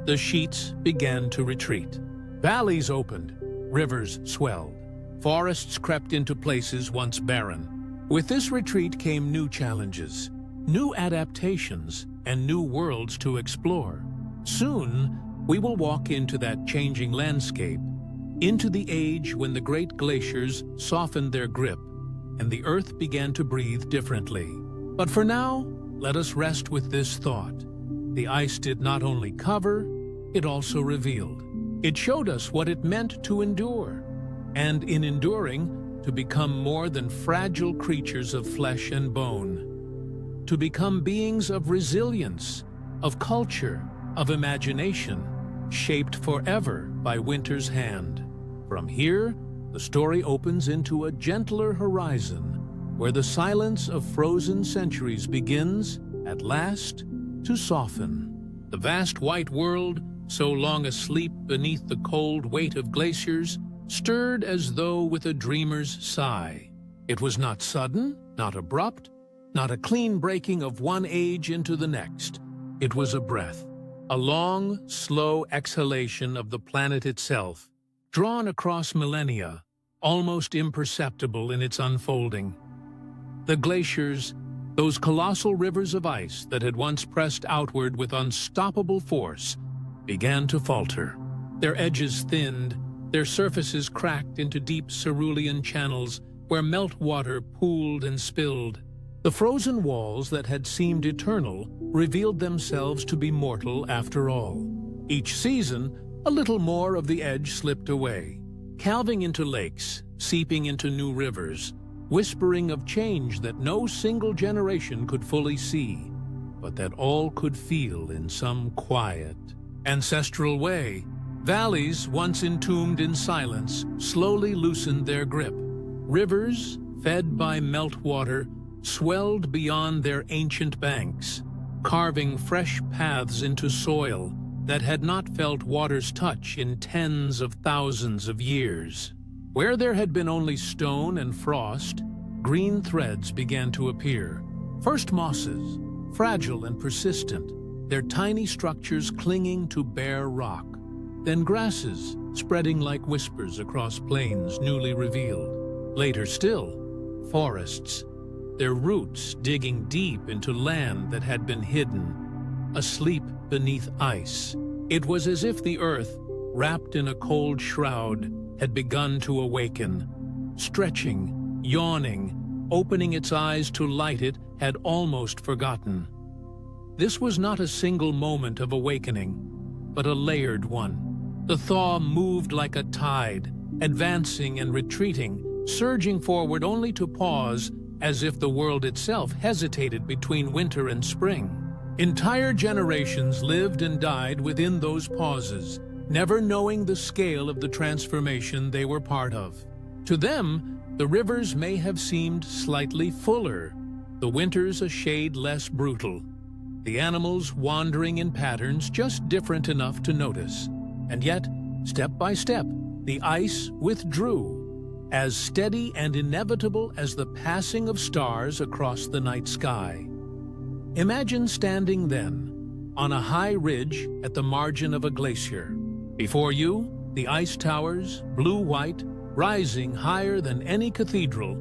the sheets began to retreat. Valleys opened, rivers swelled, forests crept into places once barren. With this retreat came new challenges, new adaptations, and new worlds to explore. Soon, we will walk into that changing landscape, into the age when the great glaciers softened their grip and the earth began to breathe differently. But for now, let us rest with this thought. The ice did not only cover, it also revealed. It showed us what it meant to endure, and in enduring, to become more than fragile creatures of flesh and bone, to become beings of resilience, of culture, of imagination, shaped forever by winter's hand. From here, the story opens into a gentler horizon, where the silence of frozen centuries begins, at last, to soften. The vast white world, so long asleep beneath the cold weight of glaciers, stirred as though with a dreamer's sigh. It was not sudden, not abrupt, not a clean breaking of one age into the next. It was a breath, a long, slow exhalation of the planet itself, drawn across millennia, almost imperceptible in its unfolding. The glaciers, those colossal rivers of ice that had once pressed outward with unstoppable force, began to falter. Their edges thinned, their surfaces cracked into deep cerulean channels where meltwater pooled and spilled. The frozen walls that had seemed eternal revealed themselves to be mortal after all. Each season, a little more of the edge slipped away, calving into lakes, seeping into new rivers, whispering of change that no single generation could fully see, but that all could feel in some quiet, ancestral way. Valleys, once entombed in silence, slowly loosened their grip. Rivers, fed by meltwater, swelled beyond their ancient banks, carving fresh paths into soil that had not felt water's touch in tens of thousands of years. Where there had been only stone and frost, green threads began to appear. First mosses, fragile and persistent, their tiny structures clinging to bare rock. Then grasses, spreading like whispers across plains newly revealed. Later still, forests, their roots digging deep into land that had been hidden, asleep beneath ice. It was as if the earth, wrapped in a cold shroud, had begun to awaken. Stretching, yawning, opening its eyes to light it had almost forgotten. This was not a single moment of awakening, but a layered one. The thaw moved like a tide, advancing and retreating, surging forward only to pause, as if the world itself hesitated between winter and spring. Entire generations lived and died within those pauses, never knowing the scale of the transformation they were part of. To them, the rivers may have seemed slightly fuller, the winters a shade less brutal, the animals wandering in patterns just different enough to notice. And yet, step by step, the ice withdrew, as steady and inevitable as the passing of stars across the night sky. Imagine standing then, on a high ridge at the margin of a glacier. Before you, the ice towers, blue-white, rising higher than any cathedral,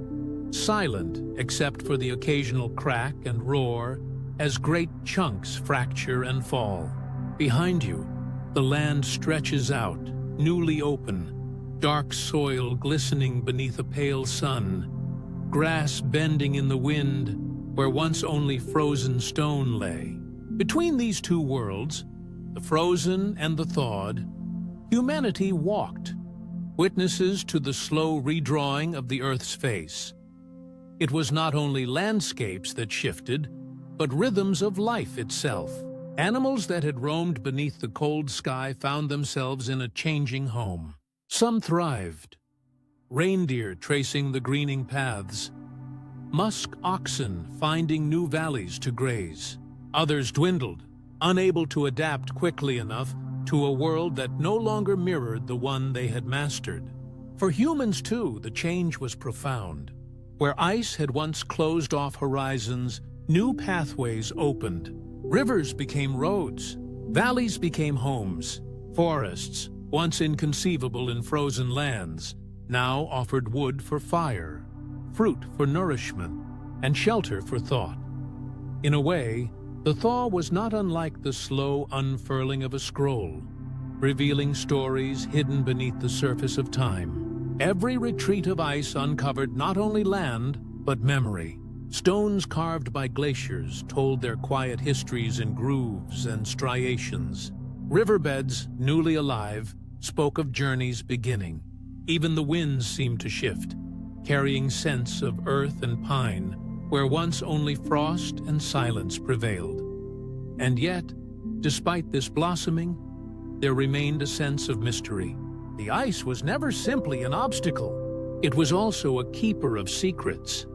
silent except for the occasional crack and roar as great chunks fracture and fall. Behind you, the land stretches out, newly open, dark soil glistening beneath a pale sun, grass bending in the wind where once only frozen stone lay. Between these two worlds, the frozen and the thawed, humanity walked, witnesses to the slow redrawing of the Earth's face. It was not only landscapes that shifted, but rhythms of life itself. Animals that had roamed beneath the cold sky found themselves in a changing home. Some thrived, reindeer tracing the greening paths, musk oxen finding new valleys to graze. Others dwindled, unable to adapt quickly enough to a world that no longer mirrored the one they had mastered. For humans, too, the change was profound. Where ice had once closed off horizons, new pathways opened. Rivers became roads, valleys became homes, forests, once inconceivable in frozen lands, now offered wood for fire, fruit for nourishment, and shelter for thought. In a way, the thaw was not unlike the slow unfurling of a scroll, revealing stories hidden beneath the surface of time. Every retreat of ice uncovered not only land, but memory. Stones carved by glaciers told their quiet histories in grooves and striations. Riverbeds, newly alive, spoke of journeys beginning. Even the winds seemed to shift, carrying scents of earth and pine, where once only frost and silence prevailed. And yet, despite this blossoming, there remained a sense of mystery. The ice was never simply an obstacle. It was also a keeper of secrets,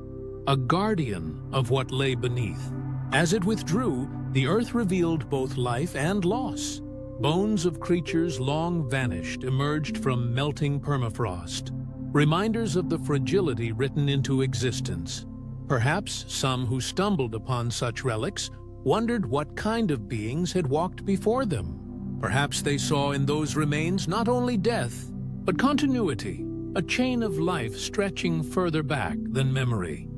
a guardian of what lay beneath. As it withdrew, the earth revealed both life and loss. Bones of creatures long vanished emerged from melting permafrost, reminders of the fragility written into existence. Perhaps some who stumbled upon such relics wondered what kind of beings had walked before them. Perhaps they saw in those remains not only death, but continuity, a chain of life stretching further back than memory.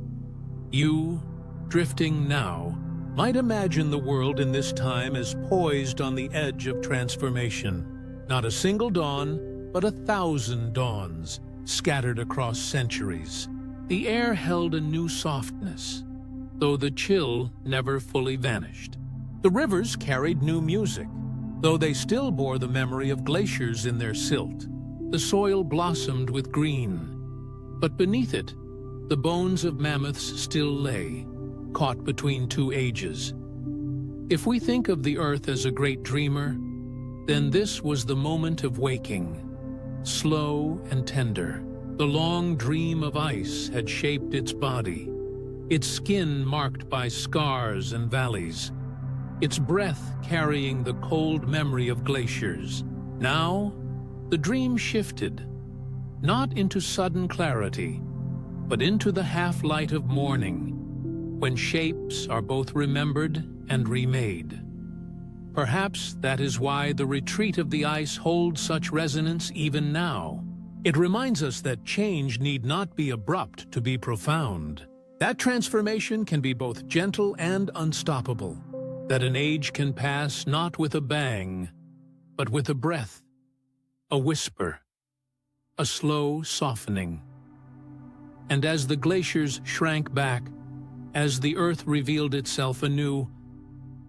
You, drifting now, might imagine the world in this time as poised on the edge of transformation. Not a single dawn, but 1,000 dawns, scattered across centuries. The air held a new softness, though the chill never fully vanished. The rivers carried new music, though they still bore the memory of glaciers in their silt. The soil blossomed with green, but beneath it, the bones of mammoths still lay, caught between two ages. If we think of the earth as a great dreamer, then this was the moment of waking, slow and tender. The long dream of ice had shaped its body, its skin marked by scars and valleys, its breath carrying the cold memory of glaciers. Now, the dream shifted, not into sudden clarity, but into the half-light of morning, when shapes are both remembered and remade. Perhaps that is why the retreat of the ice holds such resonance even now. It reminds us that change need not be abrupt to be profound. That transformation can be both gentle and unstoppable. That an age can pass not with a bang, but with a breath, a whisper, a slow softening. And as the glaciers shrank back, as the earth revealed itself anew,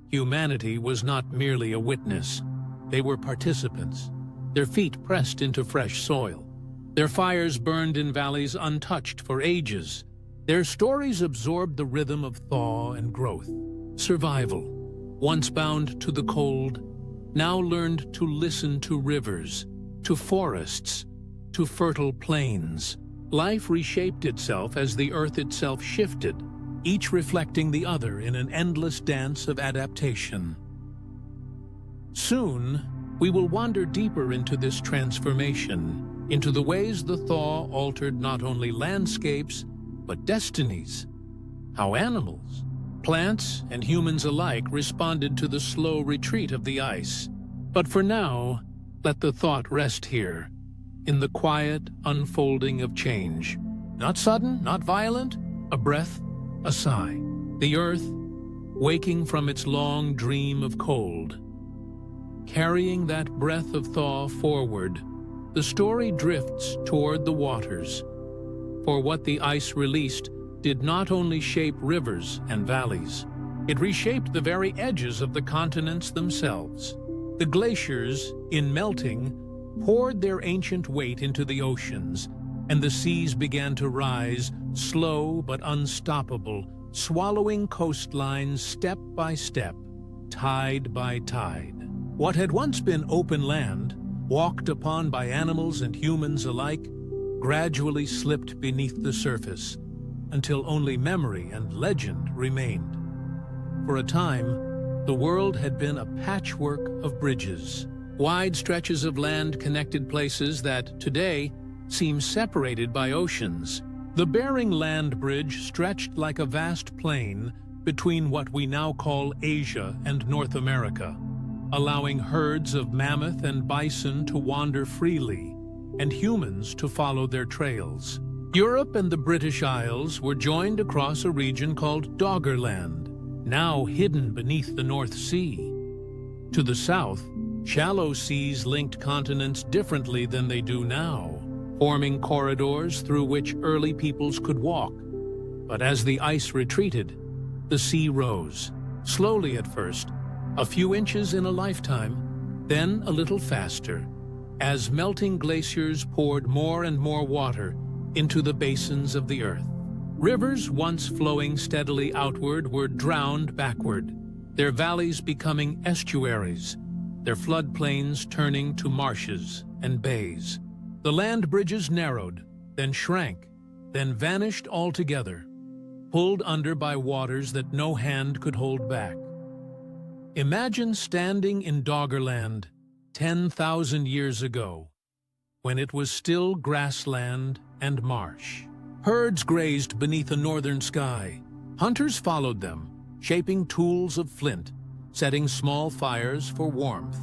humanity was not merely a witness. They were participants, their feet pressed into fresh soil. Their fires burned in valleys untouched for ages. Their stories absorbed the rhythm of thaw and growth. Survival, once bound to the cold, now learned to listen to rivers, to forests, to fertile plains. Life reshaped itself as the earth itself shifted, each reflecting the other in an endless dance of adaptation. Soon, we will wander deeper into this transformation, into the ways the thaw altered not only landscapes, but destinies. How animals, plants, and humans alike responded to the slow retreat of the ice. But for now, let the thought rest here, in the quiet unfolding of change. Not sudden, not violent, a breath, a sigh. The earth, waking from its long dream of cold. Carrying that breath of thaw forward, the story drifts toward the waters. For what the ice released did not only shape rivers and valleys, it reshaped the very edges of the continents themselves. The glaciers, in melting, poured their ancient weight into the oceans, and the seas began to rise, slow but unstoppable, swallowing coastlines step by step, tide by tide. What had once been open land, walked upon by animals and humans alike, gradually slipped beneath the surface, until only memory and legend remained. For a time, the world had been a patchwork of bridges. Wide stretches of land connected places that, today, seem separated by oceans. The Bering Land Bridge stretched like a vast plain between what we now call Asia and North America, allowing herds of mammoth and bison to wander freely, and humans to follow their trails. Europe and the British Isles were joined across a region called Doggerland, now hidden beneath the North Sea. To the south, shallow seas linked continents differently than they do now, forming corridors through which early peoples could walk. But as the ice retreated, the sea rose, slowly at first, a few inches in a lifetime, then a little faster, as melting glaciers poured more and more water into the basins of the earth. Rivers once flowing steadily outward were drowned backward, their valleys becoming estuaries, their floodplains turning to marshes and bays. The land bridges narrowed, then shrank, then vanished altogether, pulled under by waters that no hand could hold back. Imagine standing in Doggerland 10,000 years ago, when it was still grassland and marsh. Herds grazed beneath a northern sky. Hunters followed them, shaping tools of flint, setting small fires for warmth.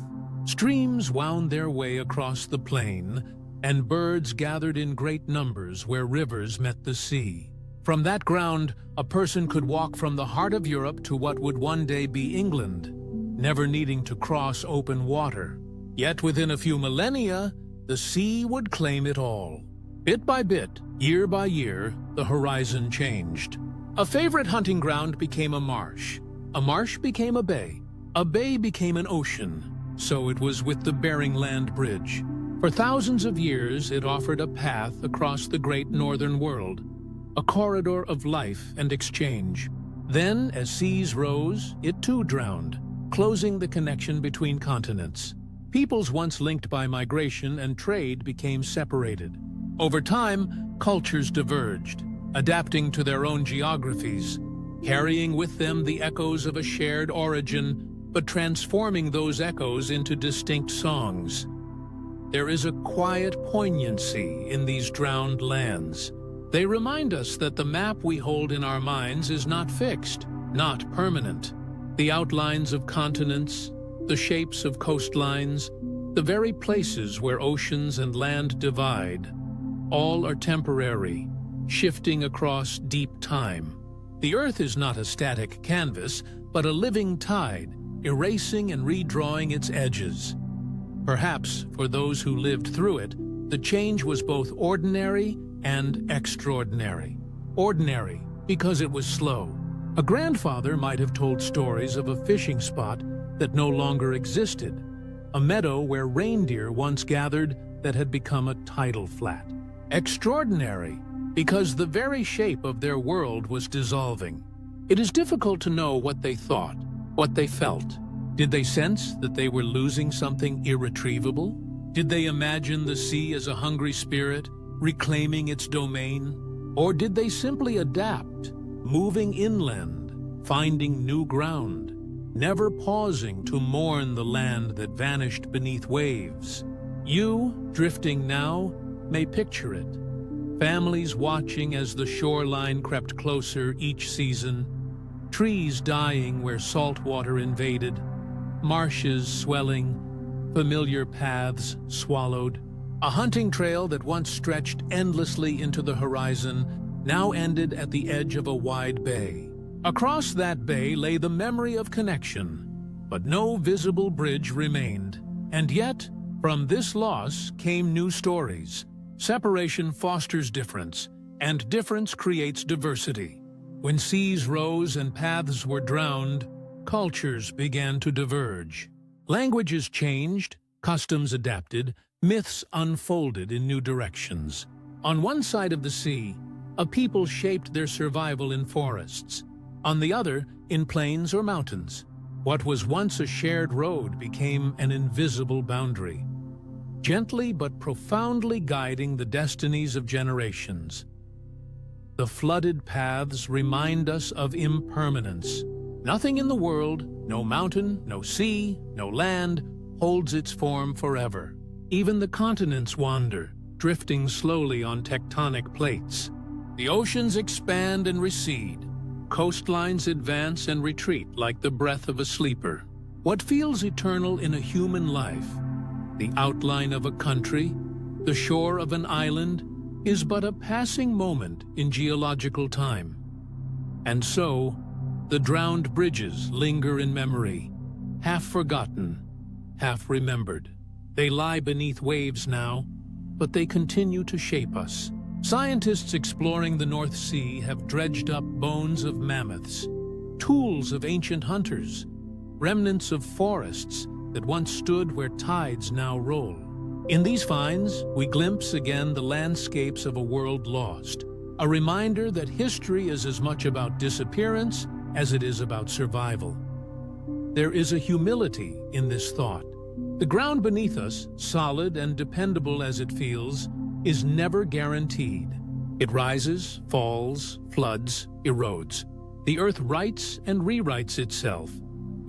Streams wound their way across the plain, and birds gathered in great numbers where rivers met the sea. From that ground, a person could walk from the heart of Europe to what would one day be England, never needing to cross open water. Yet within a few millennia, the sea would claim it all. Bit by bit, year by year, the horizon changed. A favorite hunting ground became a marsh became a bay became an ocean. So it was with the Bering Land Bridge. For thousands of years, it offered a path across the great northern world, a corridor of life and exchange. Then, as seas rose, it too drowned, closing the connection between continents. Peoples once linked by migration and trade became separated. Over time, cultures diverged, adapting to their own geographies, carrying with them the echoes of a shared origin, but transforming those echoes into distinct songs. There is a quiet poignancy in these drowned lands. They remind us that the map we hold in our minds is not fixed, not permanent. The outlines of continents, the shapes of coastlines, the very places where oceans and land divide, all are temporary, shifting across deep time. The Earth is not a static canvas, but a living tide, erasing and redrawing its edges. Perhaps, for those who lived through it, the change was both ordinary and extraordinary. Ordinary, because it was slow. A grandfather might have told stories of a fishing spot that no longer existed, a meadow where reindeer once gathered that had become a tidal flat. Extraordinary, because the very shape of their world was dissolving. It is difficult to know what they thought, what they felt. Did they sense that they were losing something irretrievable? Did they imagine the sea as a hungry spirit, reclaiming its domain? Or did they simply adapt, moving inland, finding new ground, never pausing to mourn the land that vanished beneath waves. You, drifting now, may picture it. Families watching as the shoreline crept closer each season, trees dying where salt water invaded, marshes swelling, familiar paths swallowed. A hunting trail that once stretched endlessly into the horizon now ended at the edge of a wide bay. Across that bay lay the memory of connection, but no visible bridge remained. And yet, from this loss came new stories. Separation fosters difference, and difference creates diversity. When seas rose and paths were drowned, cultures began to diverge. Languages changed, customs adapted, myths unfolded in new directions. On one side of the sea, a people shaped their survival in forests. On the other, in plains or mountains. What was once a shared road became an invisible boundary, gently but profoundly guiding the destinies of generations. The flooded paths remind us of impermanence. Nothing in the world, no mountain, no sea, no land, holds its form forever. Even the continents wander, drifting slowly on tectonic plates. The oceans expand and recede. Coastlines advance and retreat like the breath of a sleeper. What feels eternal in a human life, the outline of a country, the shore of an island, is but a passing moment in geological time. And so, the drowned bridges linger in memory, half forgotten, half remembered. They lie beneath waves now, but they continue to shape us. Scientists exploring the North Sea have dredged up bones of mammoths, tools of ancient hunters, remnants of forests that once stood where tides now roll. In these finds, we glimpse again the landscapes of a world lost, a reminder that history is as much about disappearance as it is about survival. There is a humility in this thought. The ground beneath us, solid and dependable as it feels, is never guaranteed. It rises, falls, floods, erodes. The earth writes and rewrites itself,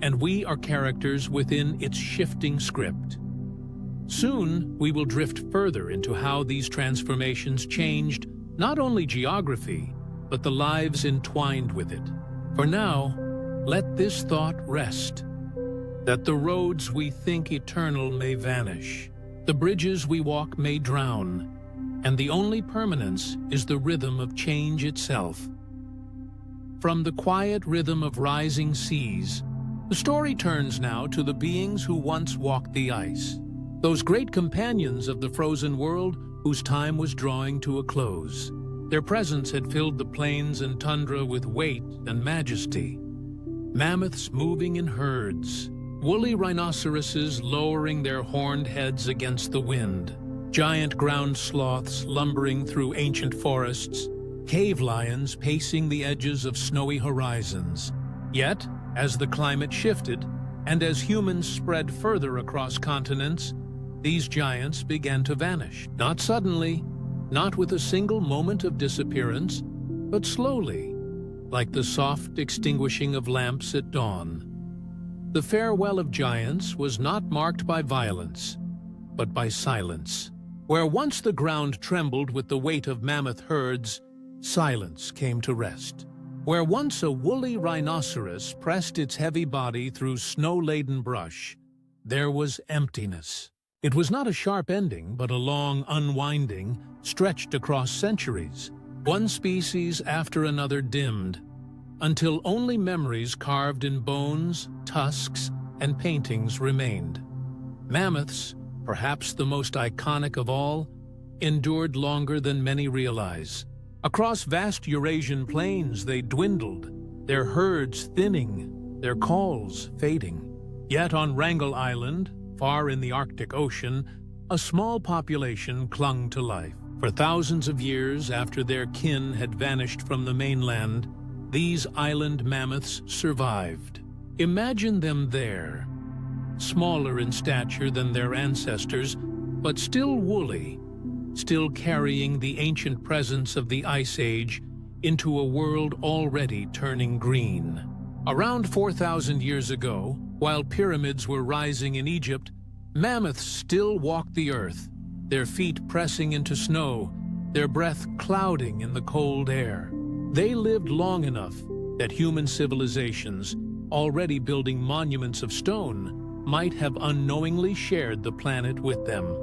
and we are characters within its shifting script. Soon, we will drift further into how these transformations changed not only geography, but the lives entwined with it. For now, let this thought rest, that the roads we think eternal may vanish, the bridges we walk may drown, and the only permanence is the rhythm of change itself. From the quiet rhythm of rising seas, the story turns now to the beings who once walked the ice, those great companions of the frozen world whose time was drawing to a close. Their presence had filled the plains and tundra with weight and majesty. Mammoths moving in herds, woolly rhinoceroses lowering their horned heads against the wind, giant ground sloths lumbering through ancient forests, cave lions pacing the edges of snowy horizons. Yet, as the climate shifted, and as humans spread further across continents, these giants began to vanish. Not suddenly, not with a single moment of disappearance, but slowly, like the soft extinguishing of lamps at dawn. The farewell of giants was not marked by violence, but by silence. Where once the ground trembled with the weight of mammoth herds, silence came to rest. Where once a woolly rhinoceros pressed its heavy body through snow-laden brush, there was emptiness. It was not a sharp ending, but a long unwinding, stretched across centuries. One species after another dimmed, until only memories carved in bones, tusks, and paintings remained. Mammoths, perhaps the most iconic of all, endured longer than many realize. Across vast Eurasian plains they dwindled, their herds thinning, their calls fading. Yet on Wrangel Island, far in the Arctic Ocean, a small population clung to life. For thousands of years after their kin had vanished from the mainland, these island mammoths survived. Imagine them there, smaller in stature than their ancestors, but still woolly, still carrying the ancient presence of the Ice Age into a world already turning green. Around 4,000 years ago, while pyramids were rising in Egypt, mammoths still walked the earth, their feet pressing into snow, their breath clouding in the cold air. They lived long enough that human civilizations, already building monuments of stone, might have unknowingly shared the planet with them.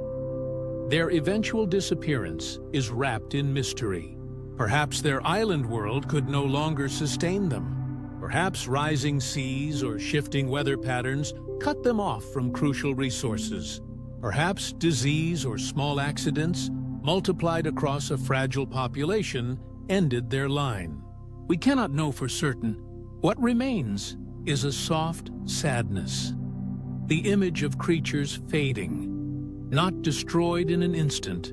Their eventual disappearance is wrapped in mystery. Perhaps their island world could no longer sustain them. Perhaps rising seas or shifting weather patterns cut them off from crucial resources. Perhaps disease or small accidents, multiplied across a fragile population, ended their line. We cannot know for certain. What remains is a soft sadness, the image of creatures fading, not destroyed in an instant,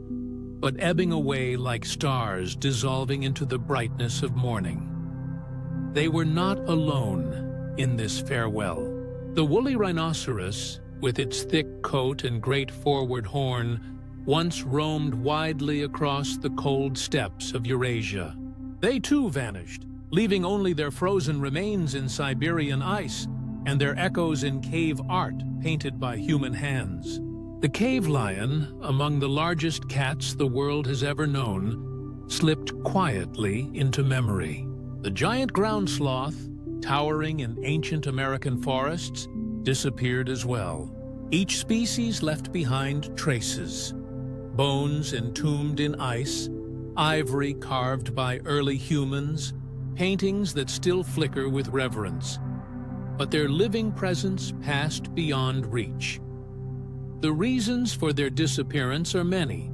but ebbing away like stars dissolving into the brightness of morning. They were not alone in this farewell. The woolly rhinoceros, with its thick coat and great forward horn, once roamed widely across the cold steppes of Eurasia. They too vanished, leaving only their frozen remains in Siberian ice and their echoes in cave art painted by human hands. The cave lion, among the largest cats the world has ever known, slipped quietly into memory. The giant ground sloth, towering in ancient American forests, disappeared as well. Each species left behind traces: bones entombed in ice, ivory carved by early humans, paintings that still flicker with reverence. But their living presence passed beyond reach. The reasons for their disappearance are many,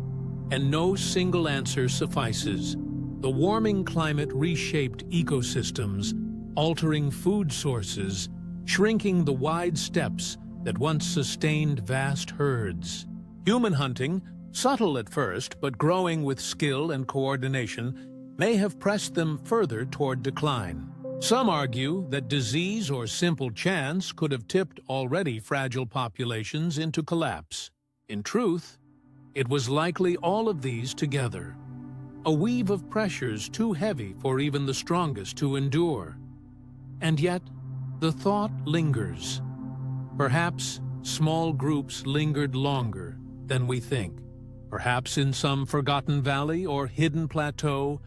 and no single answer suffices. The warming climate reshaped ecosystems, altering food sources, shrinking the wide steppes that once sustained vast herds. Human hunting, subtle at first but growing with skill and coordination, may have pressed them further toward decline. Some argue that disease or simple chance could have tipped already fragile populations into collapse. In truth, it was likely all of these together, a weave of pressures too heavy for even the strongest to endure. And yet, the thought lingers. Perhaps small groups lingered longer than we think. Perhaps in some forgotten valley or hidden plateau,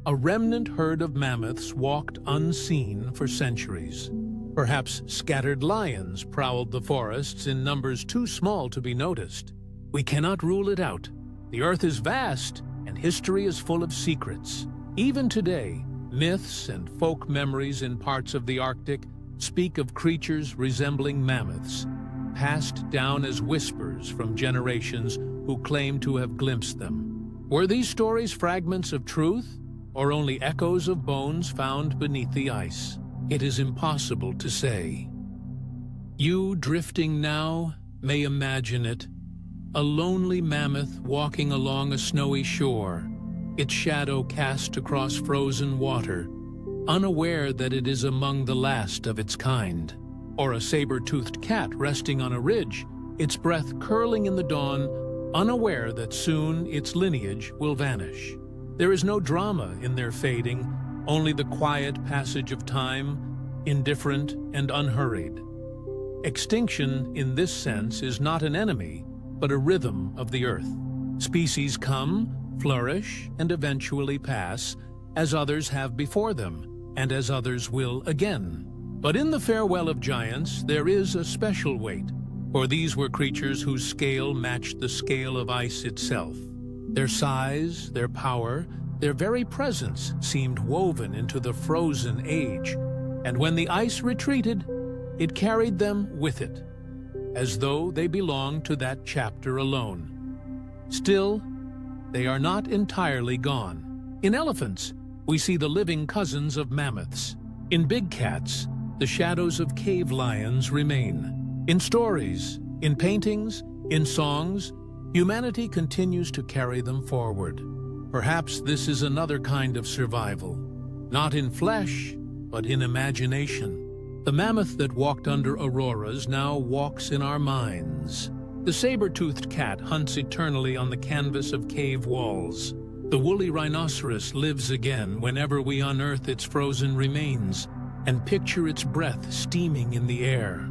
a remnant herd of mammoths walked unseen for centuries. Perhaps scattered lions prowled the forests in numbers too small to be noticed. We cannot rule it out. The earth is vast, and history is full of secrets. Even today, myths and folk memories in parts of the Arctic speak of creatures resembling mammoths, passed down as whispers from generations who claim to have glimpsed them. Were these stories fragments of truth, or only echoes of bones found beneath the ice? It is impossible to say. You, drifting now, may imagine it: a lonely mammoth walking along a snowy shore, its shadow cast across frozen water, unaware that it is among the last of its kind. Or a saber-toothed cat resting on a ridge, its breath curling in the dawn, unaware that soon its lineage will vanish. There is no drama in their fading, only the quiet passage of time, indifferent and unhurried. Extinction, in this sense, is not an enemy, but a rhythm of the earth. Species come, flourish, and eventually pass, as others have before them, and as others will again. But in the farewell of giants, there is a special weight, for these were creatures whose scale matched the scale of ice itself. Their size, their power, their very presence seemed woven into the frozen age, and when the ice retreated, it carried them with it, as though they belonged to that chapter alone. Still, they are not entirely gone. In elephants, we see the living cousins of mammoths. In big cats, the shadows of cave lions remain. In stories, in paintings, in songs, humanity continues to carry them forward. Perhaps this is another kind of survival, not in flesh, but in imagination. The mammoth that walked under auroras now walks in our minds. The saber-toothed cat hunts eternally on the canvas of cave walls. The woolly rhinoceros lives again whenever we unearth its frozen remains and picture its breath steaming in the air.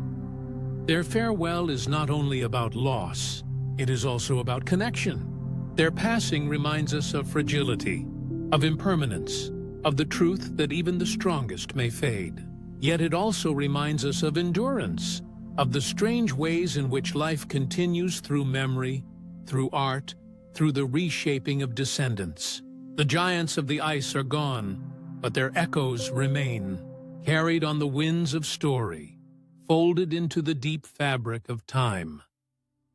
Their farewell is not only about loss, it is also about connection. Their passing reminds us of fragility, of impermanence, of the truth that even the strongest may fade. Yet it also reminds us of endurance, of the strange ways in which life continues through memory, through art, through the reshaping of descendants. The giants of the ice are gone, but their echoes remain, carried on the winds of story, folded into the deep fabric of time.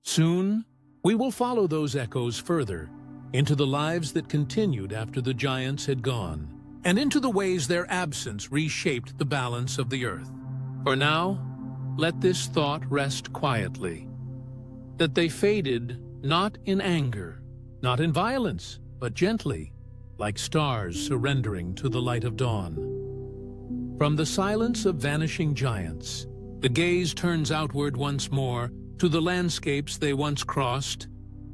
Soon, we will follow those echoes further, into the lives that continued after the giants had gone, and into the ways their absence reshaped the balance of the earth. For now, let this thought rest quietly, that they faded not in anger, not in violence, but gently, like stars surrendering to the light of dawn. From the silence of vanishing giants, the gaze turns outward once more to the landscapes they once crossed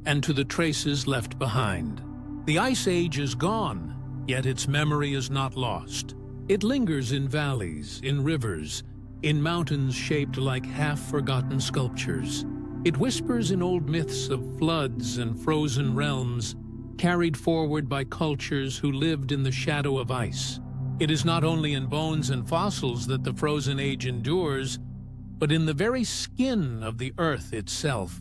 and to the traces left behind. The Ice Age is gone, yet its memory is not lost. It lingers in valleys, in rivers, in mountains shaped like half-forgotten sculptures. It whispers in old myths of floods and frozen realms, carried forward by cultures who lived in the shadow of ice. It is not only in bones and fossils that the frozen age endures, but in the very skin of the earth itself.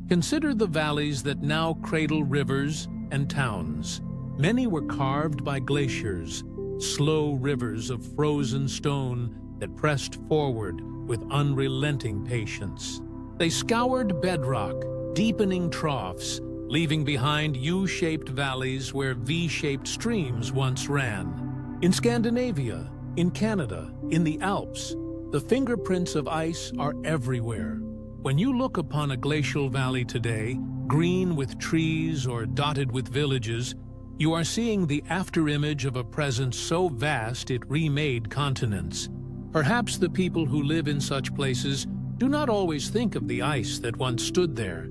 Consider the valleys that now cradle rivers and towns. Many were carved by glaciers, slow rivers of frozen stone that pressed forward with unrelenting patience. They scoured bedrock, deepening troughs, leaving behind U-shaped valleys where V-shaped streams once ran. In Scandinavia, in Canada, in the Alps, the fingerprints of ice are everywhere. When you look upon a glacial valley today, green with trees or dotted with villages, you are seeing the afterimage of a presence so vast it remade continents. Perhaps the people who live in such places do not always think of the ice that once stood there,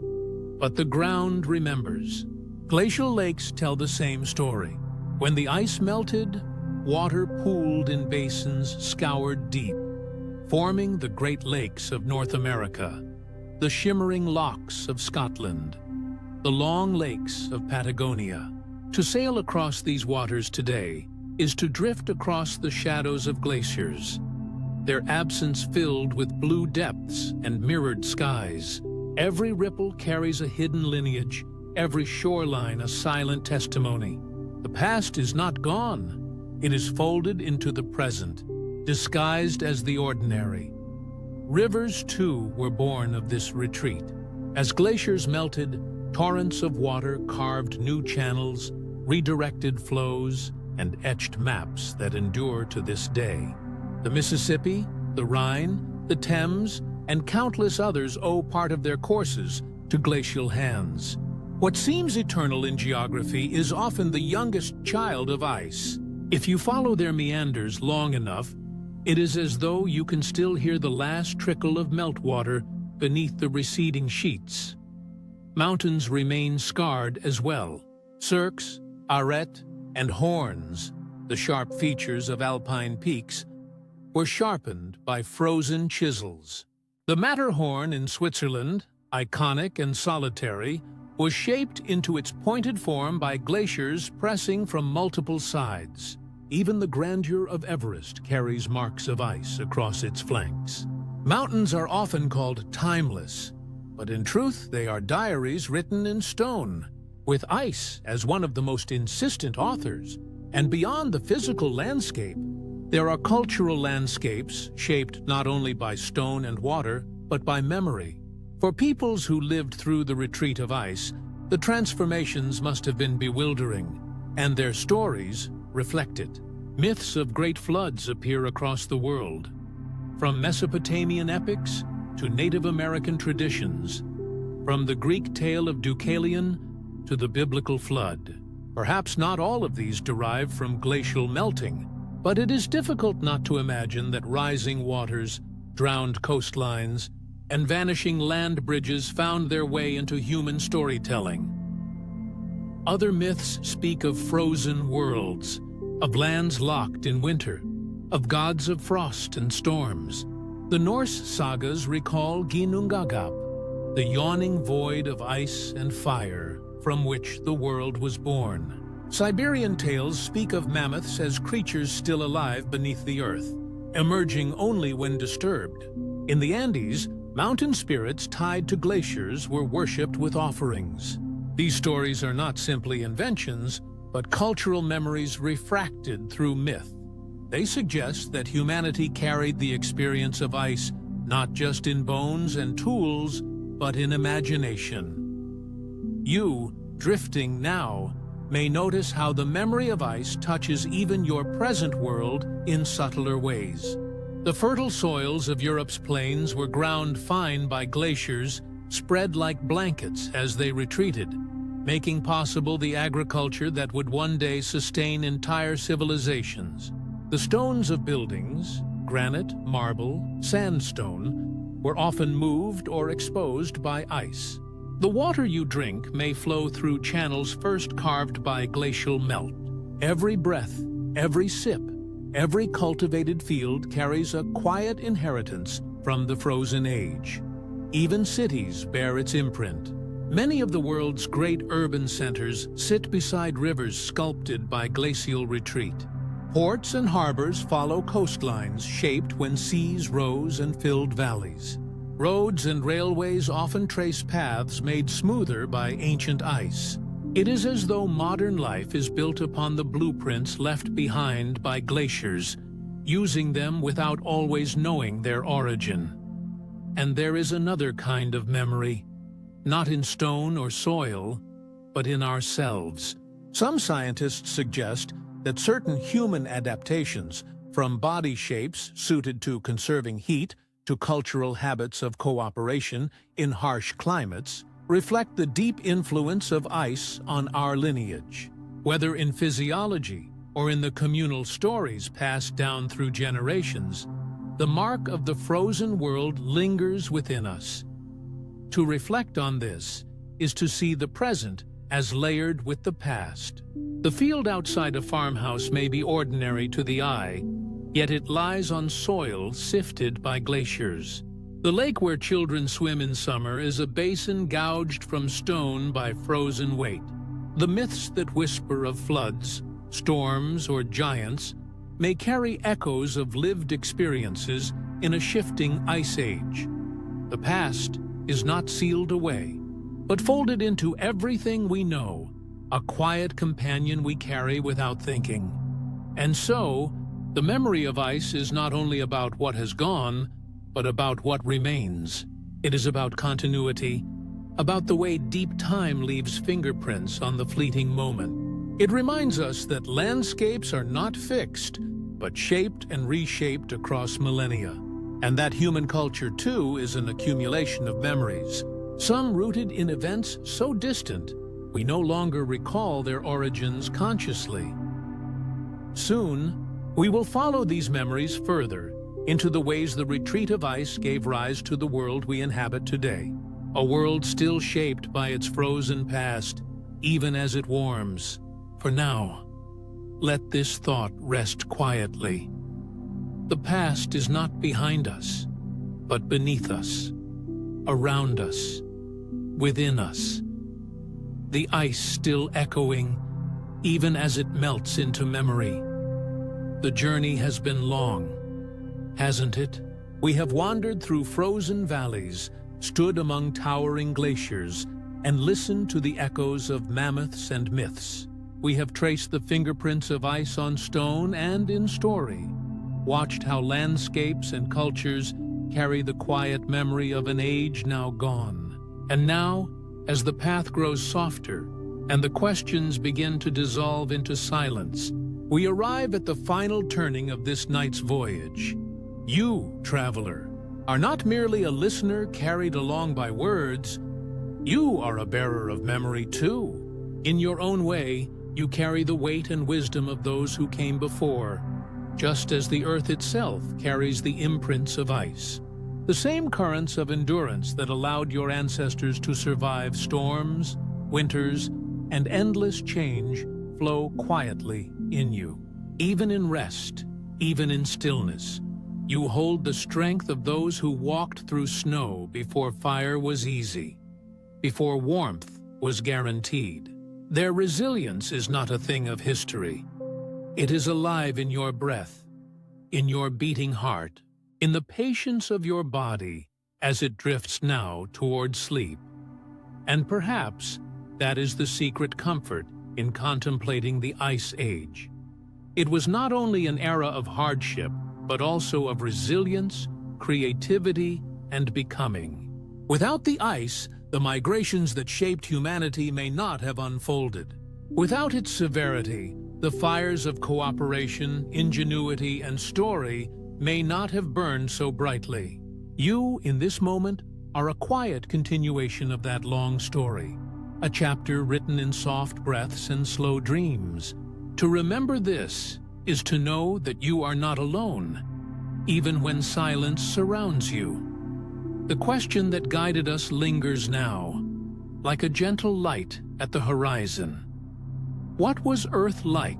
but the ground remembers. Glacial lakes tell the same story. When the ice melted, water pooled in basins scoured deep, forming the Great Lakes of North America, the shimmering lochs of Scotland, the long lakes of Patagonia. To sail across these waters today is to drift across the shadows of glaciers, their absence filled with blue depths and mirrored skies. Every ripple carries a hidden lineage, every shoreline a silent testimony. The past is not gone. It is folded into the present, disguised as the ordinary. Rivers, too, were born of this retreat. As glaciers melted, torrents of water carved new channels, redirected flows, and etched maps that endure to this day. The Mississippi, the Rhine, the Thames, and countless others owe part of their courses to glacial hands. What seems eternal in geography is often the youngest child of ice. If you follow their meanders long enough, it is as though you can still hear the last trickle of meltwater beneath the receding sheets. Mountains remain scarred as well. Cirques, arêtes, and horns, the sharp features of alpine peaks, were sharpened by frozen chisels. The Matterhorn in Switzerland, iconic and solitary, was shaped into its pointed form by glaciers pressing from multiple sides. Even the grandeur of Everest carries marks of ice across its flanks. Mountains are often called timeless, but in truth they are diaries written in stone, with ice as one of the most insistent authors. And beyond the physical landscape, there are cultural landscapes shaped not only by stone and water, but by memory. For peoples who lived through the retreat of ice, the transformations must have been bewildering, and their stories reflect it. Myths of great floods appear across the world, from Mesopotamian epics to Native American traditions, from the Greek tale of Deucalion to the biblical flood. Perhaps not all of these derive from glacial melting, but it is difficult not to imagine that rising waters, drowned coastlines, and vanishing land bridges found their way into human storytelling. Other myths speak of frozen worlds, of lands locked in winter, of gods of frost and storms. The Norse sagas recall Ginnungagap, the yawning void of ice and fire from which the world was born. Siberian tales speak of mammoths as creatures still alive beneath the earth, emerging only when disturbed. In the Andes, mountain spirits tied to glaciers were worshipped with offerings. These stories are not simply inventions, but cultural memories refracted through myth. They suggest that humanity carried the experience of ice not just in bones and tools, but in imagination. You, drifting now, may notice how the memory of ice touches even your present world in subtler ways. The fertile soils of Europe's plains were ground fine by glaciers, spread like blankets as they retreated, making possible the agriculture that would one day sustain entire civilizations. The stones of buildings, granite, marble, sandstone, were often moved or exposed by ice. The water you drink may flow through channels first carved by glacial melt. Every breath, every sip, every cultivated field carries a quiet inheritance from the frozen age. Even cities bear its imprint. Many of the world's great urban centers sit beside rivers sculpted by glacial retreat. Ports and harbors follow coastlines shaped when seas rose and filled valleys. Roads and railways often trace paths made smoother by ancient ice. It is as though modern life is built upon the blueprints left behind by glaciers, using them without always knowing their origin. And there is another kind of memory, not in stone or soil, but in ourselves. Some scientists suggest that certain human adaptations, from body shapes suited to conserving heat to cultural habits of cooperation in harsh climates, reflect the deep influence of ice on our lineage. Whether in physiology or in the communal stories passed down through generations, the mark of the frozen world lingers within us. To reflect on this is to see the present as layered with the past. The field outside a farmhouse may be ordinary to the eye, yet it lies on soil sifted by glaciers. The lake where children swim in summer is a basin gouged from stone by frozen weight. The myths that whisper of floods, storms, or giants may carry echoes of lived experiences in a shifting ice age. The past is not sealed away, but folded into everything we know, a quiet companion we carry without thinking. And so, the memory of ice is not only about what has gone, but about what remains. It is about continuity, about the way deep time leaves fingerprints on the fleeting moment. It reminds us that landscapes are not fixed, but shaped and reshaped across millennia. And that human culture, too, is an accumulation of memories, some rooted in events so distant we no longer recall their origins consciously. Soon, we will follow these memories further into the ways the retreat of ice gave rise to the world we inhabit today, a world still shaped by its frozen past, even as it warms. For now, let this thought rest quietly. The past is not behind us, but beneath us, around us, within us. The ice still echoing, even as it melts into memory. The journey has been long, hasn't it? We have wandered through frozen valleys, stood among towering glaciers, and listened to the echoes of mammoths and myths. We have traced the fingerprints of ice on stone and in story, watched how landscapes and cultures carry the quiet memory of an age now gone. And now, as the path grows softer and the questions begin to dissolve into silence, we arrive at the final turning of this night's voyage. You, traveler, are not merely a listener carried along by words. You are a bearer of memory too. In your own way, you carry the weight and wisdom of those who came before, just as the earth itself carries the imprints of ice. The same currents of endurance that allowed your ancestors to survive storms, winters, and endless change flow quietly in you. Even in rest, even in stillness, you hold the strength of those who walked through snow before fire was easy, before warmth was guaranteed. Their resilience is not a thing of history. It is alive in your breath, in your beating heart, in the patience of your body as it drifts now toward sleep. And perhaps that is the secret comfort in contemplating the Ice Age. It was not only an era of hardship, but also of resilience, creativity, and becoming. Without the ice, the migrations that shaped humanity may not have unfolded. Without its severity, the fires of cooperation, ingenuity, and story may not have burned so brightly. You, in this moment, are a quiet continuation of that long story, a chapter written in soft breaths and slow dreams. To remember this is to know that you are not alone, even when silence surrounds you. The question that guided us lingers now, like a gentle light at the horizon. What was Earth like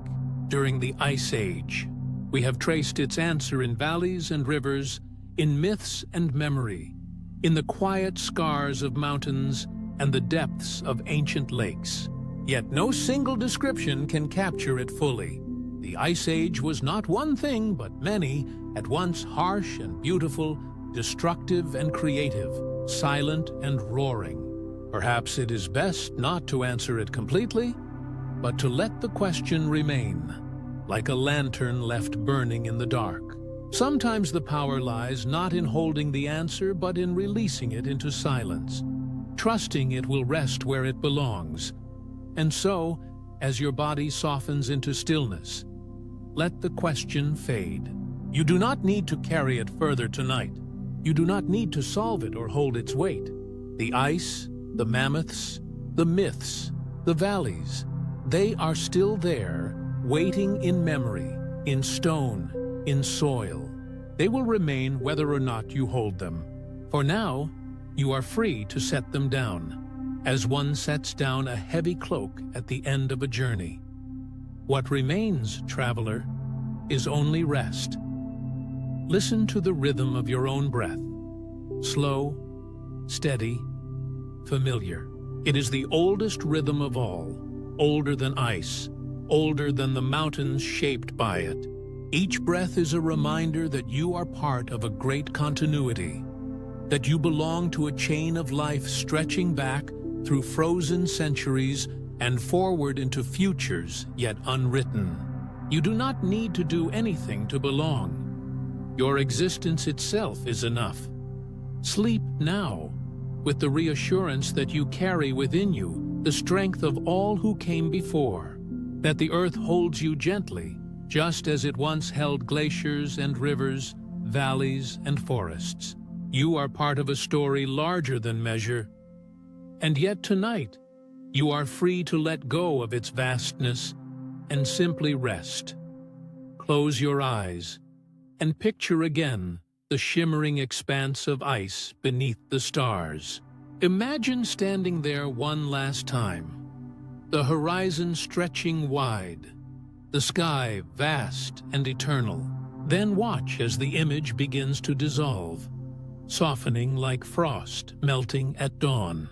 during the Ice Age? We have traced its answer in valleys and rivers, in myths and memory, in the quiet scars of mountains and the depths of ancient lakes. Yet no single description can capture it fully. The Ice Age was not one thing, but many, at once harsh and beautiful, destructive and creative, silent and roaring. Perhaps it is best not to answer it completely, but to let the question remain, like a lantern left burning in the dark. Sometimes the power lies not in holding the answer, but in releasing it into silence, trusting it will rest where it belongs. And so, as your body softens into stillness, let the question fade. You do not need to carry it further tonight. You do not need to solve it or hold its weight. The ice, the mammoths, the myths, the valleys, they are still there, waiting in memory, in stone, in soil. They will remain whether or not you hold them. For now, you are free to set them down, as one sets down a heavy cloak at the end of a journey. What remains, traveler, is only rest. Listen to the rhythm of your own breath. Slow, steady, familiar. It is the oldest rhythm of all, older than ice, older than the mountains shaped by it. Each breath is a reminder that you are part of a great continuity, that you belong to a chain of life stretching back through frozen centuries and forward into futures yet unwritten. You do not need to do anything to belong. Your existence itself is enough. Sleep now, with the reassurance that you carry within you the strength of all who came before, that the earth holds you gently, just as it once held glaciers and rivers, valleys and forests. You are part of a story larger than measure, and yet tonight, you are free to let go of its vastness and simply rest. Close your eyes and picture again the shimmering expanse of ice beneath the stars. Imagine standing there one last time, the horizon stretching wide, the sky vast and eternal. Then watch as the image begins to dissolve, softening like frost melting at dawn.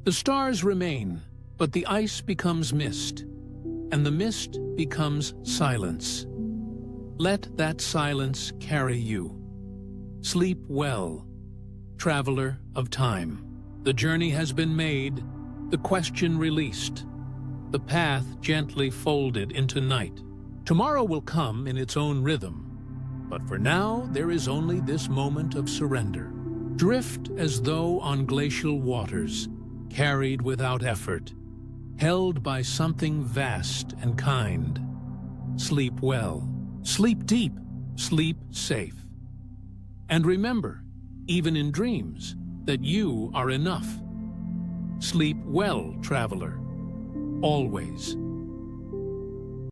The stars remain, but the ice becomes mist, and the mist becomes silence. Let that silence carry you. Sleep well, traveler of time. The journey has been made, the question released, the path gently folded into night. Tomorrow will come in its own rhythm, but for now there is only this moment of surrender. Drift as though on glacial waters, carried without effort, held by something vast and kind. Sleep well, sleep deep, sleep safe. And remember, even in dreams, that you are enough. Sleep well, traveler, always.